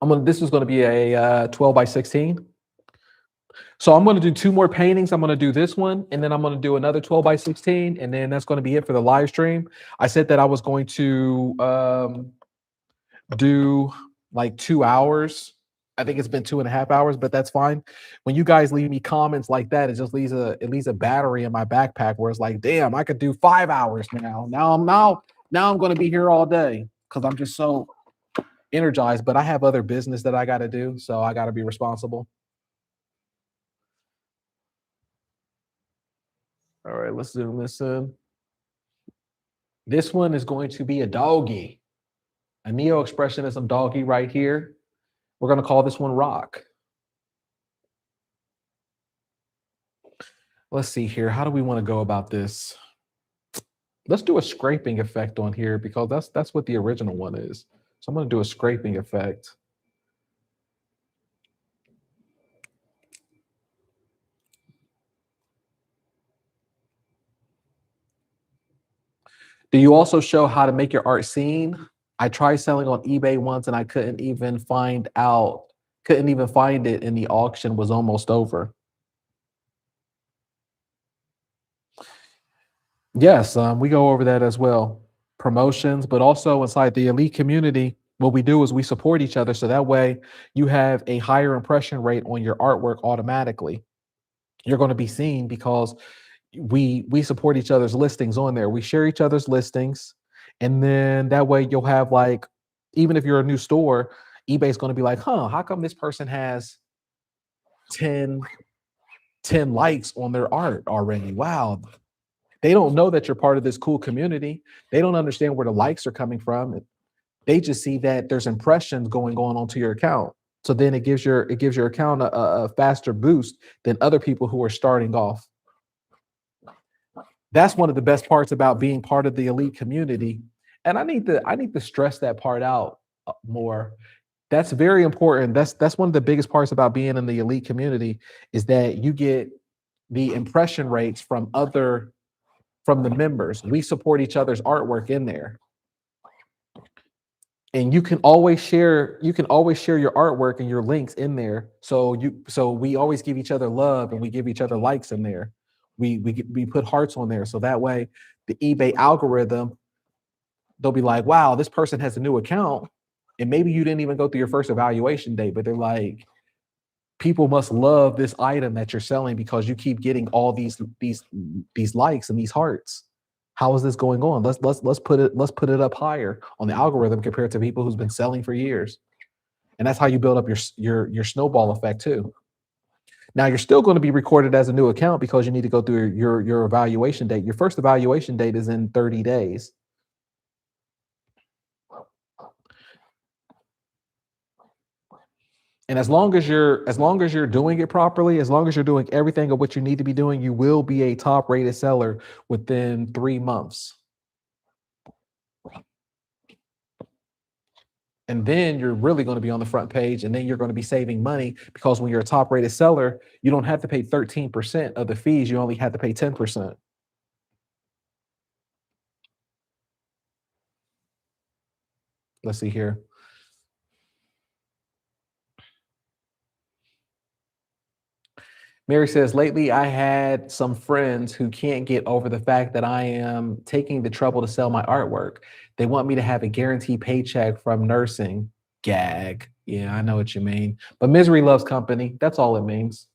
This is gonna be a 12 by 16. So I'm gonna do two more paintings. I'm gonna do this one, and then I'm gonna do another 12 by 16, and then that's gonna be it for the live stream. I said that I was going to do like 2 hours. I think it's been 2.5 hours, but that's fine. When you guys leave me comments like that, it leaves a battery in my backpack where it's like, damn, I could do 5 hours now. Now I'm gonna be here all day because I'm just so energized. But I have other business that I gotta do, so I gotta be responsible. All right, let's zoom this in. This one is going to be a doggy, a neo-expressionism doggy right here. We're gonna call this one Rock. Let's see here. How do we want to go about this? Let's do a scraping effect on here because that's what the original one is. So I'm going to do a scraping effect. Do you also show how to make your art seen? I tried selling on eBay once and I couldn't even find it, and the auction was almost over. Yes, we go over that as well. Promotions, but also inside the elite community, what we do is we support each other. So that way you have a higher impression rate on your artwork automatically. You're going to be seen because we support each other's listings on there. We share each other's listings. And then that way you'll have like, even if you're a new store, eBay's going to be like, huh, how come this person has 10 likes on their art already? Wow, they don't know that you're part of this cool community. They don't understand where the likes are coming from. They just see that there's impressions going on onto your account. So then it gives your account a faster boost than other people who are starting off. That's one of the best parts about being part of the elite community. And I need to stress that part out more. That's very important. That's one of the biggest parts about being in the elite community is that you get the impression rates from the members. We support each other's artwork in there. And you can always share your artwork and your links in there. So we always give each other love and we give each other likes in there. We put hearts on there. So that way the eBay algorithm, they'll be like, wow, this person has a new account. And maybe you didn't even go through your first evaluation date, but they're like, people must love this item that you're selling because you keep getting all these likes and these hearts. How is this going on? Let's put it up higher on the algorithm compared to people who's been selling for years. And that's how you build up your snowball effect too. Now you're still going to be recorded as a new account because you need to go through your evaluation date. Your first evaluation date is in 30 days. And as long as you're doing it properly, as long as you're doing everything of what you need to be doing, you will be a top rated seller within 3 months. And then you're really going to be on the front page, and then you're going to be saving money because when you're a top rated seller, you don't have to pay 13% of the fees. You only have to pay 10%. Let's see here. Mary says, lately I had some friends who can't get over the fact that I am taking the trouble to sell my artwork. They want me to have a guaranteed paycheck from nursing. Gag. Yeah, I know what you mean. But misery loves company. That's all it means.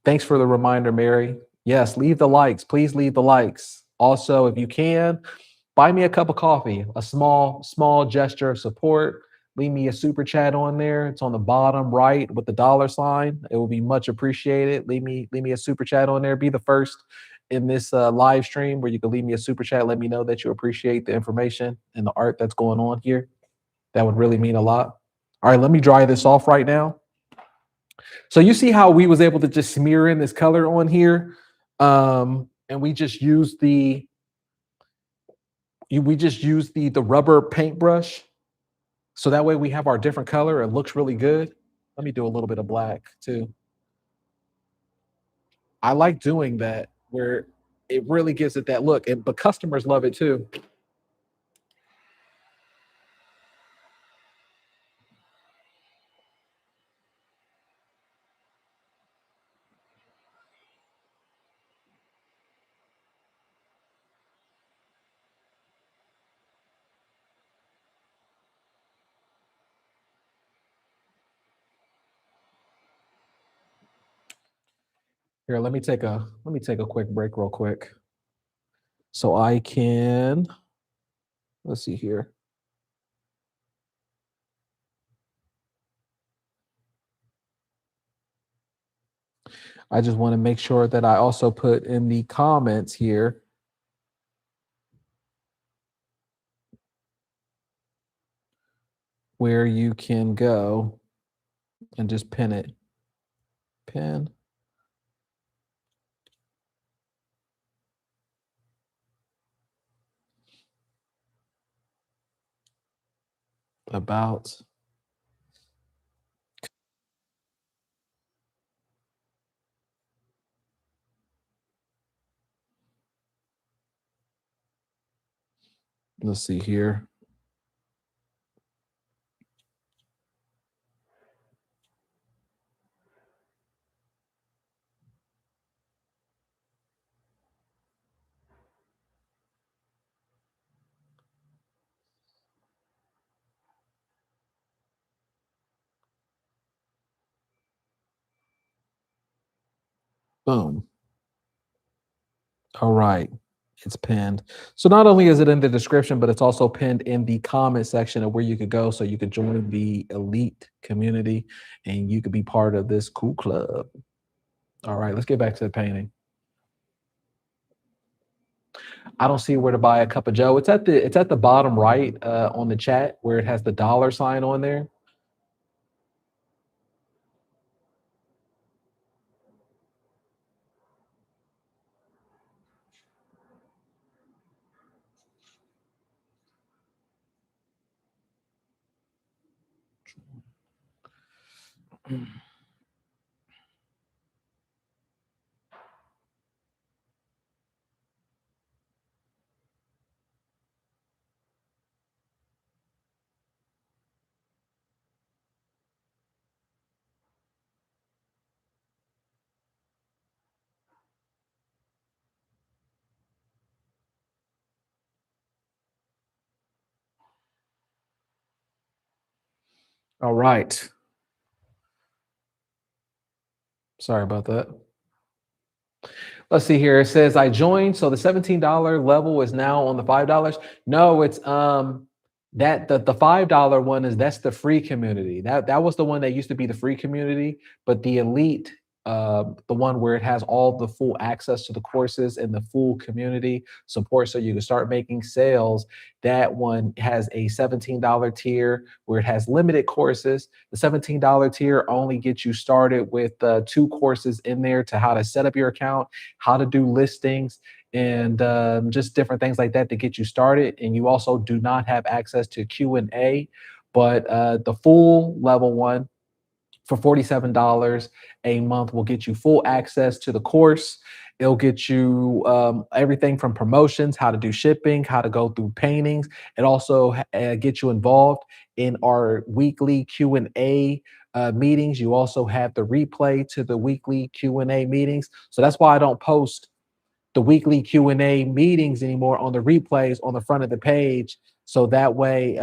Thanks for the reminder, Mary. Yes, leave the likes. Please leave the likes. Also, if you can, buy me a cup of coffee, a small gesture of support. Leave me a super chat on there. It's on the bottom right with the dollar sign. It will be much appreciated. Leave me a super chat on there. Be the first in this live stream where you can leave me a super chat. Let me know that you appreciate the information and the art that's going on here. That would really mean a lot. All right, let me dry this off right now. So you see how we was able to just smear in this color on here, and we just use the rubber paintbrush, so that way we have our different color. It looks really good. Let me do a little bit of black too. I like doing that where it really gives it that look, and but customers love it too. Here, let me take a quick break real quick so I can, let's see here. I just want to make sure that I also put in the comments here where you can go and just pin it. Pin. About. Let's see here. Boom. All right. It's pinned. So not only is it in the description, but it's also pinned in the comment section of where you could go so you could join the elite community and you could be part of this cool club. All right, let's get back to the painting. I don't see where to buy a cup of Joe. It's at the bottom right on the chat where it has the dollar sign on there. All right. Sorry about that. Let's see here. It says I joined. So the $17 level is now on the $5. No, it's that the $5 one is that's the free community. That was the one that used to be the free community, but the elite, the one where it has all the full access to the courses and the full community support so you can start making sales. That one has a $17 tier where it has limited courses. The $17 tier only gets you started with two courses in there to how to set up your account, how to do listings, and just different things like that to get you started. And you also do not have access to Q&A, but the full level one for $47 a month will get you full access to the course. It'll get you everything from promotions, how to do shipping, how to go through paintings. It also gets you involved in our weekly Q&A meetings. You also have the replay to the weekly Q&A meetings. So that's why I don't post the weekly Q&A meetings anymore on the replays on the front of the page. So that way,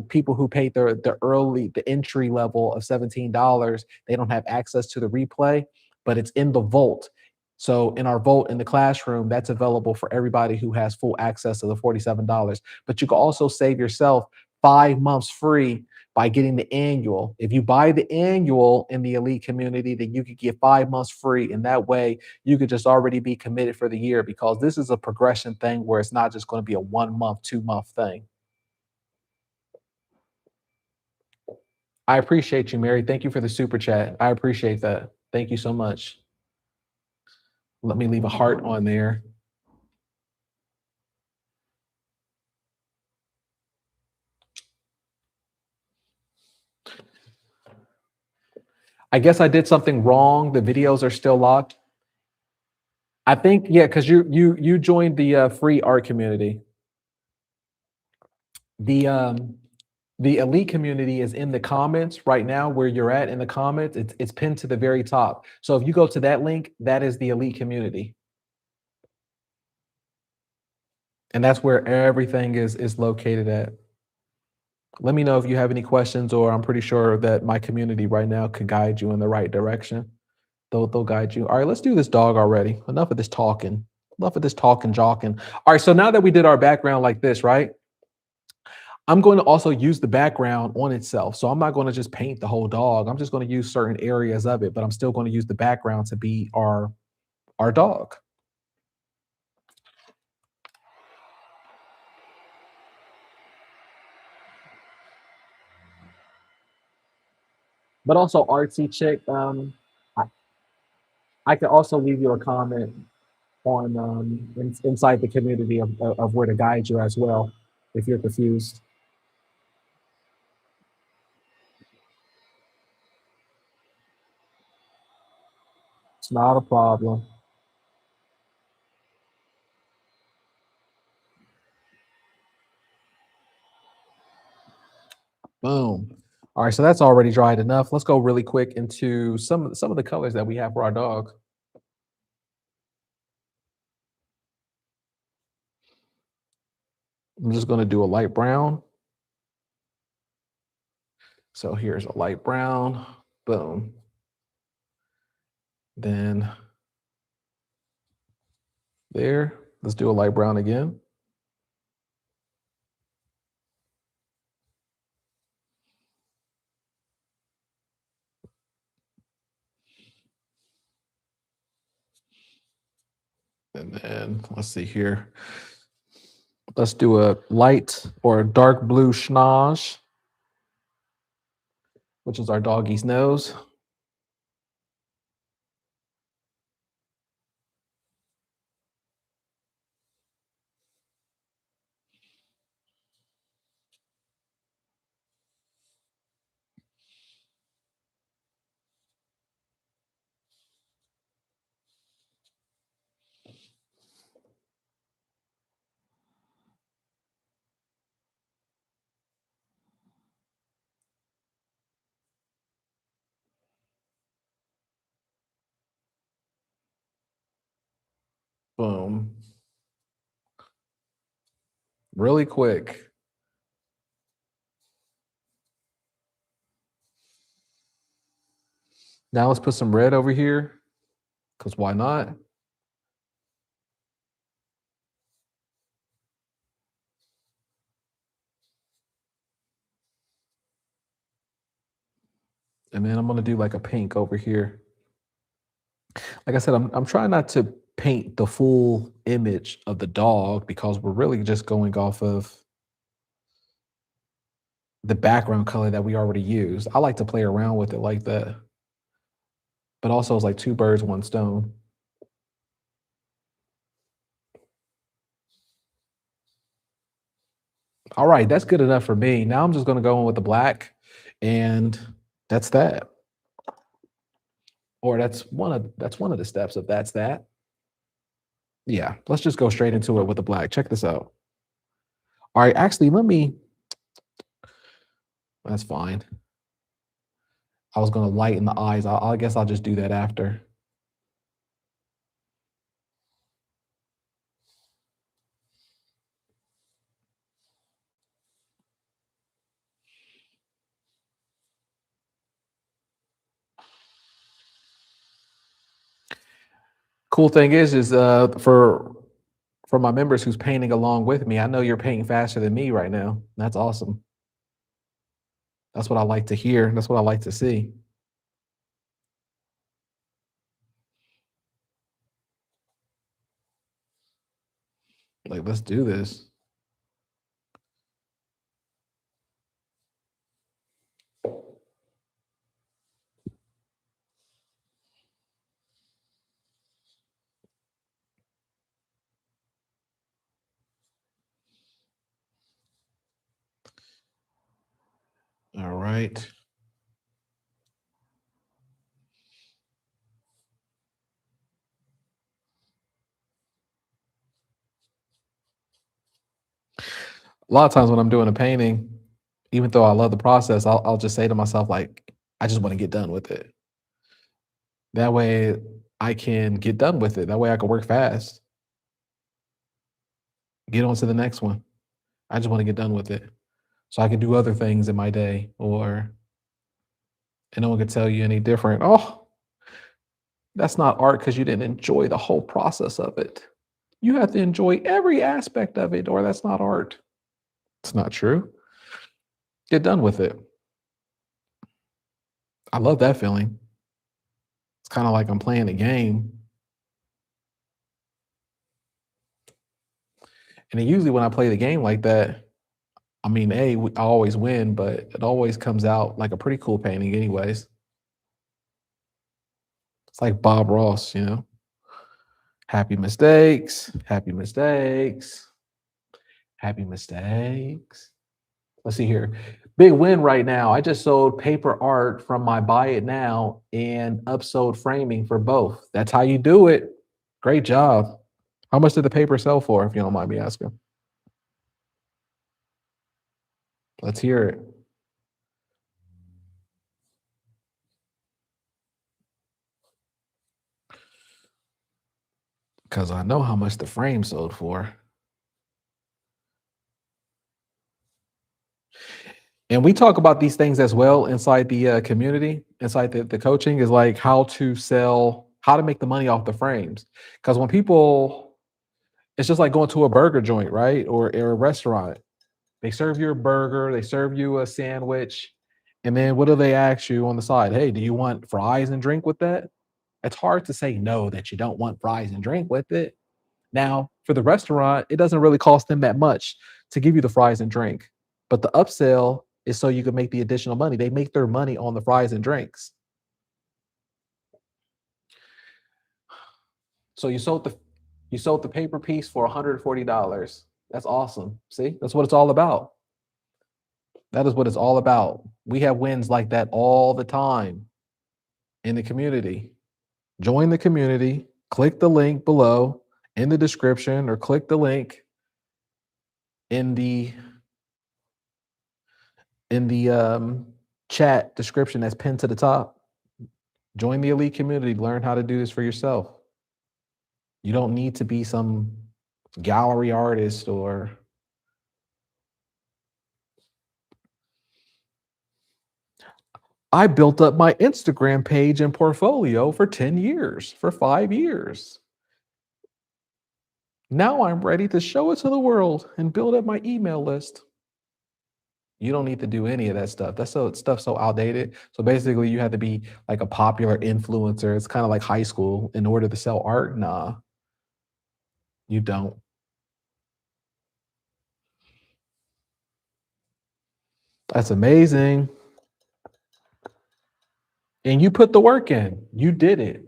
people who paid the entry level of $17, they don't have access to the replay, but it's in the vault. So in our vault in the classroom, that's available for everybody who has full access to the $47. But you can also save yourself 5 months free by getting the annual. If you buy the annual in the elite community, then you could get 5 months free. And that way you could just already be committed for the year, because this is a progression thing where it's not just going to be a 1 month, 2 month thing. I appreciate you, Mary. Thank you for the super chat. I appreciate that. Thank you so much. Let me leave a heart on there. I guess I did something wrong. The videos are still locked. I think, yeah, because you joined the free art community. The elite community is in the comments right now where you're at in the comments. It's pinned to the very top. So if you go to that link, that is the elite community. And that's where everything is located at. Let me know if you have any questions, or I'm pretty sure that my community right now can guide you in the right direction. They'll guide you. All right, let's do this dog already. Enough of this talking. Enough of this talking, jocking. All right, so now that we did our background like this, right? I'm going to also use the background on itself. So I'm not going to just paint the whole dog. I'm just going to use certain areas of it, but I'm still going to use the background to be our dog. But also artsy chick. I, I could also leave you a comment on inside the community of where to guide you as well if you're confused. It's not a problem. Boom. All right, so that's already dried enough. Let's go really quick into some of the colors that we have for our dog. I'm just going to do a light brown. So here's a light brown. Boom. Then there. Let's do a light brown again. And then let's see here. Let's do a light or a dark blue schnoz, which is our doggy's nose. Boom. Really quick. Now let's put some red over here, because why not? And then I'm gonna do like a pink over here. Like I said, I'm trying not to paint the full image of the dog, because we're really just going off of the background color that we already used. I like to play around with it like that. But also it's like two birds, one stone. All right, that's good enough for me. Now I'm just gonna go in with the black, and that's that. Or that's one of the steps of that's that. Yeah, let's just go straight into it with the black. Check this out. All right, actually, that's fine. I was gonna lighten the eyes. I guess I'll just do that after. Cool thing is for my members who's painting along with me, I know you're painting faster than me right now. That's awesome. That's what I like to hear. That's what I like to see. Like, let's do this. All right. A lot of times when I'm doing a painting, even though I love the process, I'll just say to myself, like, I just want to get done with it. That way I can get done with it. That way I can work fast, get on to the next one. I just want to get done with it. So I can do other things in my day, or and no one can tell you any different. Oh, that's not art because you didn't enjoy the whole process of it. You have to enjoy every aspect of it, or that's not art. It's not true. Get done with it. I love that feeling. It's kind of like I'm playing a game. And then usually when I play the game like that, I mean, I always win, but it always comes out like a pretty cool painting, anyways. It's like Bob Ross, you know, happy mistakes, happy mistakes, happy mistakes. Let's see here. Big win right now. I just sold paper art from my buy it now and upsold framing for both. That's how you do it. Great job. How much did the paper sell for, if you don't mind me asking? Let's hear it. Because I know how much the frame sold for. And we talk about these things as well inside the community, inside the coaching is like how to sell, how to make the money off the frames. Because when people, it's just like going to a burger joint, right? Or a restaurant. They serve you a burger, they serve you a sandwich, and then what do they ask you on the side? Hey, do you want fries and drink with that? It's hard to say no that you don't want fries and drink with it. Now, for the restaurant, it doesn't really cost them that much to give you the fries and drink. But the upsell is so you can make the additional money. They make their money on the fries and drinks. So you sold the paper piece for $140. That's awesome. See, that's what it's all about. That is what it's all about. We have wins like that all the time in the community. Join the community, click the link below in the description, or click the link in the chat description that's pinned to the top. Join the elite community, learn how to do this for yourself. You don't need to be some gallery artist or I built up my Instagram page and portfolio for 10 years, for 5 years. Now I'm ready to show it to the world and build up my email list. You don't need to do any of that stuff. That's so stuff so outdated. So basically, you have to be like a popular influencer. It's kind of like high school in order to sell art. Nah, you don't. That's amazing. And you put the work in. You did it.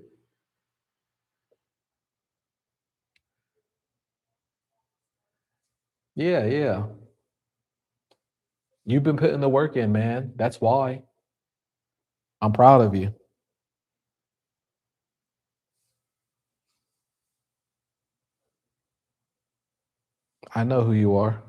Yeah, yeah. You've been putting the work in, man. That's why. I'm proud of you. I know who you are.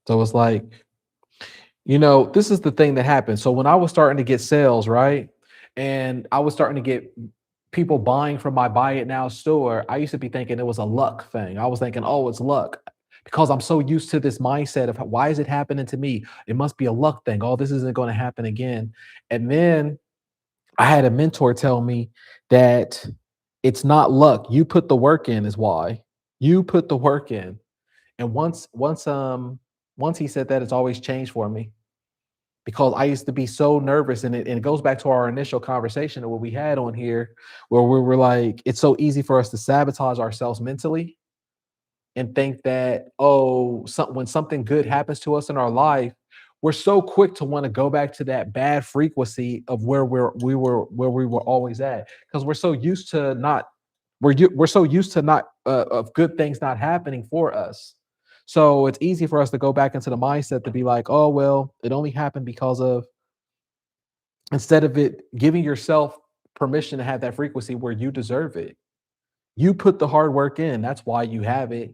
So it's like, this is the thing that happened. So when I was starting to get sales, right? And I was starting to get people buying from my buy it now store, I used to be thinking it was a luck thing. I was thinking, oh, it's luck because I'm so used to this mindset of why is it happening to me? It must be a luck thing. Oh, this isn't going to happen again. And then I had a mentor tell me that it's not luck. You put the work in is why. You put the work in. And once he said that, it's always changed for me because I used to be so nervous. And it goes back to our initial conversation of what we had on here, where we were like, it's so easy for us to sabotage ourselves mentally and think that, oh, when something good happens to us in our life, we're so quick to want to go back to that bad frequency of where we were always at, because we're so used to not we're so used to not of good things not happening for us. So it's easy for us to go back into the mindset to be like, oh well, it only happened because of, instead of it giving yourself permission to have that frequency where you deserve it. You put the hard work in. That's why you have it.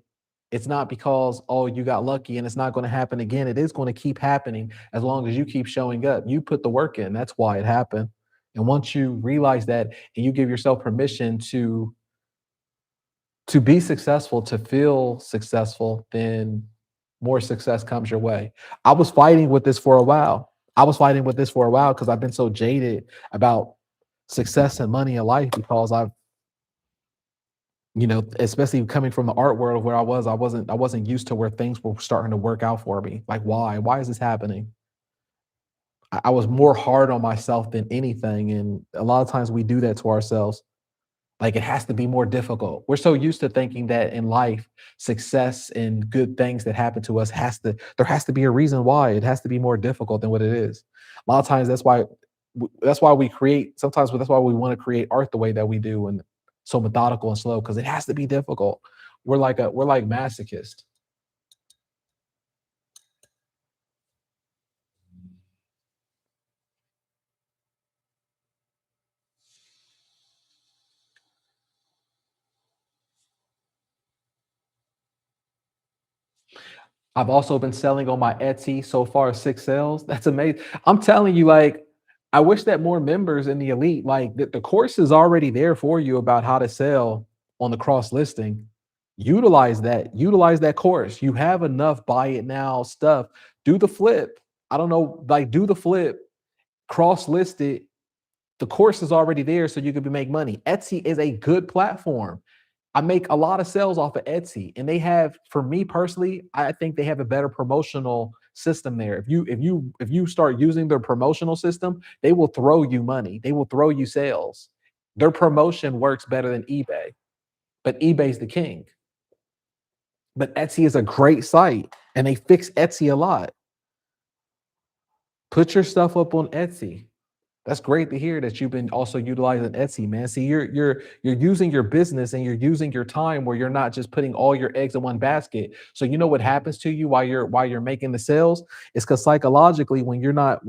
It's not because, oh, you got lucky and it's not going to happen again. It is going to keep happening as long as you keep showing up. You put the work in. That's why it happened. And once you realize that and you give yourself permission to be successful, to feel successful, then more success comes your way. I was fighting with this for a while. I was fighting with this for a while because I've been so jaded about success and money in life because especially coming from the art world where I wasn't used to where things were starting to work out for me. Like, why? Why is this happening? I was more hard on myself than anything. And a lot of times we do that to ourselves. Like, it has to be more difficult. We're so used to thinking that in life, success and good things that happen to us there has to be a reason why. It has to be more difficult than what it is. A lot of times that's why we create, sometimes that's why we want to create art the way that we do and so methodical and slow, because it has to be difficult. We're like masochists. I've also been selling on my Etsy so far, 6 sales. That's amazing. I'm telling you, like, I wish that more members in the elite, like the course is already there for you about how to sell on the cross listing. Utilize that course. You have enough buy it now stuff. Do the flip. I don't know, like, do the flip, cross list it. The course is already there so you can make money. Etsy is a good platform. I make a lot of sales off of Etsy, and they have, for me personally, I think they have a better promotional system there. If you start using their promotional system, they will throw you money. They will throw you sales. Their promotion works better than eBay, but eBay's the king. But Etsy is a great site, and they fix Etsy a lot. Put your stuff up on Etsy. That's great to hear that you've been also utilizing Etsy, man. See, you're using your business and you're using your time where you're not just putting all your eggs in one basket. So you know what happens to you while you're making the sales? It's because psychologically, when you're not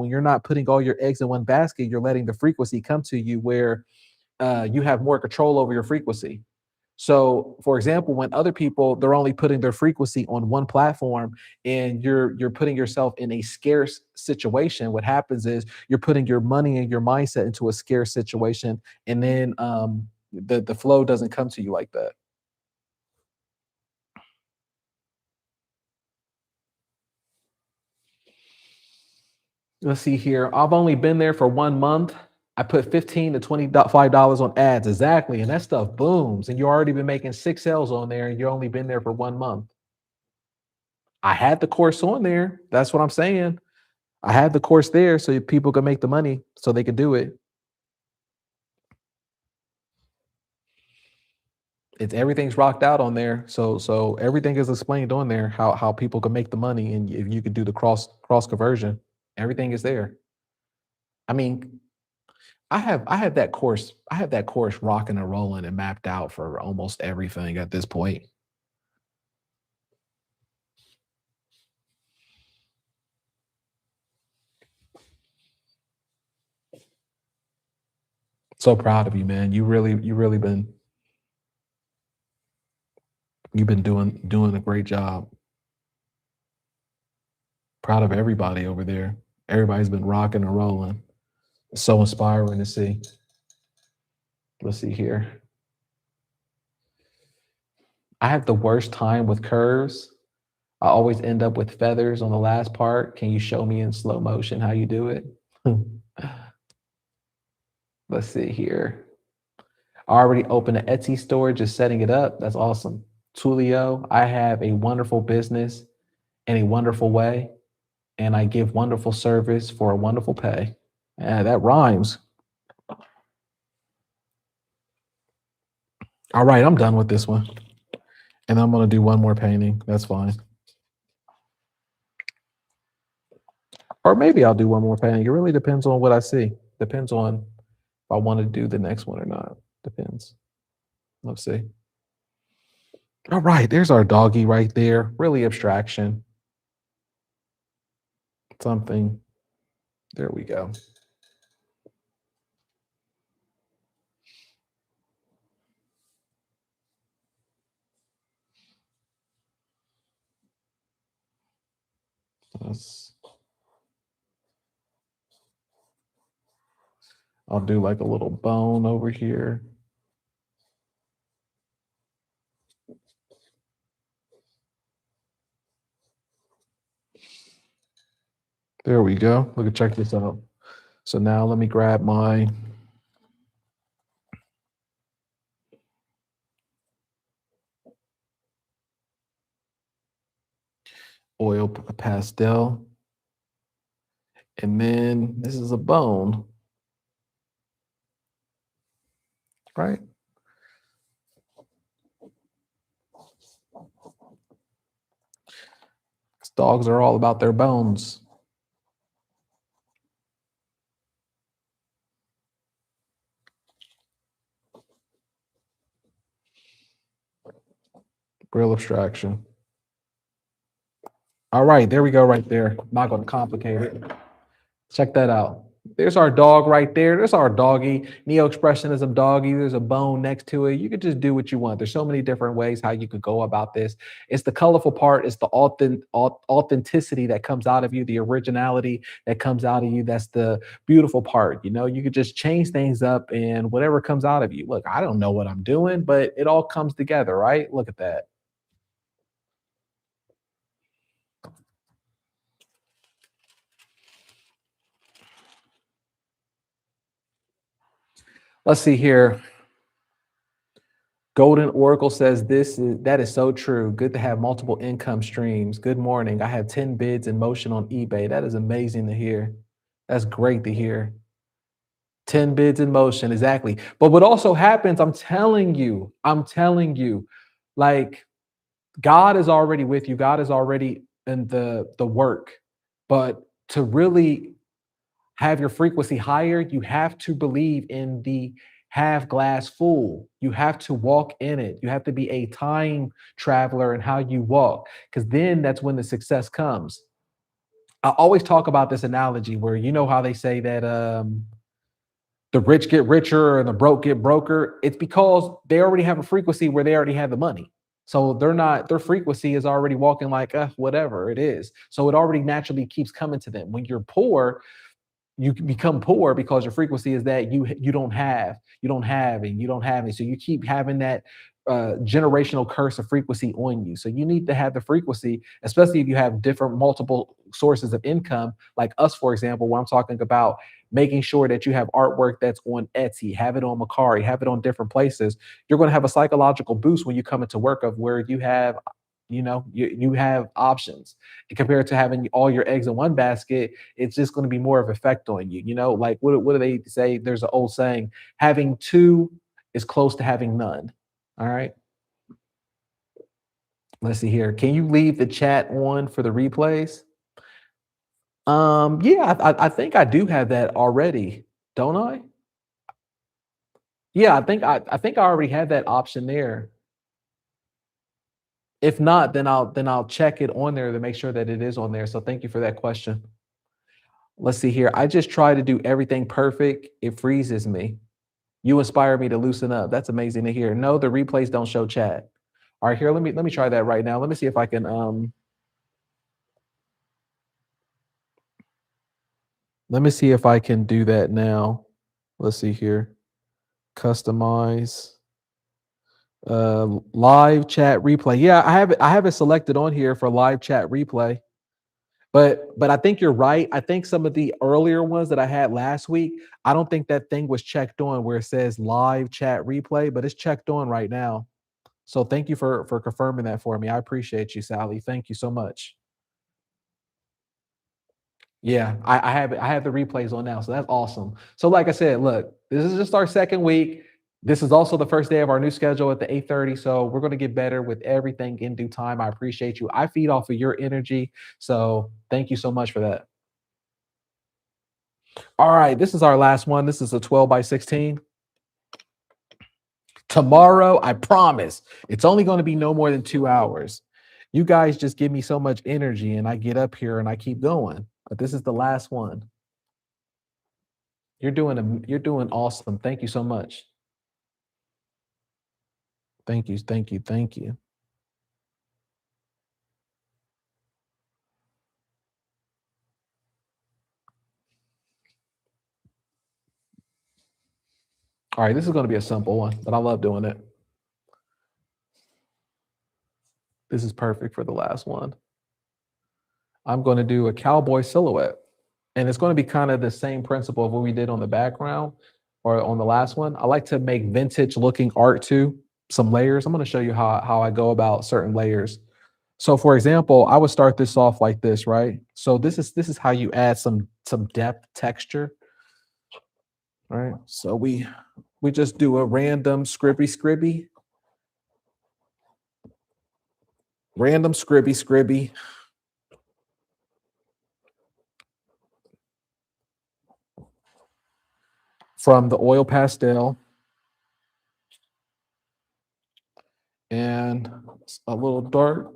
putting all your eggs in one basket, you're letting the frequency come to you where you have more control over your frequency. So, for example, when other people, they're only putting their frequency on one platform, and you're putting yourself in a scarce situation. What happens is you're putting your money and your mindset into a scarce situation, and then the flow doesn't come to you like that. Let's see here. I've only been there for 1 month. I put 15 to $25 on ads exactly, and that stuff booms. And you already been making 6 sales on there, and you only been there for 1 month. I had the course on there. That's what I'm saying. I had the course there so people could make the money so they could do it. It's everything's rocked out on there. So everything is explained on there how people can make the money, and if you could do the cross conversion, everything is there. I mean, I have that course rocking and rolling and mapped out for almost everything at this point. So proud of you, man. You really been you've been doing a great job. Proud of everybody over there. Everybody's been rocking and rolling. It's so inspiring to see. Let's see here. I have the worst time with curves. I always end up with feathers on the last part. Can you show me in slow motion how you do it? Let's see here. I already opened an Etsy store, just setting it up. That's awesome. Tulio, I have a wonderful business in a wonderful way, and I give wonderful service for a wonderful pay. Yeah, that rhymes. All right, I'm done with this one. And I'm going to do one more painting. That's fine. Or maybe I'll do one more painting. It really depends on what I see. Depends on if I want to do the next one or not. Depends. Let's see. All right, there's our doggy right there. Really abstraction. Something. There we go. I'll do like a little bone over here. There we go. Look at, check this out. So now let me grab my oil pastel. And then this is a bone, right? Dogs are all about their bones. Real abstraction. All right, there we go right there. I'm not going to complicate it. Check that out. There's our dog right there. There's our doggy. Neo-expressionism doggy. There's a bone next to it. You could just do what you want. There's so many different ways how you could go about this. It's the colorful part. It's the authenticity that comes out of you, the originality that comes out of you. That's the beautiful part. You know, you could just change things up and whatever comes out of you. Look, I don't know what I'm doing, but it all comes together, right? Look at that. Let's see here. Golden Oracle says that is so true. Good to have multiple income streams. Good morning. I have 10 bids in motion on eBay. That is amazing to hear. That's great to hear. 10 bids in motion, exactly. But what also happens, I'm telling you, like God is already with you. God is already in the work. But to really have your frequency higher, you have to believe in the half glass full. You have to walk in it. You have to be a time traveler in how you walk, because then that's when the success comes. I always talk about this analogy where, you know how they say that the rich get richer and the broke get broker. It's because they already have a frequency where they already have the money. So their frequency is already walking like whatever it is. So it already naturally keeps coming to them. When you're poor, you become poor because your frequency is that you don't have, and you don't have any. So you keep having that generational curse of frequency on you. So you need to have the frequency, especially if you have different multiple sources of income, like us, for example, where I'm talking about making sure that you have artwork that's on Etsy, have it on Macari, have it on different places. You're going to have a psychological boost when you come into work of where you have, you have options compared to having all your eggs in one basket. It's just going to be more of effect on you. Like what do they say? There's an old saying: having two is close to having none. All right. Let's see here. Can you leave the chat on for the replays? Yeah, I think I do have that already, don't I? Yeah, I think I already have that option there. If not, then I'll check it on there to make sure that it is on there. So thank you for that question. Let's see here. I just try to do everything perfect. It freezes me. You inspire me to loosen up. That's amazing to hear. No, the replays don't show chat. All right, here, let me try that right now. Let me see if I can Let me see if I can do that now. Let's see here. Customize live chat replay. Yeah, I have it selected on here for live chat replay. But I think you're right. I think some of the earlier ones that I had last week, I don't think that thing was checked on where it says live chat replay, but it's checked on right now. So thank you for confirming that for me. I appreciate you, Sally. Thank you so much. Yeah, I have the replays on now, so that's awesome. So like I said, look, this is just our second week. This is also the first day of our new schedule at the 8:30. So we're going to get better with everything in due time. I appreciate you. I feed off of your energy. So thank you so much for that. All right, this is our last one. This is a 12 by 16. Tomorrow, I promise, it's only going to be no more than 2 hours. You guys just give me so much energy, and I get up here and I keep going. But this is the last one. You're doing awesome. Thank you so much. Thank you, thank you, thank you. All right, this is going to be a simple one, but I love doing it. This is perfect for the last one. I'm going to do a cowboy silhouette. And it's going to be kind of the same principle of what we did on the background or on the last one. I like to make vintage looking art too, some layers. I'm going to show you how I go about certain layers. So for example, I would start this off like this, right? So this is how you add some depth texture, right? So we just do a random scribby from the oil pastel and a little dark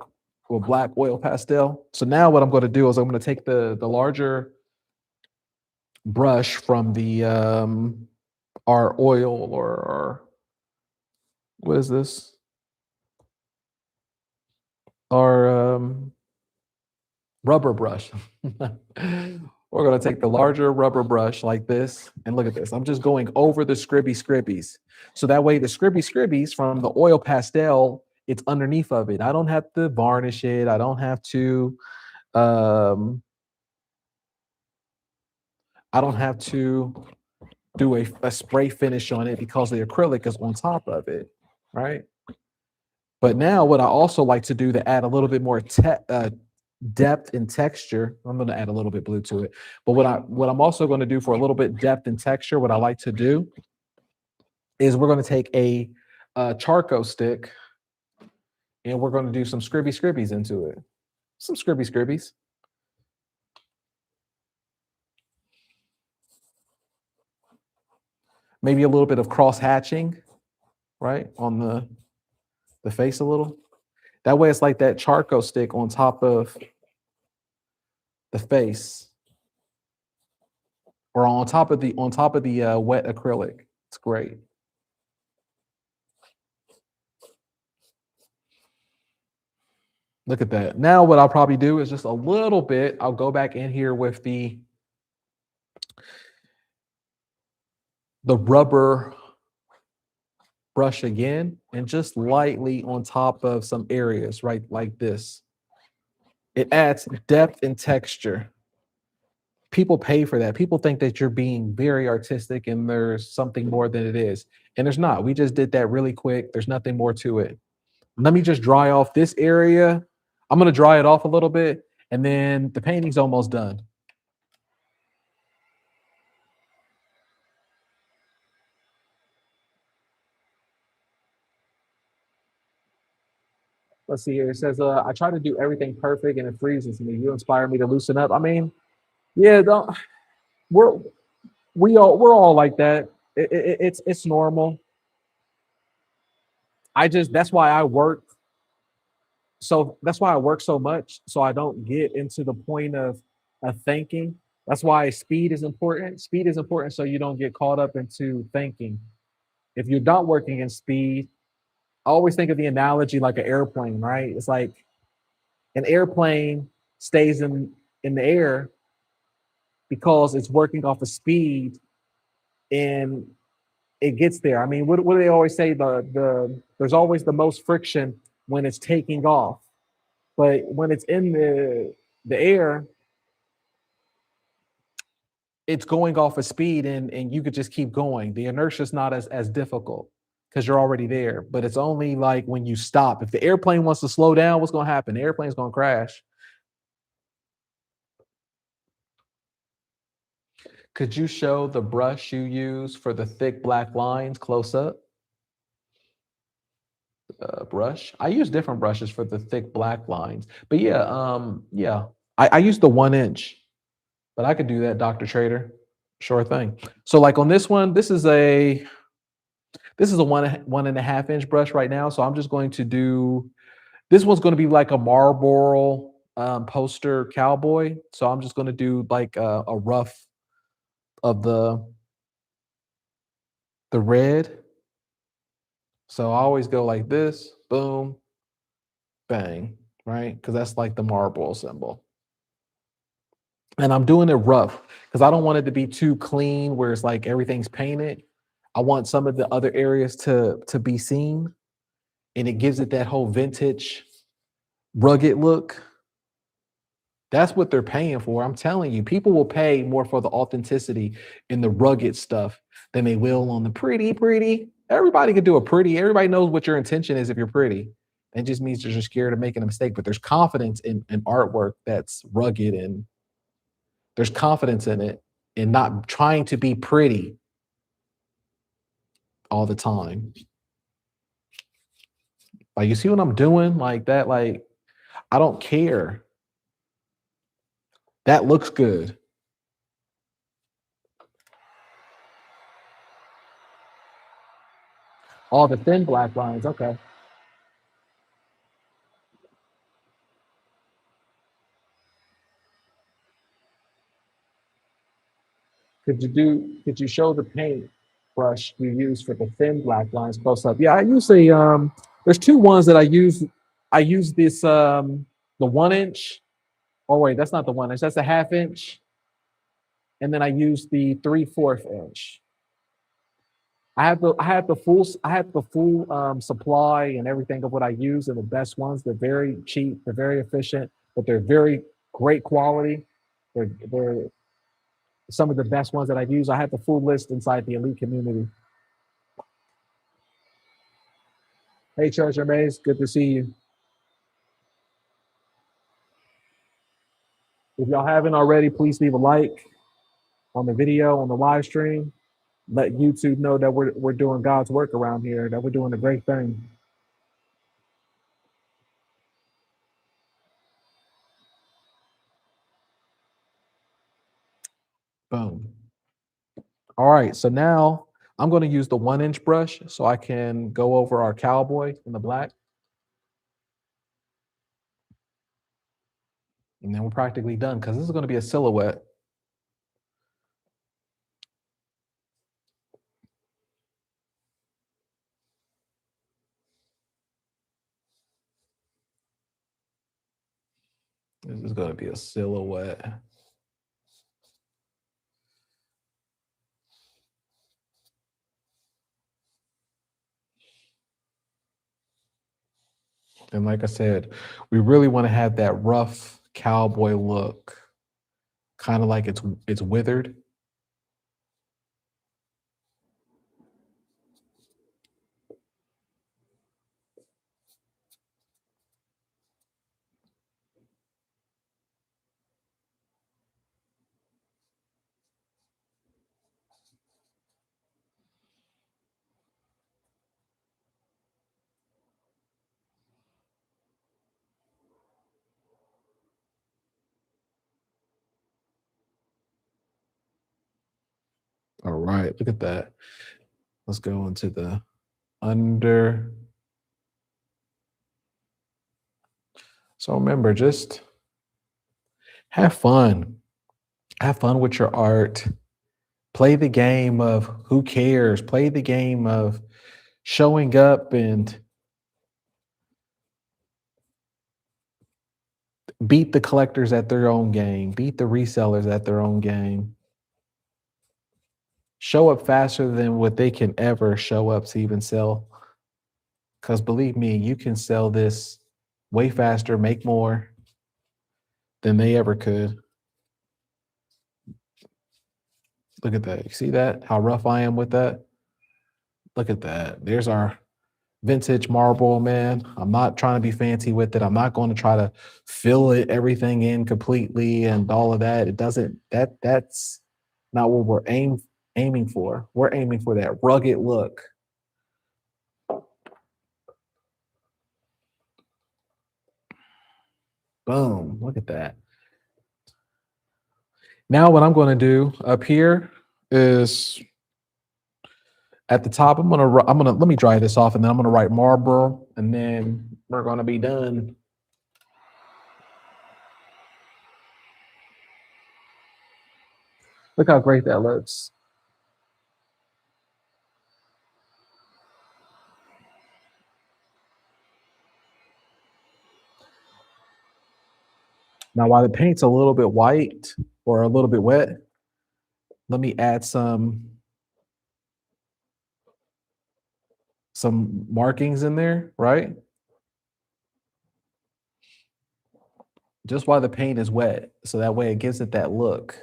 with black oil pastel. So now what I'm going to do is I'm going to take the larger brush from the our oil or our, what is this? Our rubber brush. We're going to take the larger rubber brush like this, and look at this. I'm just going over the scribbies. So that way the scribbies from the oil pastel, it's underneath of it. I don't have to varnish it. I don't have to um I don't have to do a spray finish on it because the acrylic is on top of it, right? But now what I also like to do to add a little bit more depth and texture, I'm going to add a little bit blue to it. But what I'm also going to do for a little bit depth and texture, what I like to do is we're going to take a charcoal stick and we're going to do some scribbies into it. Some scribbies. Maybe a little bit of cross hatching, right? On the face a little. That way it's like that charcoal stick on top of the face or on top of the wet acrylic. It's great. Look at that. Now what I'll probably do is just a little bit, I'll go back in here with the rubber brush again and just lightly on top of some areas, right? Like this. It adds depth and texture. People pay for that. People think that you're being very artistic and there's something more than it is. And there's not. We just did that really quick. There's nothing more to it. Let me just dry off this area. I'm going to dry it off a little bit and then the painting's almost done. Let's see here. It says, I try to do everything perfect and it freezes me. You inspire me to loosen up. I mean, yeah, don't, we're we're all like that. It's normal. That's why I work. So that's why I work so much. So I don't get into the point of thinking. That's why speed is important. Speed is important so you don't get caught up into thinking. If you're not working in speed, I always think of the analogy like an airplane, right? It's like an airplane stays in the air because it's working off of speed and it gets there. I mean, what do they always say? There's always the most friction when it's taking off, but when it's in the air, it's going off of speed and you could just keep going. The inertia is not as difficult because you're already there. But it's only like when you stop. If the airplane wants to slow down, what's going to happen? The airplane's going to crash. Could you show the brush you use for the thick black lines close up? Brush. I use different brushes for the thick black lines, but yeah. I use the 1 inch, but I could do that, Dr. Trader. Sure thing. So like on this one, this is a 1.5 inch brush right now. So I'm just going to do this one's going to be like a Marlboro poster cowboy. So I'm just going to do like a rough of the red. So I always go like this, boom, bang, right? Because that's like the Marlboro symbol. And I'm doing it rough because I don't want it to be too clean where it's like everything's painted. I want some of the other areas to be seen, and it gives it that whole vintage, rugged look. That's what they're paying for. I'm telling you, people will pay more for the authenticity and the rugged stuff than they will on the pretty. Everybody can do a pretty. Everybody knows what your intention is if you're pretty. It just means you're just scared of making a mistake. But there's confidence in artwork that's rugged, and there's confidence in it and not trying to be pretty all the time. Like, you see what I'm doing? Like that, like, I don't care. That looks good. All the thin black lines. Okay. Could you show the paint brush you use for the thin black lines close up? Yeah, I usually there's two ones that I use. I use this the 1 inch. Oh wait, that's not the 1 inch, that's the ½ inch. And then I use the 3/4 inch. I have the full supply and everything of what I use and the best ones. They're very cheap, they're very efficient, but they're very great quality. They're some of the best ones that I've used. I have the full list inside the elite community. Hey, Treasure Maze, good to see you. If y'all haven't already, please leave a like on the video, on the live stream. Let YouTube know that we're doing God's work around here, that we're doing a great thing. Boom. All right, so now I'm going to use the 1 inch brush so I can go over our cowboy in the black. And then we're practically done because this is going to be a silhouette. This is going to be a silhouette. And like I said, we really want to have that rough cowboy look, kind of like it's withered. All right, look at that. Let's go into the under. So remember, just have fun. Have fun with your art. Play the game of who cares. Play the game of showing up and Beat the collectors at their own game. Beat the resellers at their own game. Show up faster than what they can ever show up to even sell. Because believe me, you can sell this way faster, make more than they ever could. Look at that. You see that? How rough I am with that? Look at that. There's our vintage marble, man. I'm not trying to be fancy with it. I'm not going to try to fill it everything in completely and all of that. It doesn't that's not what we're aiming for. We're aiming for that rugged look. Boom. Look at that. Now what I'm going to do up here is at the top, I'm gonna let me dry this off, and then I'm gonna write Marlboro, and then we're gonna be done. Look how great that looks. Now, while the paint's a little bit white or a little bit wet, let me add some markings in there, right? Just while the paint is wet, so that way it gives it that look.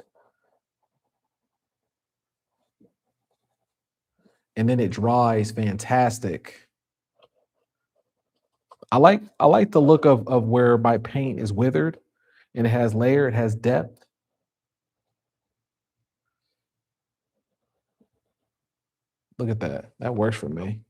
And then it dries fantastic. I like the look of where my paint is withered and it has layer, it has depth. Look at that. That works for me.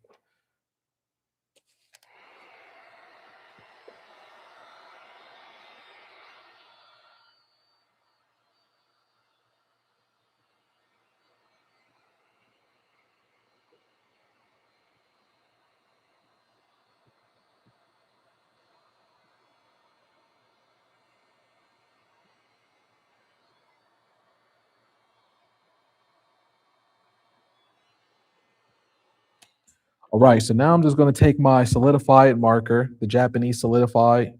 All right, so now I'm just going to take my solidified marker, the Japanese solidified.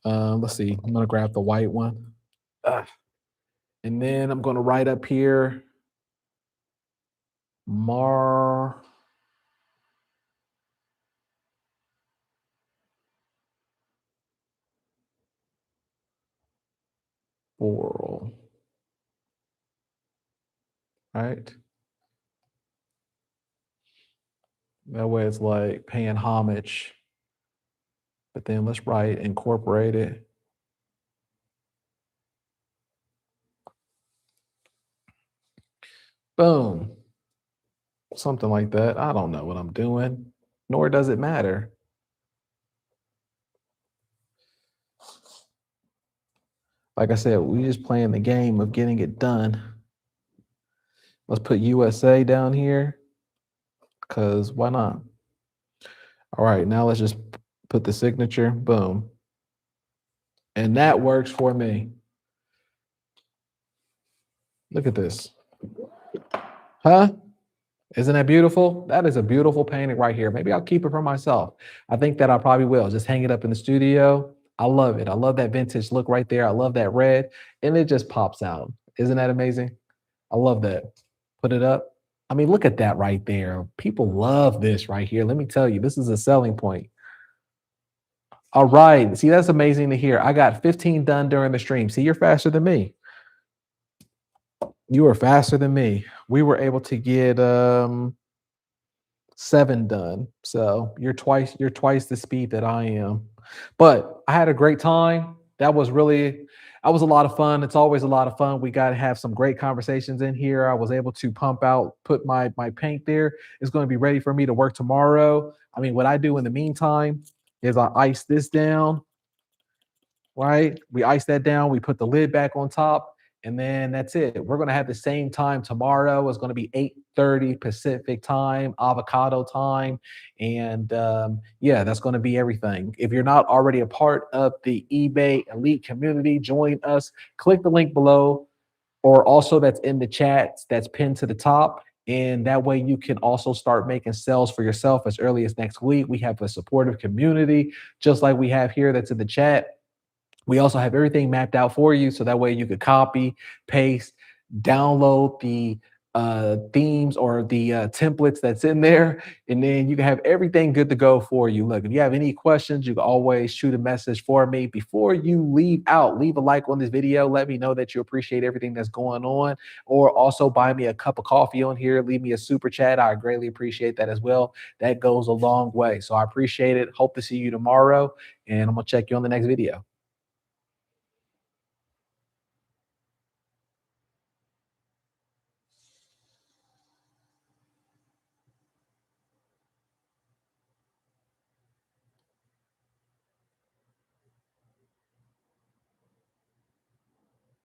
Let's see, I'm going to grab the white one. And then I'm going to write up here, Marlboro, right? That way it's like paying homage. But then let's write incorporate it. Boom. Something like that. I don't know what I'm doing, nor does it matter. Like I said, we just playing the game of getting it done. Let's put USA down here, because why not? All right, now let's just put the signature, boom. And that works for me. Look at this. Huh? Isn't that beautiful? That is a beautiful painting right here. Maybe I'll keep it for myself. I think that I probably will. Just hang it up in the studio. I love it. I love that vintage look right there. I love that red. And it just pops out. Isn't that amazing? I love that. Put it up. I mean, look at that right there. People love this right here. Let me tell you, this is a selling point. All right. See, that's amazing to hear. I got 15 done during the stream. See, you're faster than me. You are faster than me. We were able to get 7 done. So you're twice the speed that I am. But I had a great time. That was a lot of fun. It's always a lot of fun. We got to have some great conversations in here. I was able to put my paint there. It's going to be ready for me to work tomorrow. I mean, what I do in the meantime is I ice this down, right? We ice that down. We put the lid back on top, and then that's it. We're going to have the same time tomorrow. It's going to be 8:30 Pacific time, avocado time. And yeah, that's going to be everything. If you're not already a part of the eBay Elite community, join us. Click the link below, or also that's in the chat that's pinned to the top. And that way you can also start making sales for yourself as early as next week. We have a supportive community, just like we have here that's in the chat. We also have everything mapped out for you, so that way you could copy, paste, download the themes or the templates that's in there, and then you can have everything good to go for you. Look, if you have any questions, you can always shoot a message for me. Before you leave out, leave a like on this video. Let me know that you appreciate everything that's going on, or also buy me a cup of coffee on here. Leave me a super chat. I greatly appreciate that as well. That goes a long way. So I appreciate it. Hope to see you tomorrow, and I'm gonna check you on the next video.